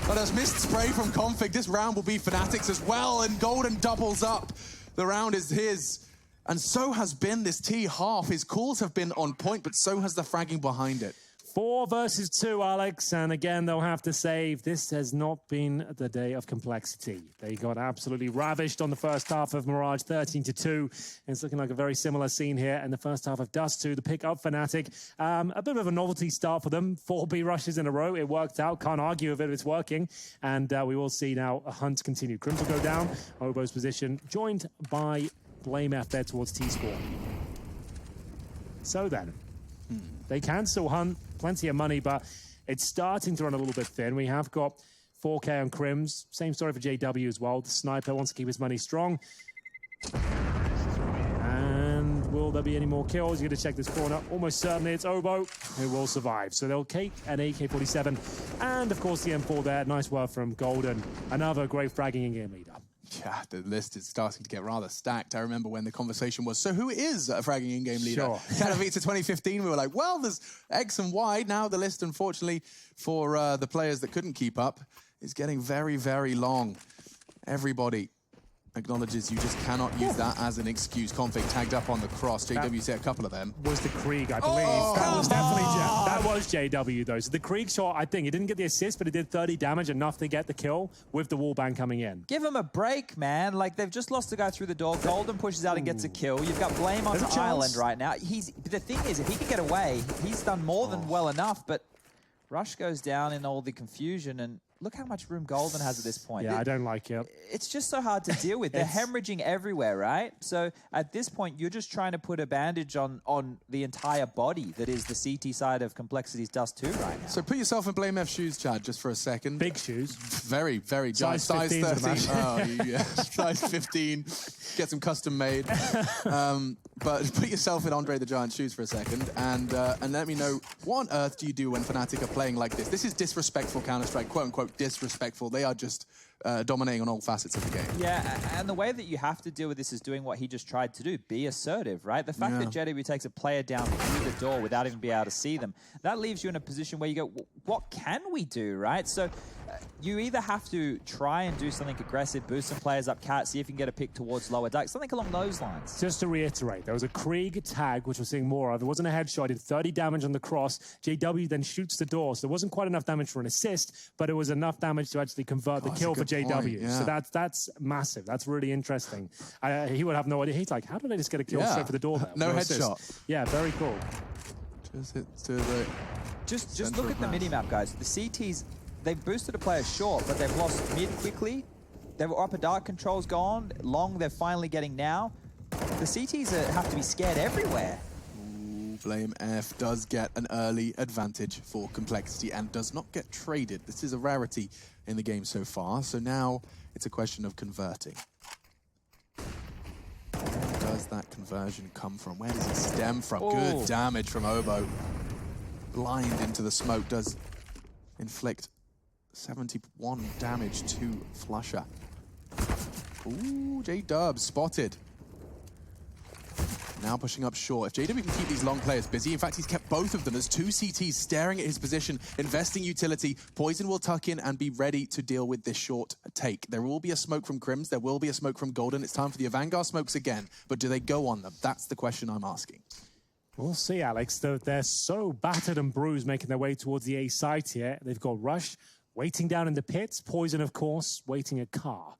But as missed spray from Config, this round will be Fnatic's as well, and Golden doubles up. The round is his. And so has been this T half. His calls have been on point, but so has the fragging behind it. 4 versus 2, Alex, and again, they'll have to save. This has not been the day of Complexity. They got absolutely ravished on the first half of Mirage, 13-2. It's looking like a very similar scene here in the first half of Dust 2. The pick up Fnatic. A bit of a novelty start for them. 4 B rushes in a row. It worked out. Can't argue with it. It's working. And we will see now a hunt continue. Crims will go down. Obo's position, joined by Blame F there towards T-Spawn. So then, they can still hunt. Plenty of money, but it's starting to run a little bit thin. We have got 4K on Crims. Same story for JW as well. The sniper wants to keep his money strong. And will there be any more kills? You're going to check this corner. Almost certainly it's Obo who will survive. So they'll take an AK-47. And, of course, the M4 there. Nice work from Golden. Another great fragging in-game leader. Yeah, the list is starting to get rather stacked. I remember when the conversation was, so who is a fragging in-game leader? Sure. Katowice 2015, we were like, well, there's X and Y. Now the list, unfortunately, for the players that couldn't keep up, is getting very, very long. Everybody acknowledges you just cannot use that as an excuse. Config tagged up on the cross. JW said a couple of them. Was the Krieg, I believe. That was definitely that was JW, though. So the Krieg shot, I think, he didn't get the assist, but it did 30 damage, enough to get the kill with the wallbang coming in. Give him a break, man. Like, they've just lost a guy through the door. Golden pushes out and gets a kill. You've got Blame on the island right now. The thing is, if he can get away, he's done more than well enough, but Rush goes down in all the confusion, and look how much room Golden has at this point. Yeah, I don't like it. It's just so hard to deal with. They're hemorrhaging everywhere, right? So at this point, you're just trying to put a bandage on the entire body that is the CT side of Complexity's Dust 2 right now. So put yourself in Blame F shoes, Chad, just for a second. Big shoes. Very, very giant. Size 13. Oh, yeah. Size 15. Get some custom made. But put yourself in Andre the Giant's shoes for a second and let me know, what on earth do you do when Fnatic are playing like this? This is disrespectful Counter-Strike, quote-unquote disrespectful. They are just dominating on all facets of the game. Yeah, and the way that you have to deal with this is doing what he just tried to do, be assertive, right? The fact that JW takes a player down through the door without even being able to see them, that leaves you in a position where you go, what can we do, right? So you either have to try and do something aggressive, boost some players up cat, see if you can get a pick towards lower duck, something along those lines. Just to reiterate, there was a Krieg tag, which we're seeing more of. It wasn't a headshot, it did 30 damage on the cross. JW then shoots the door, so there wasn't quite enough damage for an assist, but it was enough damage to actually convert the kill for JW. So that's massive. That's really interesting. He would have no idea. He's like, how did I just get a kill straight for the door there? No headshot. Yeah, very cool. Just hit to the... Just look at the minimap, guys. The CTs, they've boosted a player short, but they've lost mid quickly. Their upper dark control's gone. Long, they're finally getting now. The CTs have to be scared everywhere. Blame F does get an early advantage for Complexity and does not get traded. This is a rarity in the game so far, so now it's a question of converting. Where does that conversion come from? Where does it stem from? Good damage from Obo. Blind into the smoke does inflict 71 damage to Flusher. Ooh, J-Dub spotted. Now pushing up short. If JW can keep these long players busy, in fact, he's kept both of them as 2 CTs staring at his position, investing utility. Poison will tuck in and be ready to deal with this short take. There will be a smoke from Crims. There will be a smoke from Golden. It's time for the Vanguard smokes again. But do they go on them? That's the question I'm asking. We'll see, Alex. They're so battered and bruised making their way towards the A site here. They've got Rush waiting down in the pits. Poison, of course, waiting a car.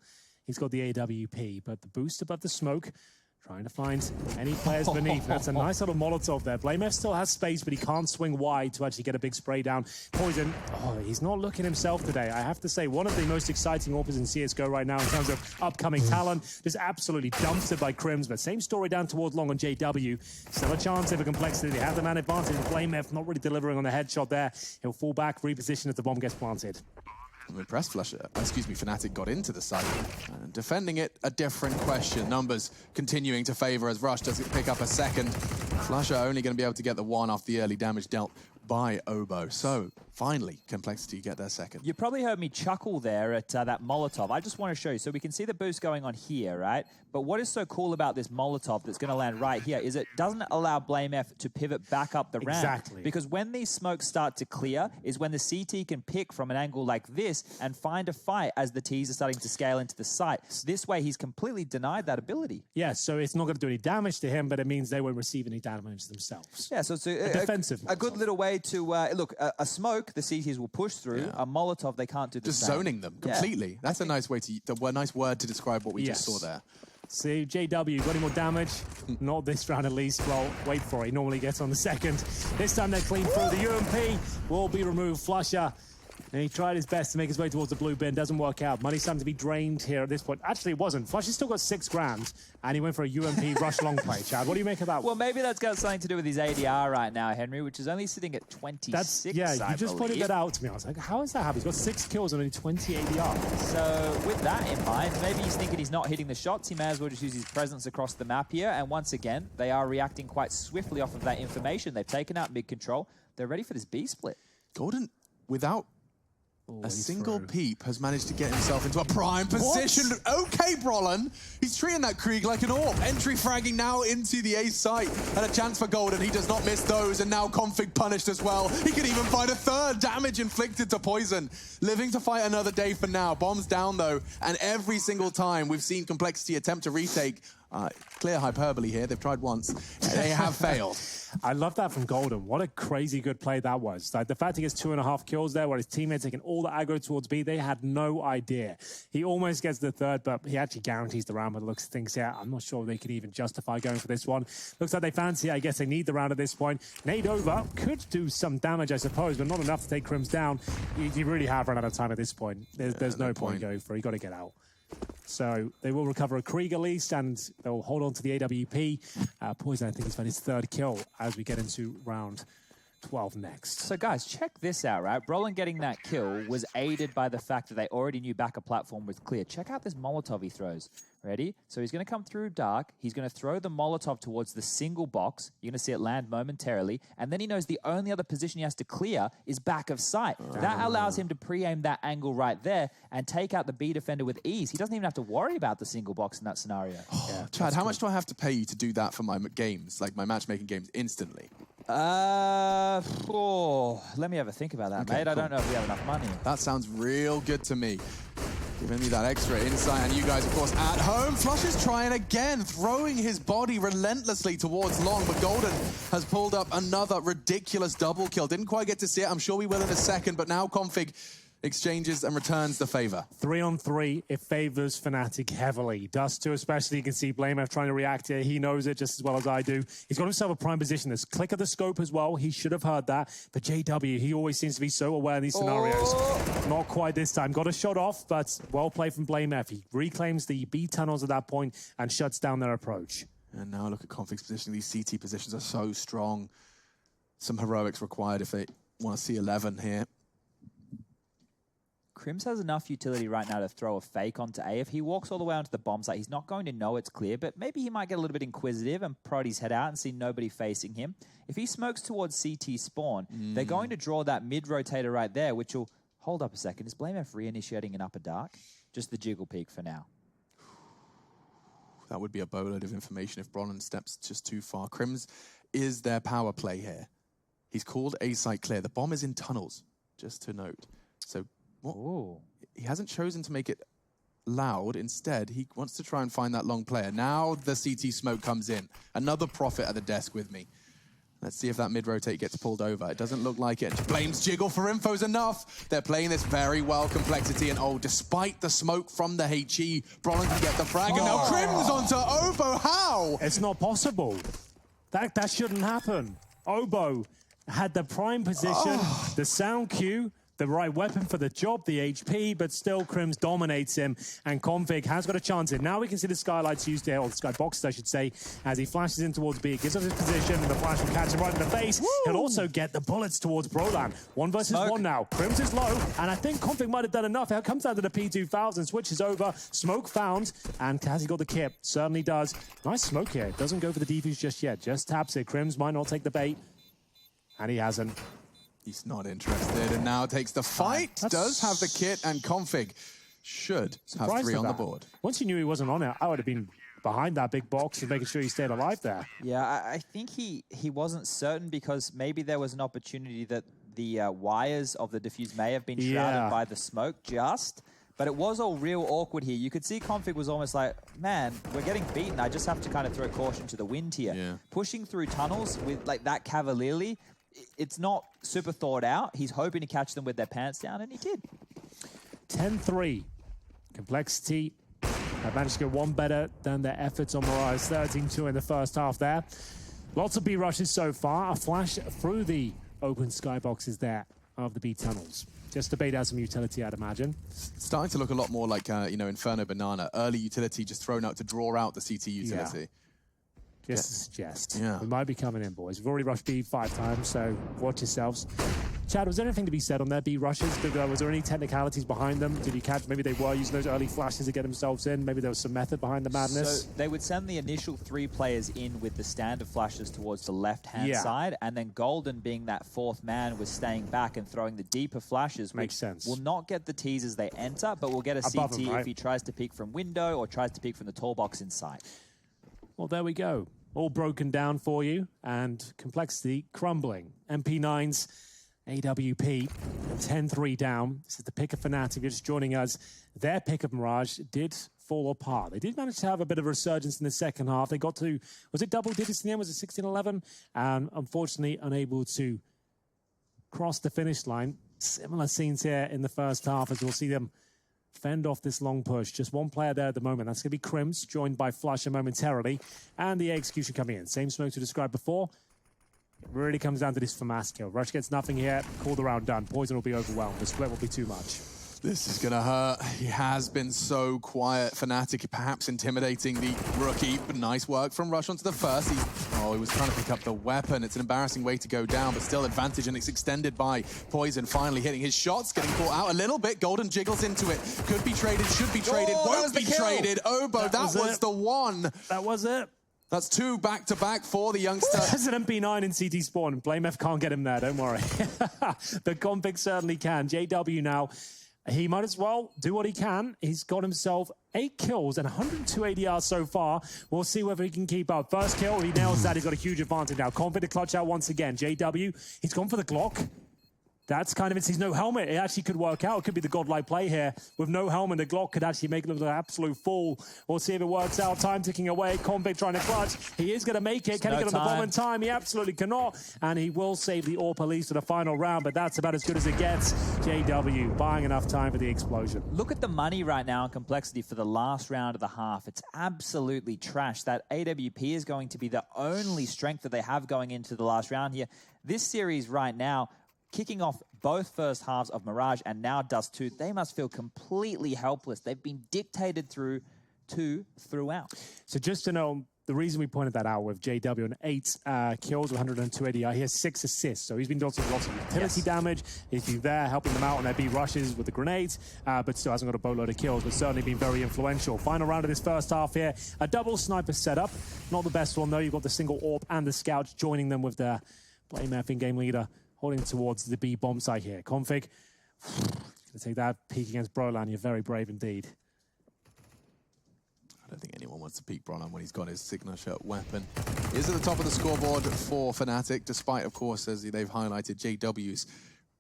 He's got the AWP, but the boost above the smoke Trying to find any players beneath. That's a nice little Molotov there. BlameF still has space, but he can't swing wide to actually get a big spray down. Poison, oh, he's not looking himself today. I have to say, one of the most exciting AWPers in CSGO right now in terms of upcoming talent. Just absolutely dumpstered by Crims, but same story down towards long on JW. Still a chance over Complexity. They have the man advantage. BlameF not really delivering on the headshot there. He'll fall back, reposition as the bomb gets planted. I'm impressed Fnatic got into the site. Defending it, a different question. Numbers continuing to favor as Rush doesn't pick up a second. Flusher only going to be able to get the one off the early damage dealt by Obo. So, finally, Complexity get their second. You probably heard me chuckle there at that Molotov. I just want to show you. So we can see the boost going on here, right? But what is so cool about this Molotov that's going to land right here is it doesn't allow BlameF to pivot back up the ramp. Exactly. Because when these smokes start to clear is when the CT can pick from an angle like this and find a fight as the Ts are starting to scale into the site. This way, he's completely denied that ability. Yeah, so it's not going to do any damage to him, but it means they won't receive any damage themselves. Yeah, so it's a defensive a good little way to, look, a smoke, the CTs will push through. Yeah. A Molotov, they can't do the Just same. zoning them completely. Yeah. That's a nice way a nice word to describe what we just saw there. See, JW, got any more damage? Not this round at least. Well, wait for it. He normally gets on the second. This time they're clean through. The UMP will be removed. Flusher. And he tried his best to make his way towards the blue bin. Doesn't work out. Money's starting to be drained here at this point. Actually, it wasn't. Flusher's still got 6 grand, and he went for a UMP rush long play. Chad, what do you make of that? Well, maybe that's got something to do with his ADR right now, Henry, which is only sitting at 26, you just pointed that out to me. I was like, how is that happening? He's got 6 kills and only 20 ADR. So with that in mind, maybe he's thinking he's not hitting the shots. He may as well just use his presence across the map here. And once again, they are reacting quite swiftly off of that information. They've taken out mid control. They're ready for this B split. Golden, without a single peep, has managed to get himself into a prime position. Okay, Brolin. He's treating that Krieg like an AWP. Entry fragging now into the A site. And a chance for Golden. He does not miss those. And now Config punished as well. He could even find a third. Damage inflicted to Poison. Living to fight another day for now. Bombs down, though. And every single time we've seen Complexity attempt to retake. Clear hyperbole here. They've tried once. They have failed. I love that from Golden. What a crazy good play that was. Like, the fact he gets 2.5 kills there, while his teammates taking all the aggro towards B, they had no idea. He almost gets the third, but he actually guarantees the round. But looks things here. I'm not sure they could even justify going for this one. Looks like they fancy. I guess they need the round at this point. Nade over could do some damage, I suppose, but not enough to take Crims down. You really have run out of time at this point. There's no point going for it. You got to get out. So they will recover a Krieg at least, and they'll hold on to the AWP. Poison, I think, has found his 3rd kill as we get into round 12 next. So guys, check this out, right? Brolin getting that kill was aided by the fact that they already knew backup platform was clear. Check out this Molotov he throws. Ready? So he's going to come through dark. He's going to throw the Molotov towards the single box. You're going to see it land momentarily. And then he knows the only other position he has to clear is back of sight. That allows him to pre-aim that angle right there and take out the B defender with ease. He doesn't even have to worry about the single box in that scenario. Chad, how much do I have to pay you to do that for my games, like my matchmaking games, instantly? Let me have a think about that, mate. I don't know if we have enough money. That sounds real good to me. Giving me that extra insight, and you guys, of course, at home. Flush is trying again, throwing his body relentlessly towards long, but Golden has pulled up another ridiculous double kill. Didn't quite get to see it. I'm sure we will in a second, but now Config exchanges and returns the favor. 3-on-3, it favors Fnatic heavily. Dust 2 especially, you can see BlameF trying to react here. He knows it just as well as I do. He's got himself a prime position. There's click of the scope as well. He should have heard that. But JW, he always seems to be so aware in these scenarios. Not quite this time. Got a shot off, but well played from BlameF. He reclaims the B tunnels at that point and shuts down their approach. And now look at Config's position. These CT positions are so strong. Some heroics required if they want to see 11 here. Crims has enough utility right now to throw a fake onto A. If he walks all the way onto the bomb site, he's not going to know it's clear, but maybe he might get a little bit inquisitive and prod his head out and see nobody facing him. If he smokes towards CT spawn, they're going to draw that mid-rotator right there, which will... Hold up a second. Is BlameF reinitiating an upper dark? Just the jiggle peak for now. That would be a boatload of information if Brolin steps just too far. Crims is their power play here. He's called A site clear. The bomb is in tunnels, just to note. So... he hasn't chosen to make it loud. Instead, he wants to try and find that long player. Now the CT smoke comes in. Another prophet at the desk with me. Let's see if that mid-rotate gets pulled over. It doesn't look like it. Blames Jiggle for info's enough. They're playing this very well, Complexity, and despite the smoke from the HE, Brolin can get the frag, and now Crim's onto Obo. How? It's not possible. That shouldn't happen. Obo had the prime position, the sound cue, the right weapon for the job, the HP, but still Crims dominates him, and Config has got a chance in. Now we can see the skylights used here, or the skyboxes, I should say, as he flashes in towards B. It gives us his position, and the flash will catch him right in the face. Woo! He'll also get the bullets towards Brolan. 1 versus 1 now. Crims is low, and I think Config might have done enough. It comes down to the P2000, switches over, smoke found, and has he got the kit? Certainly does. Nice smoke here. Doesn't go for the defuse just yet, just taps it. Crims might not take the bait, and he hasn't. He's not interested, and now takes the fight. Does have the kit, and Config should have 3 on the board. Once you knew he wasn't on it, I would have been behind that big box and making sure he stayed alive there. Yeah, I think he wasn't certain because maybe there was an opportunity that the wires of the diffuse may have been shrouded by the smoke but it was all real awkward here. You could see Config was almost like, man, we're getting beaten. I just have to kind of throw caution to the wind here. Yeah. Pushing through tunnels with like that cavalierly, it's not super thought out. He's hoping to catch them with their pants down, and he did. 10-3. Complexity have managed to go one better than their efforts on Mirage. 13-2 in the first half there. Lots of B rushes so far. A flash through the open skyboxes there of the B tunnels. Just to bait out some utility, I'd imagine. Starting to look a lot more like, Inferno Banana. Early utility just thrown out to draw out the CT utility. Yeah. Just to suggest. Yeah. We might be coming in, boys. We've already rushed B 5 times, so watch yourselves. Chad, was there anything to be said on their B rushes? Was there any technicalities behind them? Did you catch? Maybe they were using those early flashes to get themselves in. Maybe there was some method behind the madness. So they would send the initial 3 players in with the standard flashes towards the left-hand side, and then Golden, being that 4th man, was staying back and throwing the deeper flashes, Makes sense. Will not get the T's as they enter, but will get a Above CT him, right? if he tries to peek from window or tries to peek from the tall box inside. Well, there we go. All broken down for you, and Complexity crumbling. MP9's AWP 10-3 down. This is the pick of Fnatic. If you're just joining us, their pick of Mirage did fall apart. They did manage to have a bit of a resurgence in the second half. They got to, was it double digits in the end? Was it 16-11? And unfortunately unable to cross the finish line. Similar scenes here in the first half as we'll see them fend off this long push. Just one player there at the moment. That's going to be Crims, joined by Flusher momentarily. And the execution coming in. Same smoke to describe before. It really comes down to this FAMAS kill. Rush gets nothing here. Call the round done. Poison will be overwhelmed. The split will be too much. This is going to hurt. He has been so quiet. Fnatic perhaps intimidating the rookie, but nice work from Rush onto the first. He was trying to pick up the weapon. It's an embarrassing way to go down, but still advantage, and it's extended by Poison finally hitting his shots, getting caught out a little bit. Golden jiggles into it. Could be traded, should be traded, won't be traded. Obo, that was the one. That was it. That's 2 back-to-back for the youngster. There's an MP9 in CT spawn. Blame F can't get him there, don't worry. The Config certainly can. JW now, he might as well do what he can. He's got himself 8 kills and 102 ADR so far. We'll see whether he can keep up. First kill, he nails that. He's got a huge advantage now. Config to clutch out once again. JW, he's gone for the Glock. That's kind of it. He's no helmet. It actually could work out. It could be the godlike play here. With no helmet, the Glock could actually make it look like an absolute fool. We'll see if it works out. Time ticking away. Config trying to clutch. He is going to make it. Can he get on the bomb in time? He absolutely cannot. And he will save the AWP police for the final round, but that's about as good as it gets. JW buying enough time for the explosion. Look at the money right now in Complexity for the last round of the half. It's absolutely trash. That AWP is going to be the only strength that they have going into the last round here. This series right now, kicking off both first halves of Mirage and now Dust 2, they must feel completely helpless. They've been dictated throughout. So just to know, the reason we pointed that out with JW on 8 kills with 102 ADR, he has 6 assists. So he's been doing lots of utility damage. He's been there helping them out on their B rushes with the grenades, but still hasn't got a boatload of kills, but certainly been very influential. Final round of this first half here. A double sniper setup. Not the best one though. You've got the single AWP and the scouts joining them with their Blame F in-game leader holding towards the B bomb site here. Config, gonna take that peek against Brolan. You're very brave indeed. I don't think anyone wants to peek Brolan when he's got his signature weapon. He is at the top of the scoreboard for Fnatic, despite, of course, as they've highlighted, JW's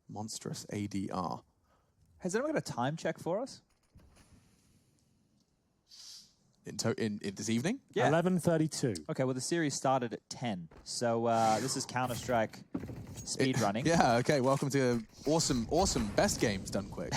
monstrous ADR. Has anyone got a time check for us? in this evening? Yeah. 11:32. Okay, well, the series started at 10. So this is Counter-Strike speed running. Yeah, okay. Welcome to awesome best games done quick.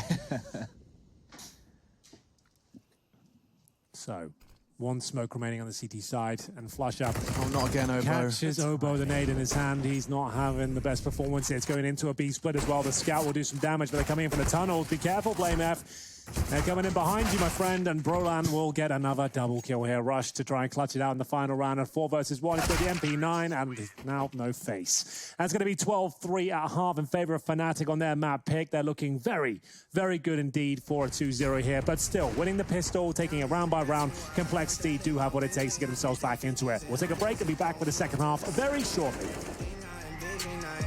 So, one smoke remaining on the CT side, and Flush Up. Oh, not again, Obo. Catches Obo the nade in his hand. He's not having the best performance here. It's going into a B split as well. The scout will do some damage, but they're coming in from the tunnels. Be careful, Blame F. They're coming in behind you, my friend, and Brolan will get another double kill here. Rush to try and clutch it out in the final round of 4 versus 1. It's got the MP9, and now no face. That's going to be 12-3 at half in favor of Fnatic on their map pick. They're looking very, very good indeed for a 2-0 here, but still, winning the pistol, taking it round by round. Complexity do have what it takes to get themselves back into it. We'll take a break and be back for the second half very shortly.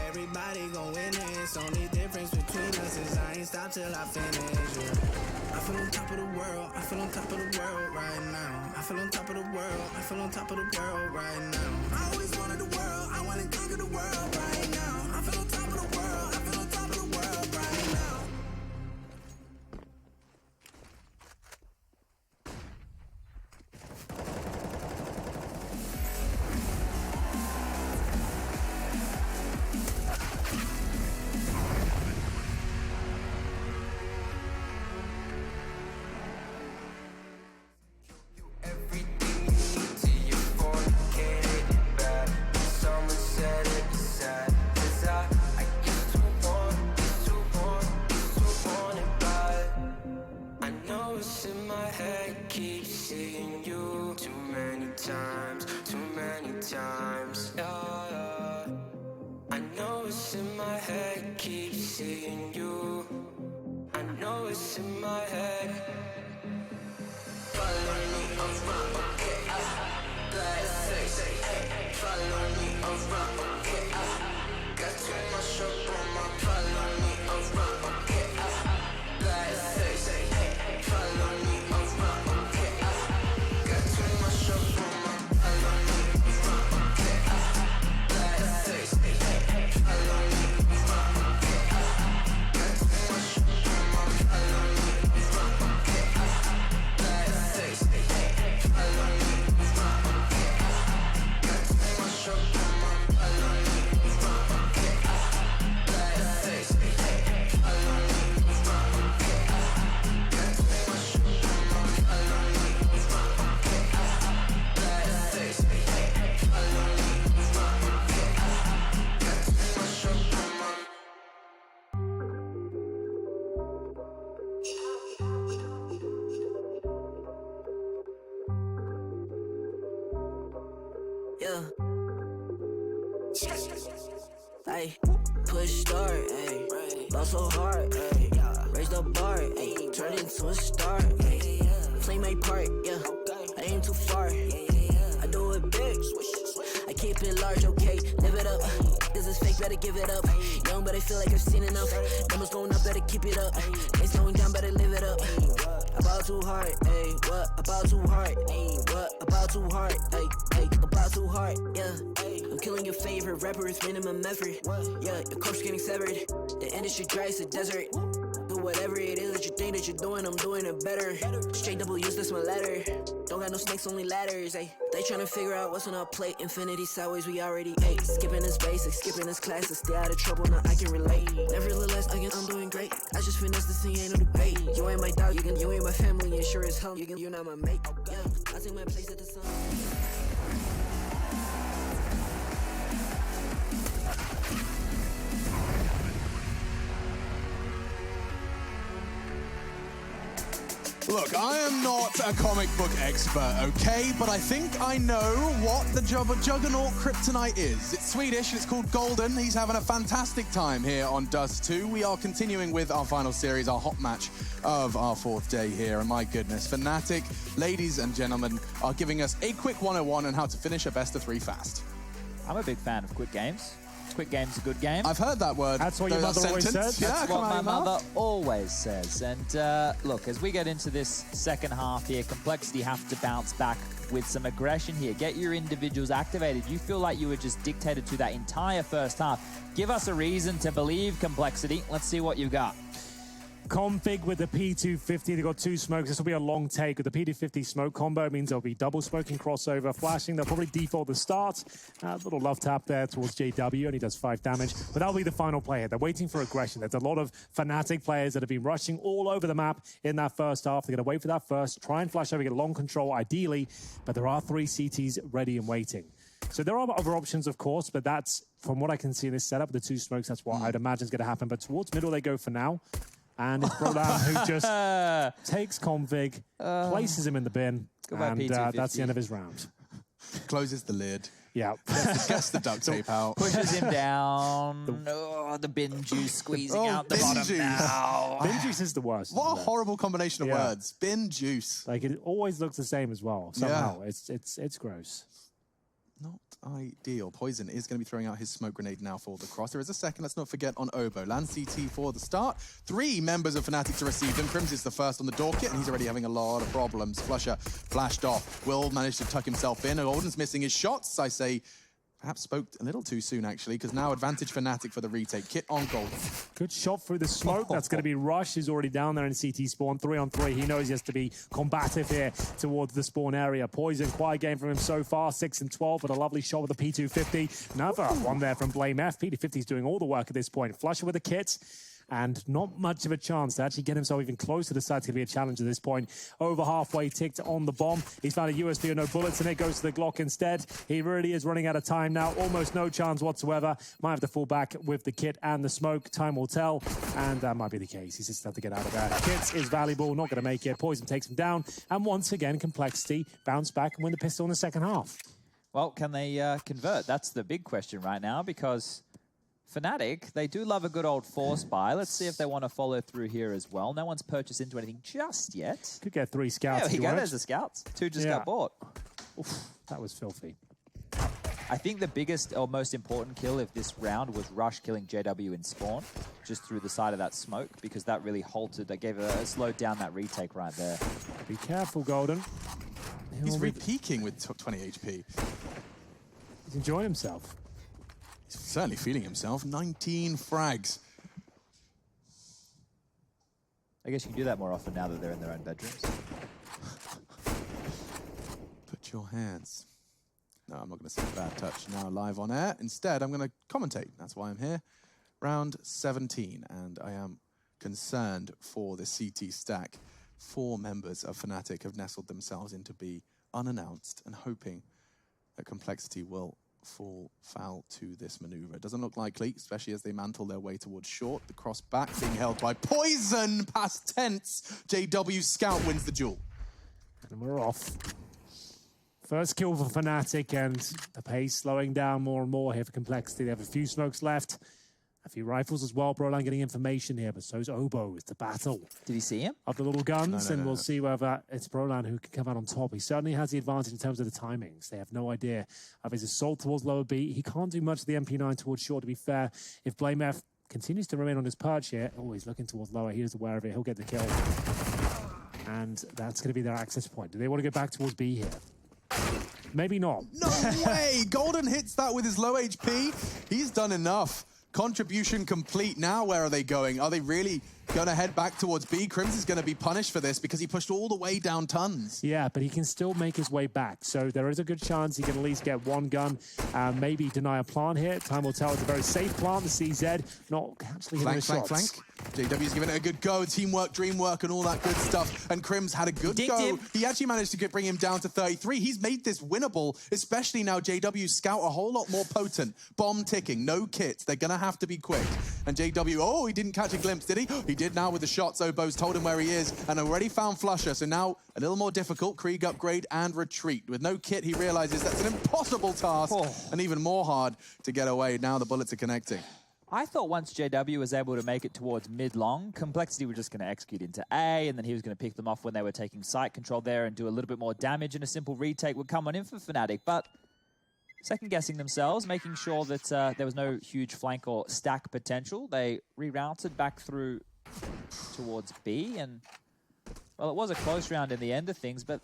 Everybody gon' win it. It's only difference between us is I ain't stop till I finish. Yeah. I feel on top of the world. I feel on top of the world right now. I feel on top of the world. I feel on top of the world right now. I always wanted the world. I wanna conquer the world right now. I feel on top of the world. I feel on top of the world right now. Yeah. Ay, push start, ayy. Ball so hard, ayy. Raise the bar, ayy. Turn into a star, ayy. Play my part, yeah. I aim too far. I do it big. I keep it large, okay. Live it up. This is fake, better give it up. Young, but I feel like I've seen enough. Numbers going up, better keep it up. Ain't slowing down, better live it up. About too hard, ayy. What? About too hard, ayy. What? About too hard, ayy. About too hard, yeah. I'm killing your favorite rapper with minimum effort. Yeah, your coach getting severed. The industry dry as a desert. Do whatever it is that you think that you're doing, I'm doing it better. Straight double use, that's my ladder. Don't got no snakes, only ladders, ayy. They tryna figure out what's on our plate. Infinity sideways, we already ate. Skipping this basics, skipping this classes. Stay out of trouble, now I can relate. Nevertheless, again, I'm doing great. I just finished this thing, ain't no debate. You ain't my dog, you ain't my family, and sure as hell, you're not my mate. Yeah, I take my place at the sun. Look, I am not a comic book expert, okay? But I think I know what the Juggernaut Kryptonite is. It's Swedish, it's called Golden. He's having a fantastic time here on Dust 2. We are continuing with our final series, our hot match of our 4th day here. And my goodness, Fnatic, ladies and gentlemen, are giving us a quick 101 on how to finish a best of 3 fast. I'm a big fan of quick games. Quick game's a good game. I've heard that word. That's what your mother always says. Yeah, That's what my mother always says. And look, as we get into this second half here, Complexity have to bounce back with some aggression here. Get your individuals activated. You feel like you were just dictated to that entire first half. Give us a reason to believe, Complexity. Let's see what you've got. Config with the P250. They've got 2 smokes. This will be a long take. With the P250 smoke combo, it means there'll be double smoking crossover, flashing. They'll probably default the start. A little love tap there towards JW, and he does 5 damage. But that'll be the final play here. They're waiting for aggression. There's a lot of Fnatic players that have been rushing all over the map in that first half. They're going to wait for that first, try and flash over, get long control ideally. But there are 3 CTs ready and waiting. So there are other options, of course, but that's, from what I can see in this setup, the 2 smokes, that's what I'd imagine is going to happen. But towards middle they go for now. And it's Brodan who just takes Config, places him in the bin, and that's the end of his round. Closes the lid. Yeah. Gets the duct tape out. Pushes him down. The bin juice squeezing out the bottom juice. now. Bin juice is the worst. What a horrible combination of words. Bin juice. Like, it always looks the same as well. Somehow. It's gross. Not ideal. Poison is going to be throwing out his smoke grenade now for the cross. There is a second, let's not forget, on Obo. Land CT for the start. 3 members of Fnatic to receive them. Crims is the first on the door kit, and he's already having a lot of problems. Flusher flashed off. Will manage to tuck himself in. Golden's missing his shots. I say, perhaps spoke a little too soon, actually, because now advantage Fnatic for the retake. Kit on Golden. Good shot through the smoke. That's going to be Rush. He's already down there in CT spawn. 3-on-3. He knows he has to be combative here towards the spawn area. Poison, quiet game from him so far. 6-12 with a lovely shot with the P250. Another one there from Blame F. P250 is doing all the work at this point. Flusher with the kit. And not much of a chance to actually get himself even close to the side. It's going to be a challenge at this point. Over halfway ticked on the bomb. He's found a USB with no bullets in it. Goes to the Glock instead. He really is running out of time now. Almost no chance whatsoever. Might have to fall back with the kit and the smoke. Time will tell. And that might be the case. He's just had to get out of there. Kit is valuable. Not going to make it. Poison takes him down. And once again, Complexity bounce back and win the pistol in the second half. Well, can they convert? That's the big question right now, because Fnatic, they do love a good old force buy. Let's see if they want to follow through here as well. No one's purchased into anything just yet. Could get 3 scouts. There we go, there's the scouts. 2 just got bought. Oof, that was filthy. I think the biggest or most important kill of this round was Rush killing JW in spawn, just through the side of that smoke, because that really halted, that gave a slowed down that retake right there. Be careful, Golden. He's re-peaking with 20 HP. He's enjoying himself. He's certainly feeling himself. 19 frags. I guess you can do that more often now that they're in their own bedrooms. Put your hands. No, I'm not going to say bad touch now live on air. Instead, I'm going to commentate. That's why I'm here. Round 17, and I am concerned for the CT stack. 4 members of Fnatic have nestled themselves into B unannounced and hoping that Complexity will fall foul to this maneuver. It doesn't look likely, especially as they mantle their way towards short. The cross back being held by Poison past tense. JW Scout wins the duel. And we're off. First kill for Fnatic, and the pace slowing down more and more here for Complexity. They have a few smokes left. A few rifles as well. Brodan getting information here, but so's Obo. It's the battle. Did he see him? Of the little guns, and we'll see whether it's Brodan who can come out on top. He certainly has the advantage in terms of the timings. They have no idea of his assault towards lower B. He can't do much of the MP9 towards short, to be fair. If Blame F continues to remain on his perch here, oh, he's looking towards lower. He is aware of it. He'll get the kill. And that's going to be their access point. Do they want to go back towards B here? Maybe not. No way! Golden hits that with his low HP. He's done enough. Contribution complete. Now where are they going? Are they really going to head back towards B? Crims is going to be punished for this because he pushed all the way down tons. Yeah, but he can still make his way back. So there is a good chance he can at least get 1 gun. Maybe deny a plant here. Time will tell. It's a very safe plant. The CZ not actually hitting the shots. Flank. JW's giving it a good go. Teamwork, dreamwork, and all that good stuff. And Crims had a good go. He actually managed to bring him down to 33. He's made this winnable, especially now JW Scout a whole lot more potent. Bomb ticking, no kits. They're going to have to be quick. And JW, oh, he didn't catch a glimpse, did he? He did now with the shots. Obo's told him where he is and already found Flusher. So now a little more difficult. Krieg upgrade and retreat. With no kit, he realizes that's an impossible task and even more hard to get away. Now the bullets are connecting. I thought once JW was able to make it towards mid-long, Complexity was just going to execute into A, and then he was going to pick them off when they were taking site control there and do a little bit more damage, and a simple retake would come on in for Fnatic. But second-guessing themselves, making sure that there was no huge flank or stack potential, they rerouted back through towards B, and well, it was a close round in the end of things, but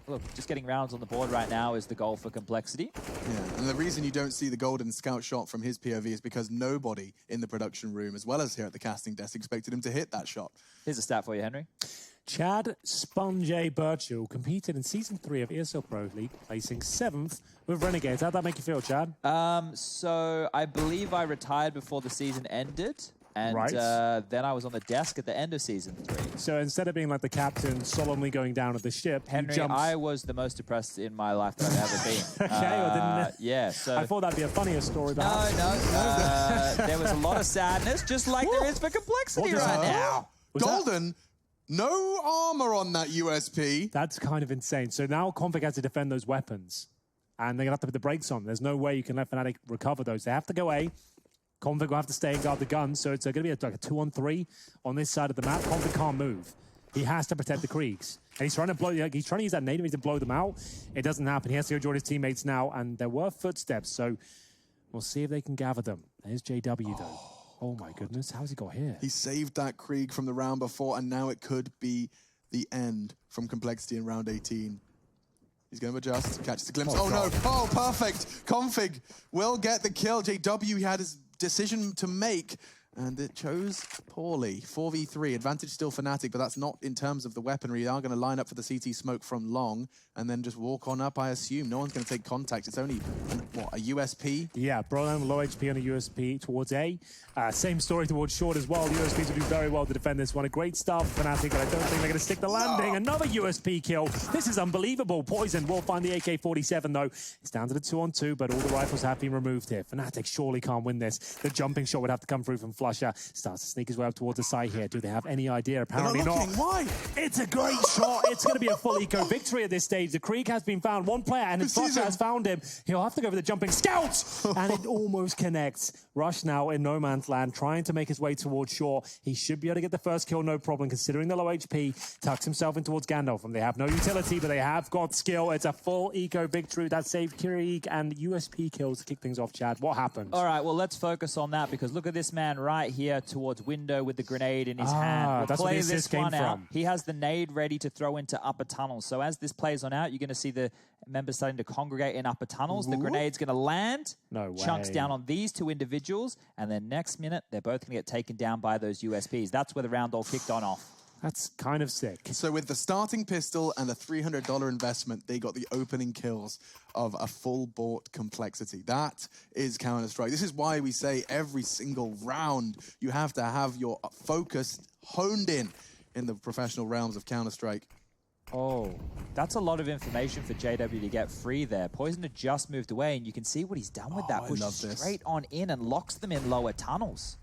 Look, just getting rounds on the board right now is the goal for Complexity. Yeah, and the reason you don't see the golden scout shot from his POV is because nobody in the production room, as well as here at the casting desk, expected him to hit that shot. Here's a stat for you, Henry. Chad Sponge Birchall competed in Season 3 of ESL Pro League, placing 7th with Renegades. How'd that make you feel, Chad? So I believe I retired before the season ended. And then I was on the desk at the end of Season 3. So instead of being like the captain solemnly going down at the ship, Henry, I was the most depressed in my life that I've ever been. Okay, yeah, so... I thought that'd be a funnier story. No, there was a lot of sadness, just like there is for Complexity right now. Golden, no armor on that USP. That's kind of insane. So now Config has to defend those weapons. And they're going to have to put the brakes on. There's no way you can let Fnatic recover those. They have to go A. Config will have to stay and guard the gun, so it's going to be like a 2-on-3 on this side of the map. Config can't move. He has to protect the Kriegs. And he's trying to blow, he's trying to use that nade to blow them out. It doesn't happen. He has to go join his teammates now, and there were footsteps, so we'll see if they can gather them. There's JW, though. Oh my goodness, how's he got here? He saved that Krieg from the round before, and now it could be the end from Complexity in round 18. He's going to adjust, catches a glimpse. Oh no, oh perfect. Config will get the kill. JW, he had his decision to make, and it chose poorly. 4v3, advantage still Fnatic, but that's not in terms of the weaponry. They are going to line up for the CT smoke from long, and then just walk on up, I assume. No one's going to take contact. It's only, a USP? Yeah, Brolan low HP on a USP towards A. Same story towards short as well. The USPs will do very well to defend this one. A great start for Fnatic, but I don't think they're going to stick the landing. Another USP kill. This is unbelievable. Poison will find the AK-47, though. It's down to the 2-on-2, but all the rifles have been removed here. Fnatic surely can't win this. The jumping shot would have to come through from Flusher. Starts to sneak his way up towards the side here. Do they have any idea? Apparently not. Why? It's a great shot. It's going to be a full eco victory at this stage. The Krieg has been found. One player, and Flusher has found him. He'll have to go for the jumping scout, and it almost connects. Rush now in no man's land, trying to make his way towards shore. He should be able to get the first kill, no problem, considering the low HP. Tucks himself in towards Gandalf, and they have no utility, but they have got skill. It's a full eco victory that saved Krieg and USP kills to kick things off, Chad. What happened? All right, well, let's focus on that, because look at this man right here towards window with the grenade in his hand. We'll that's play where the this assist came one out. from. He has the nade ready to throw into upper tunnels. So as this plays on out, you're going to see the members starting to congregate in upper tunnels. The grenade's going to land. No way. Chunks down on these two individuals, and then next minute, they're both going to get taken down by those USPs. That's where the round all kicked on off. That's kind of sick. So with the starting pistol and a $300 investment, they got the opening kills of a full bought Complexity. That is Counter-Strike. This is why we say every single round you have to have your focus honed in the professional realms of Counter-Strike. Oh, that's a lot of information for JW to get free there. Poison had just moved away, and you can see what he's done with that. Pushes straight on in and locks them in lower tunnels.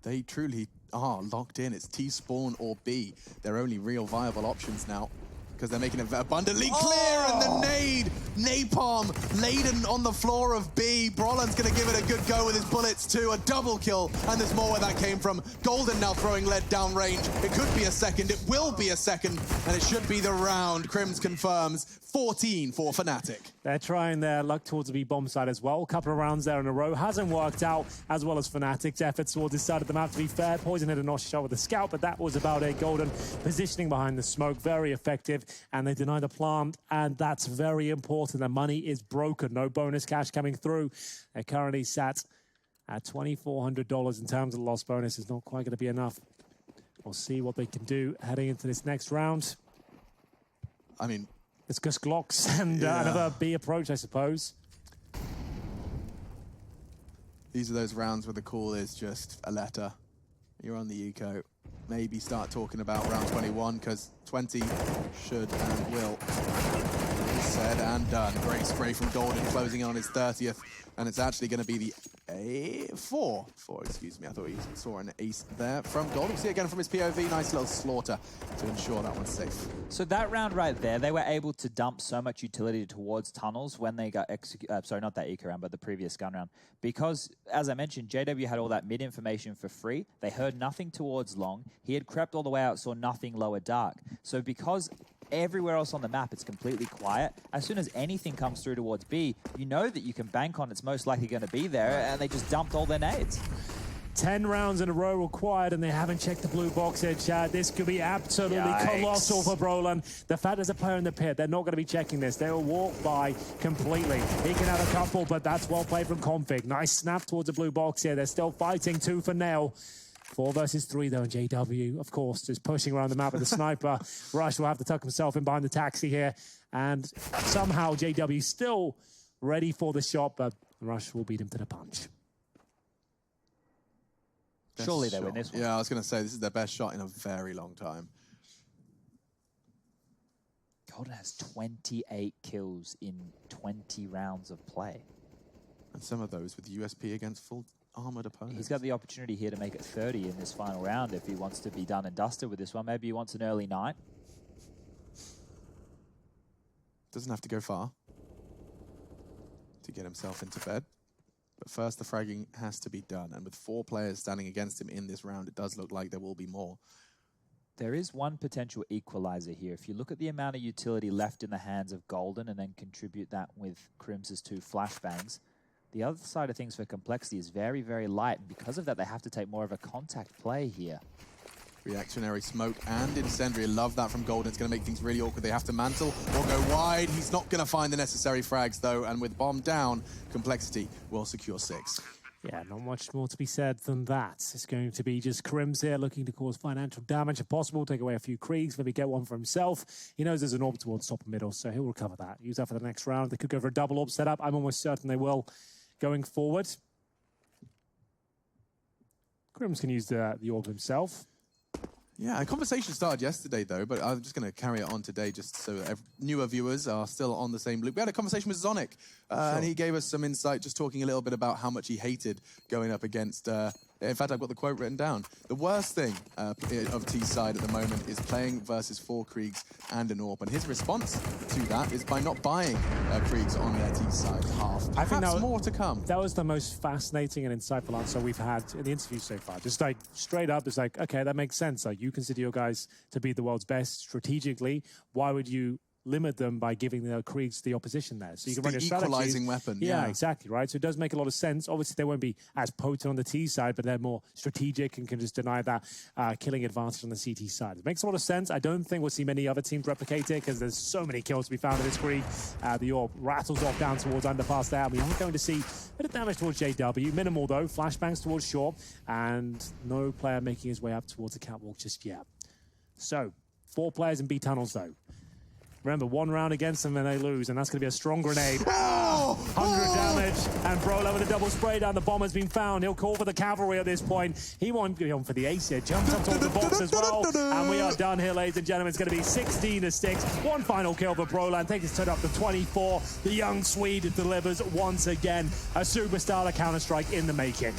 They truly are locked in. It's T-spawn or B. They're only real viable options now, because they're making it abundantly clear, and the nade, napalm, laden on the floor of B. Brolan's going to give it a good go with his bullets too. A double kill, and there's more where that came from. Golden now throwing lead down range. It could be a second, it will be a second, and it should be the round. Crims confirms 14 for Fnatic. They're trying their luck towards the B-bomb side as well. A couple of rounds there in a row. Hasn't worked out, as well as Fnatic's efforts towards this side of the map. To be fair, Poison had a nice shot with the scout, but that was about it. Golden positioning behind the smoke, very effective, and they deny the plant, and that's very important. The money is broken. No bonus cash coming through. They're currently sat at $2,400 in terms of the lost bonus. Is not quite going to be enough. We'll see what they can do heading into this next round. I mean, it's just Glocks and another B approach, I suppose. These are those rounds where the call is just a letter. You're on the eco. Maybe start talking about round 21, because 20 should and will. Said and done. Great spray from Golden, closing in on his 30th. And it's actually going to be the four, excuse me. I thought he saw an ace there from Golden. See again from his POV. Nice little slaughter to ensure that one's safe. So that round right there, they were able to dump so much utility towards tunnels when they got sorry, not that eco round, but the previous gun round. Because, as I mentioned, JW had all that mid information for free. They heard nothing towards long. He had crept all the way out, saw nothing lower dark. So because everywhere else on the map it's completely quiet, as soon as anything comes through towards B, you know that you can bank on it's most likely going to be there, and they just dumped all their nades. 10 rounds in a row required, and they haven't checked the blue box here, Chad. This could be absolutely colossal for Brolan. The fact there's a player in the pit, they're not going to be checking this. They will walk by completely. He can have a couple, but that's well played from Config. Nice snap towards the blue box here. They're still fighting 2 for Nail. 4 versus 3, though, and JW, of course, just pushing around the map with the sniper. Rush will have to tuck himself in behind the taxi here, and somehow JW still ready for the shot, but Rush will beat him to the punch. Surely they win this one. Yeah, I was going to say, this is their best shot in a very long time. Golden has 28 kills in 20 rounds of play. And some of those with USP against full armored opponents. He's got the opportunity here to make it 30 in this final round if he wants to be done and dusted with this one. Maybe he wants an early night. Doesn't have to go far to get himself into bed. But first, the fragging has to be done. And with 4 players standing against him in this round, it does look like there will be more. There is one potential equalizer here. If you look at the amount of utility left in the hands of Golden and then contribute that with Crim's 2 flashbangs, the other side of things for Complexity is very, very light. And because of that, they have to take more of a contact play here. Reactionary smoke and incendiary. Love that from Golden. It's going to make things really awkward. They have to mantle or go wide. He's not going to find the necessary frags, though. And with bomb down, Complexity will secure 6. Yeah, not much more to be said than that. It's going to be just Crims here looking to cause financial damage if possible, take away a few Kriegs, maybe get one for himself. He knows there's an orb towards top and middle, so he'll recover that. Use that for the next round. They could go for a double orb setup. I'm almost certain they will going forward. Crims can use the orb himself. Yeah, a conversation started yesterday, though, but I'm just going to carry it on today just so that newer viewers are still on the same loop. We had a conversation with Zonic, and he gave us some insight, just talking a little bit about how much he hated going up against... in fact, I've got the quote written down. The worst thing of T's side at the moment is playing versus 4 Kriegs and an Orb. And his response to that is by not buying Kriegs on their T side half. Perhaps more to come. That was the most fascinating and insightful answer we've had in the interview so far. Just like straight up, it's like, okay, that makes sense. Like, you consider your guys to be the world's best strategically. Why would you limit them by giving the Kriegs the opposition there? So you can run your strategies. Equalizing weapon. Yeah, exactly, right? So it does make a lot of sense. Obviously, they won't be as potent on the T side, but they're more strategic and can just deny that killing advantage on the CT side. It makes a lot of sense. I don't think we'll see many other teams replicate it because there's so many kills to be found in this Krieg. The orb rattles off down towards underpass there. We are going to see a bit of damage towards JW. Minimal, though. Flashbangs towards short. And no player making his way up towards the catwalk just yet. So, 4 players in B tunnels, though. Remember, 1 round against them and they lose, and that's going to be a strong grenade. 100 damage, and Brola with a double spray down. The bomb has been found. He'll call for the cavalry at this point. He won't be on for the ace here. Jumps up towards the box as well, and we are done here, ladies and gentlemen. It's going to be 16-6. One final kill for Brola, and takes his turn up to 24. The young Swede delivers once again. A superstar of Counter-Strike in the making.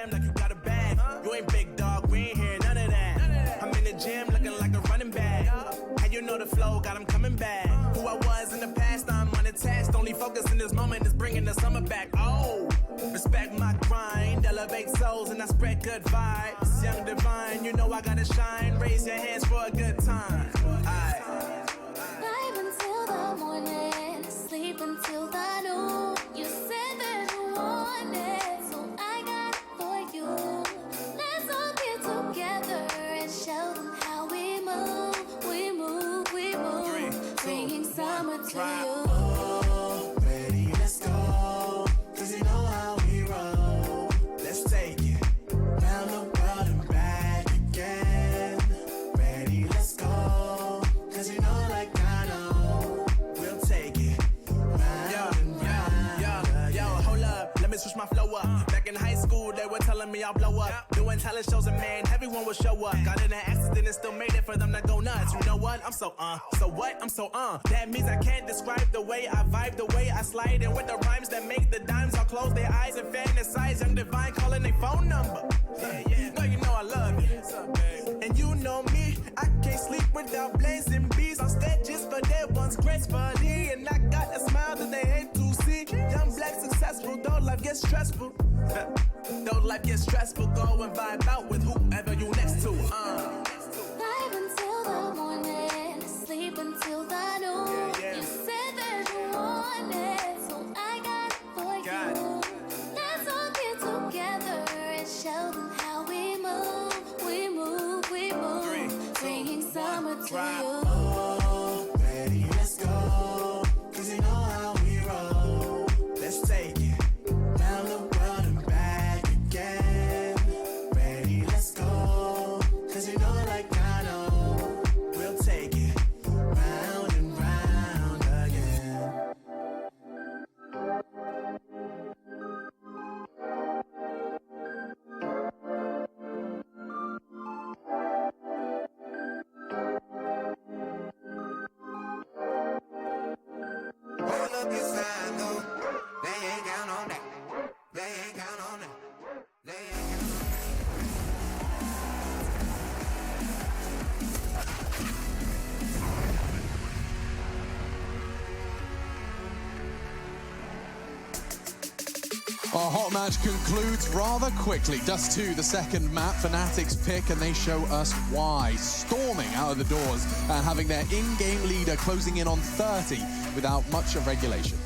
Like you got a bag. You ain't big dog, we ain't hear none of that. I'm in the gym looking like a running back. How you know the flow got him coming back? Who I was in the past, I'm unattached. Only focus in this moment is bringing the summer back. Oh, respect my grind, elevate souls and I spread good vibes. Young divine, you know I gotta shine. Raise your hands for a good time. Live until the morning, sleep until the noon. You said that you wanted, so I got it for you. Let's all get together and show them how we move, we move, we move. Bringing summer to you. Oh, ready, let's go. Cause you know how we roll. Let's take it round the world and back again. Ready, let's go. Cause you know like I know we'll take it round and round. Yo, hold up. Let me bitch, switch my flow up. Back in high school, they were telling me I'll blow up. Doing talent shows and man, everyone will show up. Got in an accident and still made it for them to go nuts. You know what? I'm so so what? I'm so That means I can't describe the way I vibe, the way I slide. And with the rhymes that make the dimes, I'll close their eyes and fantasize. Young Divine calling their phone number. Girl, you know I love you. And you know me, I can't sleep without blazing beats on stages for their ones gracefully. And I got a smile that they hate to see. Young black successful, though life gets stressful. Though life gets stressful, go and vibe out with whoever you next to. Vibe until the morning, sleep until the noon. You said that you want it, so I got it for you. Let's all get together and show them how we move. We move, we move. Bringing summer to you. Oh, baby, let's go. Cause you know how we roll. Let's take it down the world and back again. Baby, let's go. Cause you know like I know. We'll take it round and round again. Hold up your sign, though. They ain't count on that. They ain't count on that. They ain't count on that. Our hot match concludes rather quickly. Dust 2, the second map, Fnatic's pick, and they show us why. Storming out of the doors and having their in-game leader closing in on 30 without much of regulation.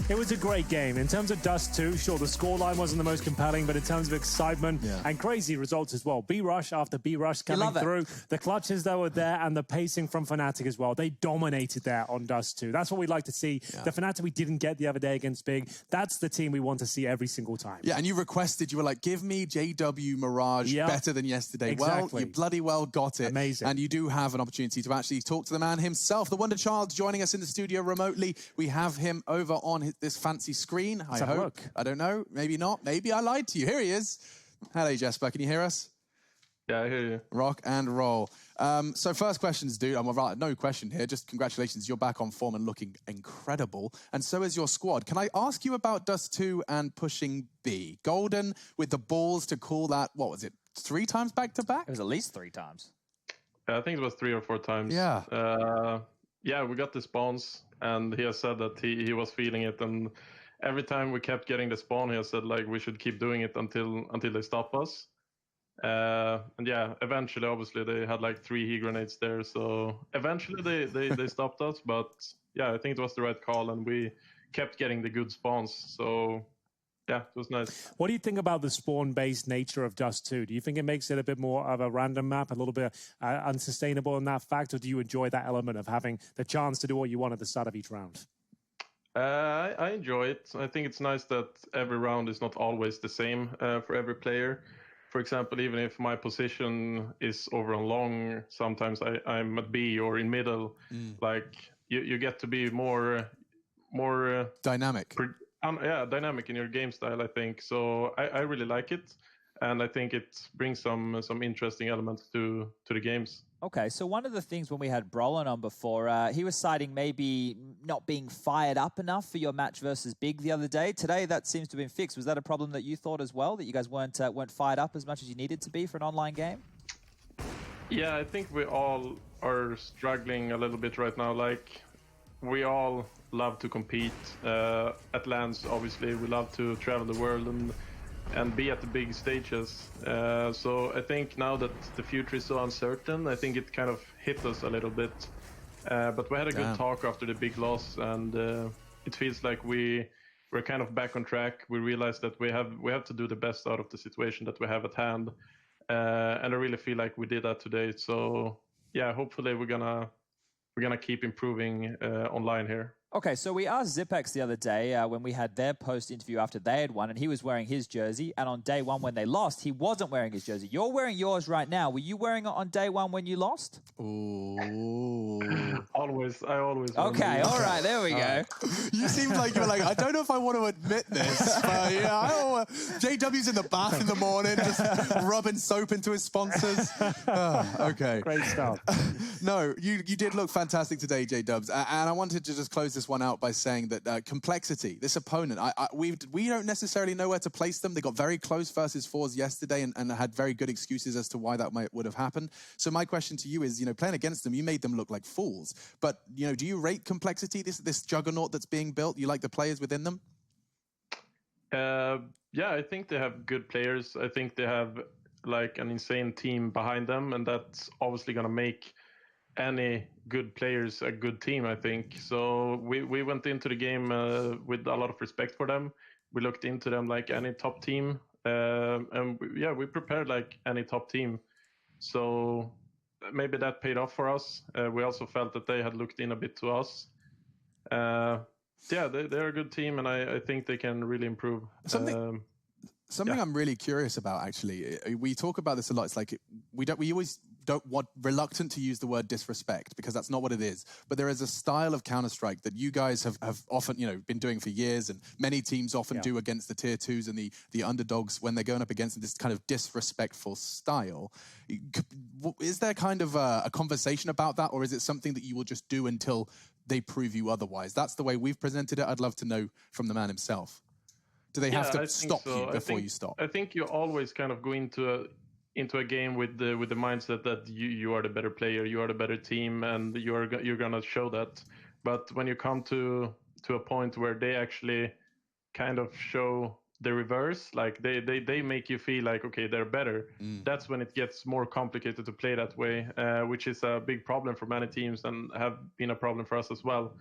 It was a great game. In terms of Dust 2, sure, the scoreline wasn't the most compelling, but in terms of excitement and crazy results as well. B-Rush after B-Rush coming through. The clutches that were there and the pacing from Fnatic as well. They dominated there on Dust 2. That's what we'd like to see. The Fnatic we didn't get the other day against Big, that's the team we want to see every single time. Yeah, and you requested, you were like, give me JW Mirage better than yesterday. Exactly. Well, you bloody well got it. Amazing. And you do have an opportunity to actually talk to the man himself. The Wonder Child joining us in the studio remotely. We have him over on this fancy screen. I hope. Look. I don't know. Maybe not. Maybe I lied to you. Here he is. Hello, Jesper. Can you hear us? Yeah, I hear you. Rock and roll. So first questions, dude. No question here. Just congratulations. You're back on form and looking incredible. And so is your squad. Can I ask you about Dust 2 and pushing B? Golden with the balls to call that, what was it, 3 times back-to-back? It was at least 3 times. I think it was 3 or 4 times. Yeah. Yeah, we got the spawns, and he has said that he was feeling it, and every time we kept getting the spawn, he has said like we should keep doing it until they stop us. And yeah, eventually, obviously, they had like 3 heat grenades there, so eventually they stopped us. But yeah, I think it was the right call, and we kept getting the good spawns. So yeah, it was nice. What do you think about the spawn-based nature of Dust 2? Do you think it makes it a bit more of a random map, a little bit unsustainable in that fact, or do you enjoy that element of having the chance to do what you want at the start of each round? I enjoy it. I think it's nice that every round is not always the same for every player. For example, even if my position is over on long, sometimes I'm at B or in middle. Like you get to be more dynamic. Dynamic in your game style, I think. So I really like it, and I think it brings some interesting elements to the games. Okay, so one of the things when we had Brolin on before, he was citing maybe not being fired up enough for your match versus Big the other day. Today, that seems to have been fixed. Was that a problem that you thought as well, that you guys weren't fired up as much as you needed to be for an online game? Yeah, I think we all are struggling a little bit right now. Like, we all love to compete. At LANs, obviously, we love to travel the world and be at the big stages. So I think now that the future is so uncertain, I think it kind of hit us a little bit. But we had a good talk after the big loss, and it feels like we're kind of back on track. We realized that we have to do the best out of the situation that we have at hand. And I really feel like we did that today. So yeah, hopefully we're gonna keep improving online here. Okay, so we asked Zipex the other day when we had their post-interview after they had won, and he was wearing his jersey, and on day one when they lost, he wasn't wearing his jersey. You're wearing yours right now. Were you wearing it on day one when you lost? Ooh. Always, I always. Okay, all right, there we go. You seemed like you were like, I don't know if I want to admit this, but yeah, JW's in the bath in the morning, just rubbing soap into his sponsors. Okay. Great stuff. No, you did look fantastic today, J-Dubs, and I wanted to just close this one out by saying that complexity, this opponent, we don't necessarily know where to place them. They got very close versus fours yesterday and had very good excuses as to why that would have happened. So my question to you is, playing against them, you made them look like fools. But, do you rate complexity, this juggernaut that's being built? You like the players within them? Yeah, I think they have good players. I think they have like an insane team behind them, and that's obviously going to make any good players a good team, I think. So we went into the game with a lot of respect for them. We looked into them like any top team, and we prepared like any top team. So maybe that paid off for us. We also felt that they had looked in a bit to us. They're a good team, and I think they can really improve. Something I'm really curious about, actually. We talk about this a lot. It's like we always don't want reluctant to use the word disrespect, because that's not what it is. But there is a style of Counter-Strike that you guys have often, been doing for years, and many teams often do against the tier 2s and the underdogs when they're going up against this kind of disrespectful style. Is there kind of a conversation about that, or is it something that you will just do until they prove you otherwise? That's the way we've presented it. I'd love to know from the man himself. Do they have to stop you before you stop? I think you always kind of go into a game with the mindset that you are the better player, you are the better team, and you're gonna show that. But when you come to a point where they actually kind of show the reverse, like they make you feel like, okay, they're better. That's when it gets more complicated to play that way, which is a big problem for many teams and have been a problem for us as well.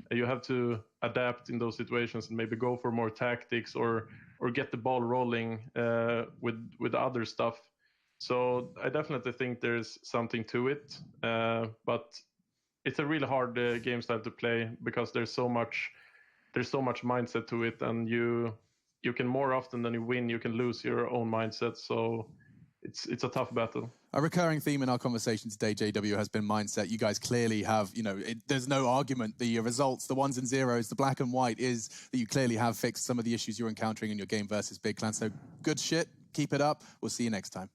You have to adapt in those situations and maybe go for more tactics or get the ball rolling with other stuff. So I definitely think there's something to it, but it's a really hard game style to play because there's so much mindset to it, and you can more often than you win, you can lose your own mindset. So it's a tough battle. A recurring theme in our conversation today, JW, has been mindset. You guys clearly have, there's no argument. The results, the ones and zeros, the black and white is that you clearly have fixed some of the issues you're encountering in your game versus Big Clan. So good shit. Keep it up. We'll see you next time.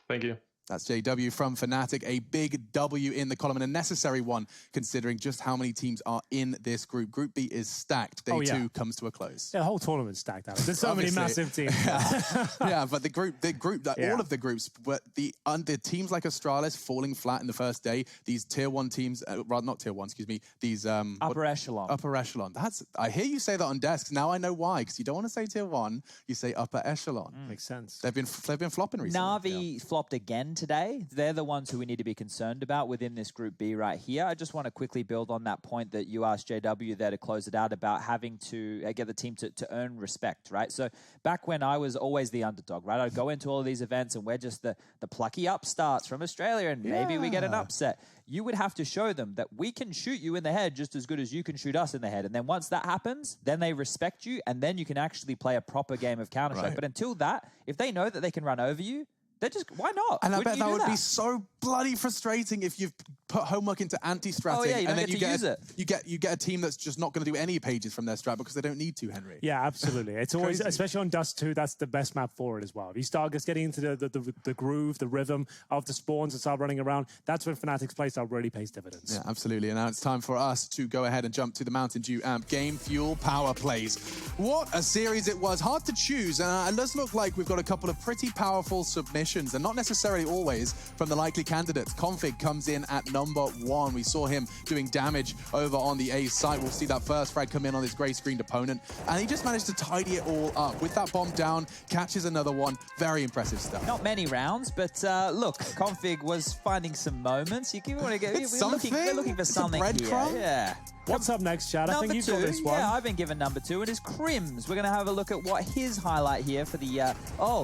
Thank you. That's JW from Fnatic, a big W in the column and a necessary one considering just how many teams are in this group. Group B is stacked. Day 2 comes to a close. Yeah, the whole tournament's stacked out. There's so many massive teams. Yeah, but the group, all of the groups, but the teams like Astralis falling flat in the first day. These tier 1 teams, not tier 1, excuse me. These upper echelon. Upper echelon. I hear you say that on desks. Now I know why, because you don't want to say tier 1. You say upper echelon. Makes sense. They've been flopping recently. Navi flopped again today. They're the ones who we need to be concerned about within this Group B right here. I just want to quickly build on that point that you asked JW there to close it out about having to get the team to earn respect, right? So back when I was always the underdog, right? I'd go into all of these events and we're just the plucky upstarts from Australia and maybe we get an upset. You would have to show them that we can shoot you in the head just as good as you can shoot us in the head. And then once that happens, then they respect you and then you can actually play a proper game of Counter-Strike. But until that, if they know that they can run over you, they're just, why not? And I bet that would be so bloody frustrating if you've put homework into anti-stratting and then you get a team that's just not going to do any pages from their strat because they don't need to, Henry. Yeah, absolutely. It's always, especially on Dust 2, that's the best map for it as well. If you start just getting into the groove, the rhythm of the spawns and start running around, that's when Fnatic's playstyle really pays dividends. Yeah, absolutely. And now it's time for us to go ahead and jump to the Mountain Dew Amp Game Fuel Power Plays. What a series it was. Hard to choose. And it does look like we've got a couple of pretty powerful submissions, and not necessarily always from the likely candidates. Config comes in at number 1. We saw him doing damage over on the A site. We'll see that first frag come in on his grey-screened opponent, and he just managed to tidy it all up. With that bomb down, catches another one. Very impressive stuff. Not many rounds, but look, Config was finding some moments. We're looking for something here. Yeah. What's up next, Chad? I think you've got this one. Yeah, I've been given number 2. It is Crims. We're going to have a look at what his highlight here for the...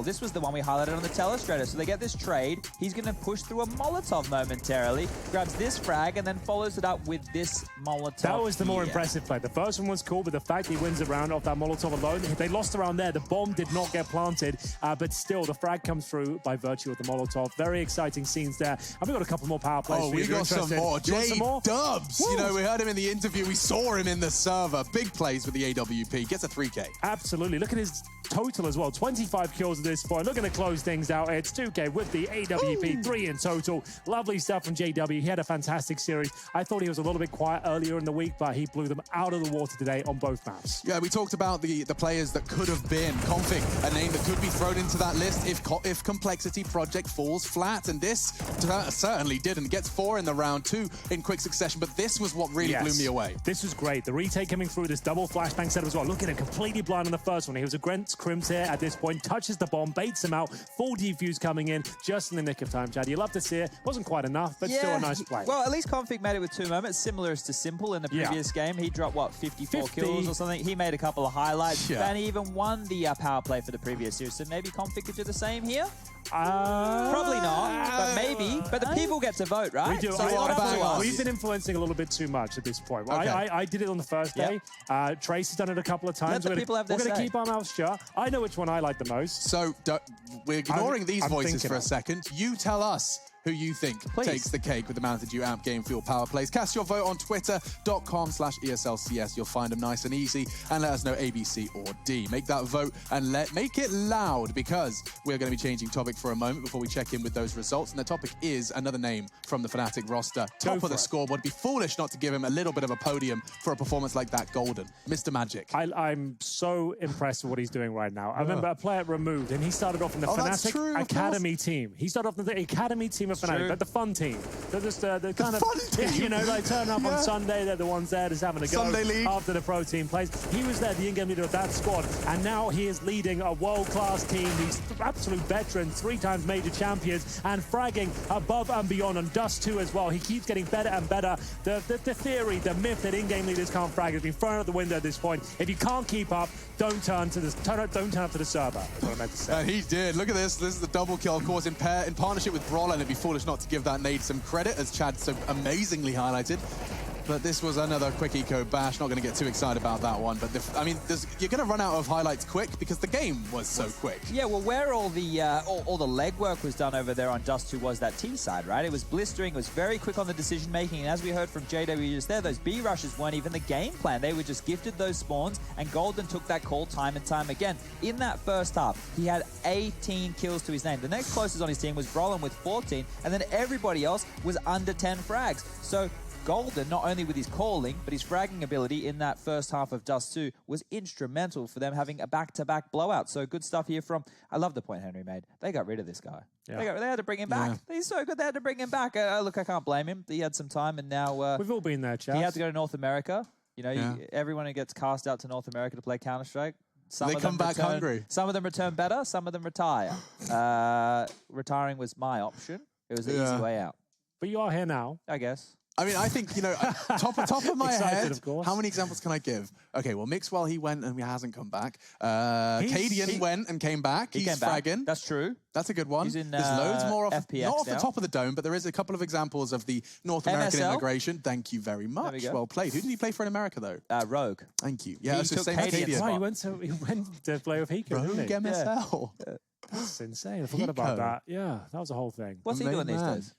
this was the one we highlighted on the Telestrator. So they get this trade. He's going to push through a Molotov momentarily. Grab grabs this frag and then follows it up with this Molotov. That was the more impressive play. The first one was cool, but the fact he wins a round off that Molotov alone, they lost around there. The bomb did not get planted, but still, the frag comes through by virtue of the Molotov. Very exciting scenes there. And we got a couple more power plays. Oh, we got some more. J-Dubs. You know, we heard him in the interview. We saw him in the server. Big plays with the AWP. Gets a 3K. Absolutely. Look at his total as well. 25 kills at this point. Looking to close things out. It's 2K with the AWP. 3 in total. Lovely stuff from JW. He had a fantastic series. I thought he was a little bit quiet earlier in the week, but he blew them out of the water today on both maps. Yeah, we talked about the players that could have been. Config, a name that could be thrown into that list if Complexity Project falls flat, and this certainly didn't. Gets 4 in the round, 2 in quick succession, but this was what really blew me away. This was great. The retake coming through, this double flashbang setup as well. Look at him, completely blind on the first one. He was against Crims here at this point, touches the bomb, baits him out, full defuse coming in just in the nick of time, Chad. You love to see it. Wasn't quite enough, but still a nice play. Well, at least Config made it with 2 moments, similar to Simple in the previous game. He dropped, what, 54 kills or something? He made a couple of highlights, and he even won the power play for the previous series, so maybe Config could do the same here? Probably not, but maybe. But the people get to vote, right? We do. So we've been influencing a little bit too much at this point. Okay. I did it on the first day. Trace has done it a couple of times. Let the people have their We're going to say. keep our mouths shut. I know which one I like the most. So we're ignoring these voices for a second. You tell us who you think takes the cake with the Mountain Dew Amp Game Fuel Power Plays. Cast your vote on twitter.com/ESLCS. You'll find them nice and easy, and let us know A, B, C, or D. Make that vote and make it loud, because we're going to be changing topic for a moment before we check in with those results. And the topic is another name from the Fnatic roster. Top of the scoreboard. It'd be foolish not to give him a little bit of a podium for a performance like that. Golden. Mr. Magic. I'm so impressed with what he's doing right now. I remember a player removed, and he started off in the Fnatic Academy team. He started off in the Academy team of Fnatic, but the fun team. They're just the kind of fun team. You know, like turn up on Sunday. They're the ones there just having a go Sunday League. after the pro team plays. He was there, the in-game leader of that squad, and now he is leading a world-class team. These absolute veterans, 3 times major champions, and fragging above and beyond on Dust 2 as well. He keeps getting better and better. The theory, the myth that in-game leaders can't frag has been thrown out the window at this point. If you can't keep up, don't turn up to the server. That's what I meant to say. And he did. Look at this. This is the double kill, of course, in partnership with Brawler, and it'd be foolish not to give that nade some credit, as Chad so amazingly highlighted. But this was another quick eco bash. Not going to get too excited about that one. But you're going to run out of highlights quick because the game was so quick. Yeah, well, where all the legwork was done over there on Dust 2 was that T side, right? It was blistering. It was very quick on the decision making. And as we heard from JW just there, those B rushes weren't even the game plan. They were just gifted those spawns, and Golden took that call time and time again. In that first half, he had 18 kills to his name. The next closest on his team was Brolin with 14, and then everybody else was under 10 frags. So Golden, not only with his calling, but his fragging ability in that first half of Dust 2 was instrumental for them having a back-to-back blowout. So good stuff here from... I love the point Henry made. They got rid of this guy. Yeah. They had to bring him back. He's so good, they had to bring him back. Look, I can't blame him. He had some time, and now... We've all been there, Chad. He had to go to North America. You know, everyone who gets cast out to North America to play Counter-Strike, they come back hungry. Some of them return better, some of them retire. Retiring was my option. It was the easy way out. But you are here now. I guess. I mean, I think, you know, top of my head, of course. How many examples can I give? Okay, well, Mixwell, he went and he hasn't come back. Cadian went and came back. He's fragging. That's true. That's a good one. He's in, There's loads more FPX not off the top of the dome, but there is a couple of examples of the North American MSL? immigration. Thank you very much. Well played. Who did he play for in America, though? Rogue. Thank you. Yeah, He that's the took same as Cadian's Cadian. spot. He went to play with Hiko, Rogue didn't he? MSL. That's insane. I forgot about that. Yeah, that was a whole thing. What's he doing these days?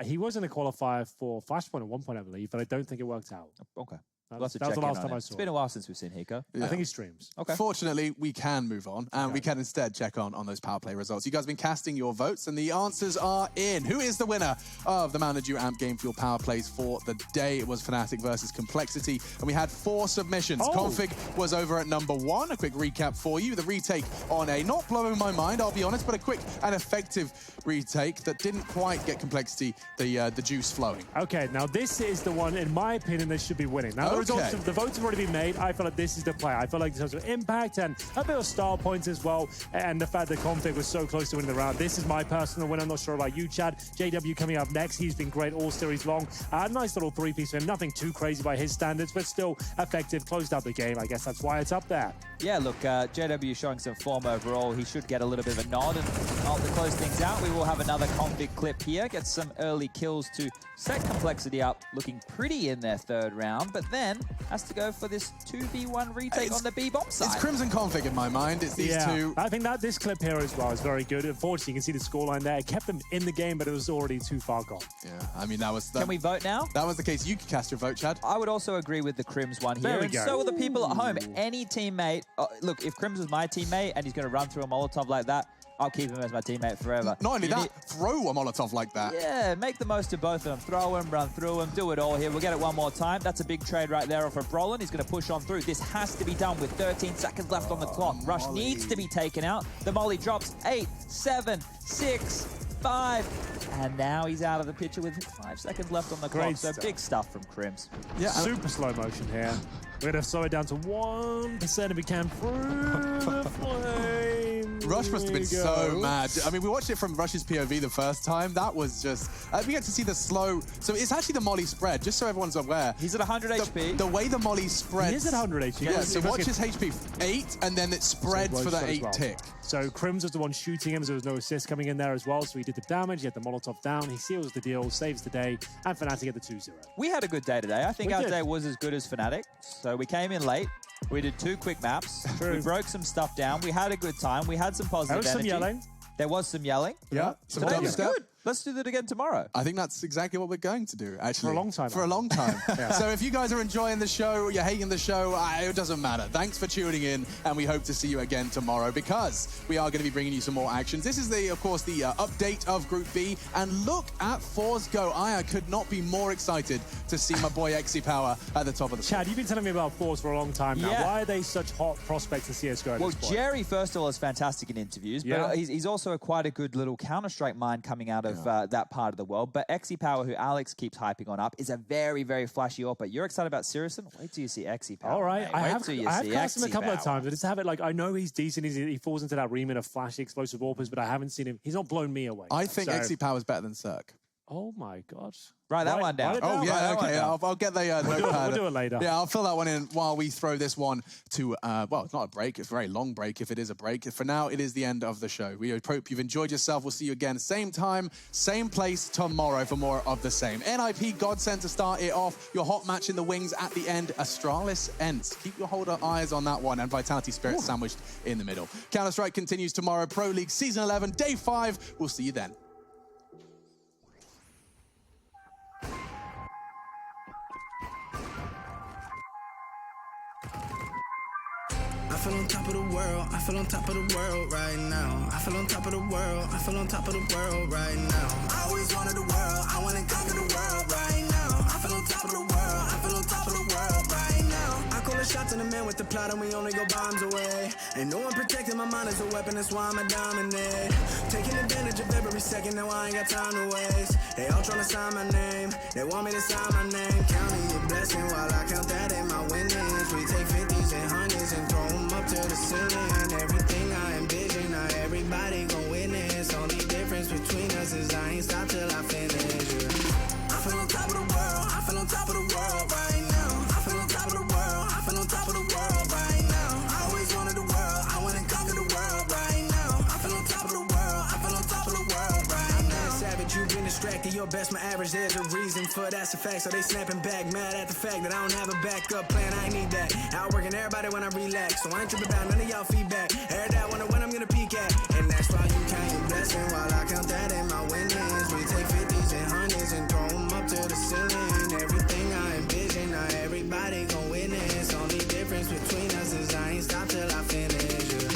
He was in a qualifier for Flashpoint at one point, I believe, but I don't think it worked out. Okay. That was the last time I saw It's been a while since we've seen Hiko. I think he streams. Okay. Fortunately, we can move on, and we can instead check on those power play results. You guys have been casting your votes, and the answers are in. Who is the winner of the Mountain Dew Amp Game Fuel power plays for the day? It was Fnatic versus Complexity, and we had 4 submissions. Config was over at number 1. A quick recap for you. The retake on a, not blowing my mind, I'll be honest, but a quick and effective retake that didn't quite get Complexity the juice flowing. Okay, now this is the one, in my opinion, they should be winning. Now, The votes have already been made. I feel like this is the play. I feel like in terms of impact and a bit of style points as well, and the fact that Config was so close to winning the round. This is my personal win. I'm not sure about you, Chad. JW coming up next. He's been great all series long. Nice little three-piece for him. Nothing too crazy by his standards, but still effective. Closed out the game. I guess that's why it's up there. Yeah, look, JW showing some form overall. He should get a little bit of a nod. And to close things out, we will have another Config clip here. Get some early kills to set Complexity up, looking pretty in their third round, but then has to go for this 2v1 retake on the B-bomb side. It's Crimson Config in my mind. It's these two. I think that this clip here as well is very good. Unfortunately, you can see the scoreline there. It kept them in the game, but it was already too far gone. Yeah, I mean, that was... Can we vote now? That was the case. You could cast your vote, Chad. I would also agree with the Crims one here. There we and go. so will the people at home. Any teammate... look, if Crims was my teammate and he's going to run through a Molotov like that, I'll keep him as my teammate forever. Not only that, throw a Molotov like that. Yeah, make the most of both of them. Throw him, run through him, do it all here. We'll get it one more time. That's a big trade right there off of Brolin. He's going to push on through. This has to be done with 13 seconds left on the clock. Rush needs to be taken out. The molly drops 8, 7, 6, 5. And now he's out of the picture with 5 seconds left on the clock. So big stuff from Crims. Yeah, super slow motion here. We're going to slow it down to 1% if we can through the flame. Rush must have been so mad. I mean, we watched it from Rush's POV the first time. That was just... we get to see the slow... So it's actually the molly spread, just so everyone's aware. He's at 100 HP. The way the molly spreads... He is at 100 HP. Yeah, so watch his HP 8, and then it spreads for the 8 tick. So Crims was the one shooting him, so there was no assist coming in there as well. So he did the damage, he had the Molotov down, he seals the deal, saves the day, and Fnatic get the 2-0. We had a good day today. I think our day was as good as Fnatic. So we came in late. We did 2 quick maps. True. We broke some stuff down. We had a good time. We had some positive energy. There was some yelling. There was some yelling. Yeah. Some Today was dubstep. good. Let's do that again tomorrow. I think that's exactly what we're going to do, actually. For a long time. For a long time. So if you guys are enjoying the show, you're hating the show, it doesn't matter. Thanks for tuning in, and we hope to see you again tomorrow because we are going to be bringing you some more actions. This is, of course, the update of Group B, and look at Force go. I could not be more excited to see my boy Exy Power at the top of the Chad, you've been telling me about Force for a long time now. Yeah. Why are they such hot prospects in CSGO at Well, this point? Jerry, first of all, is fantastic in interviews, but he's also quite a good little Counter-Strike mind coming out of that part of the world. But Exy Power, who Alex keeps hyping on up, is a very, very flashy AWP. You're excited about Sirison? Wait till you see Exy Power. All right, mate. I have cast him a couple of times, but just have it like, I know he's decent, he falls into that remit of flashy explosive AWPers, but I haven't seen him, he's not blown me away. I think Exy Power is better than Cirque. Oh my God. Write that one down. Oh, yeah, okay. I'll get the notepad. We'll do it later. Yeah, I'll fill that one in while we throw this one to, well, it's not a break. It's a very long break if it is a break. For now, it is the end of the show. We hope you've enjoyed yourself. We'll see you again, same time, same place tomorrow for more of the same. NIP Godsent to start it off. Your hot match in the wings at the end, Astralis Ents. Keep your eyes on that one, and Vitality Spirit sandwiched in the middle. Counter-Strike continues tomorrow. Pro League Season 11, Day 5. We'll see you then. I feel on top of the world, I feel on top of the world right now. I feel on top of the world, I feel on top of the world right now. I always wanted the world, I wanna conquer the world right now. I feel on top of the world, I feel on top of the world right now. I call the shots in the man with the plot and we only go bombs away. Ain't no one protecting my mind as a weapon, that's why I'm a dominate. Taking advantage of every second, now I ain't got time to waste. They all tryna sign my name, they want me to sign my name. Counting your blessing while I count that in my winnings. We take 50s and 100s and throw them up to the ceiling. Everything I envision, now everybody gon' witness. Only difference between us is I ain't stop till I finish. Yeah. I feel on top of the world, I feel on top of the world right now. I feel on top of the world, I feel on top of the world right now. I always wanted the world, I wanna conquer the world right now. I feel on top of the world, I feel on top of the world right now. Savage, you've been distracted, your best, my average, there's a reason for that's a fact. So they snapping back, mad at the fact that I don't have a backup plan, I need that. Outworking everybody when I relax, so I ain't tripping about none of y'all feedback. Heard that, wonder when I'm gonna peak at. And that's why you count your blessing while I count that in my winnings. We take 50s and 100s and throw them up to the ceiling. Everything I envision, now everybody gon' witness. Only difference between us is I ain't stop till I finish. Yeah.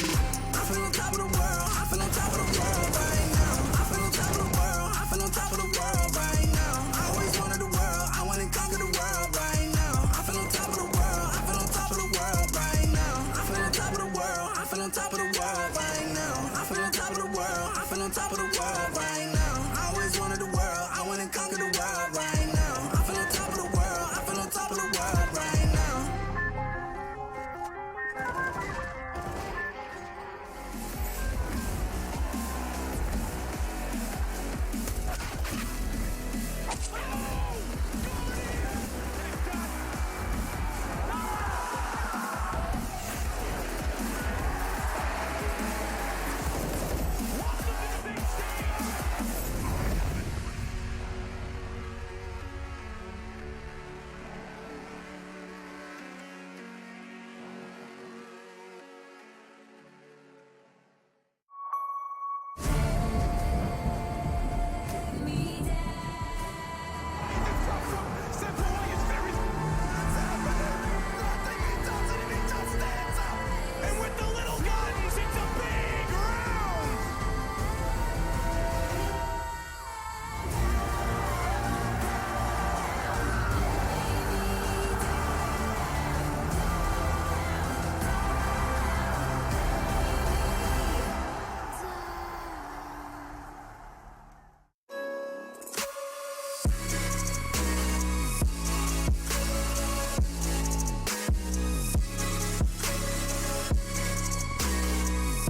I feel on top of the world, I feel on top of the world right now. I feel on top of the world, I feel on top of the world right now. I always wanted the world, I wanna conquer the world right now. I feel on top of the world, I feel on top of the world right now. I feel on top of the world, I feel on top of the world right now. I feel on top of the world, I feel on top of the world right now.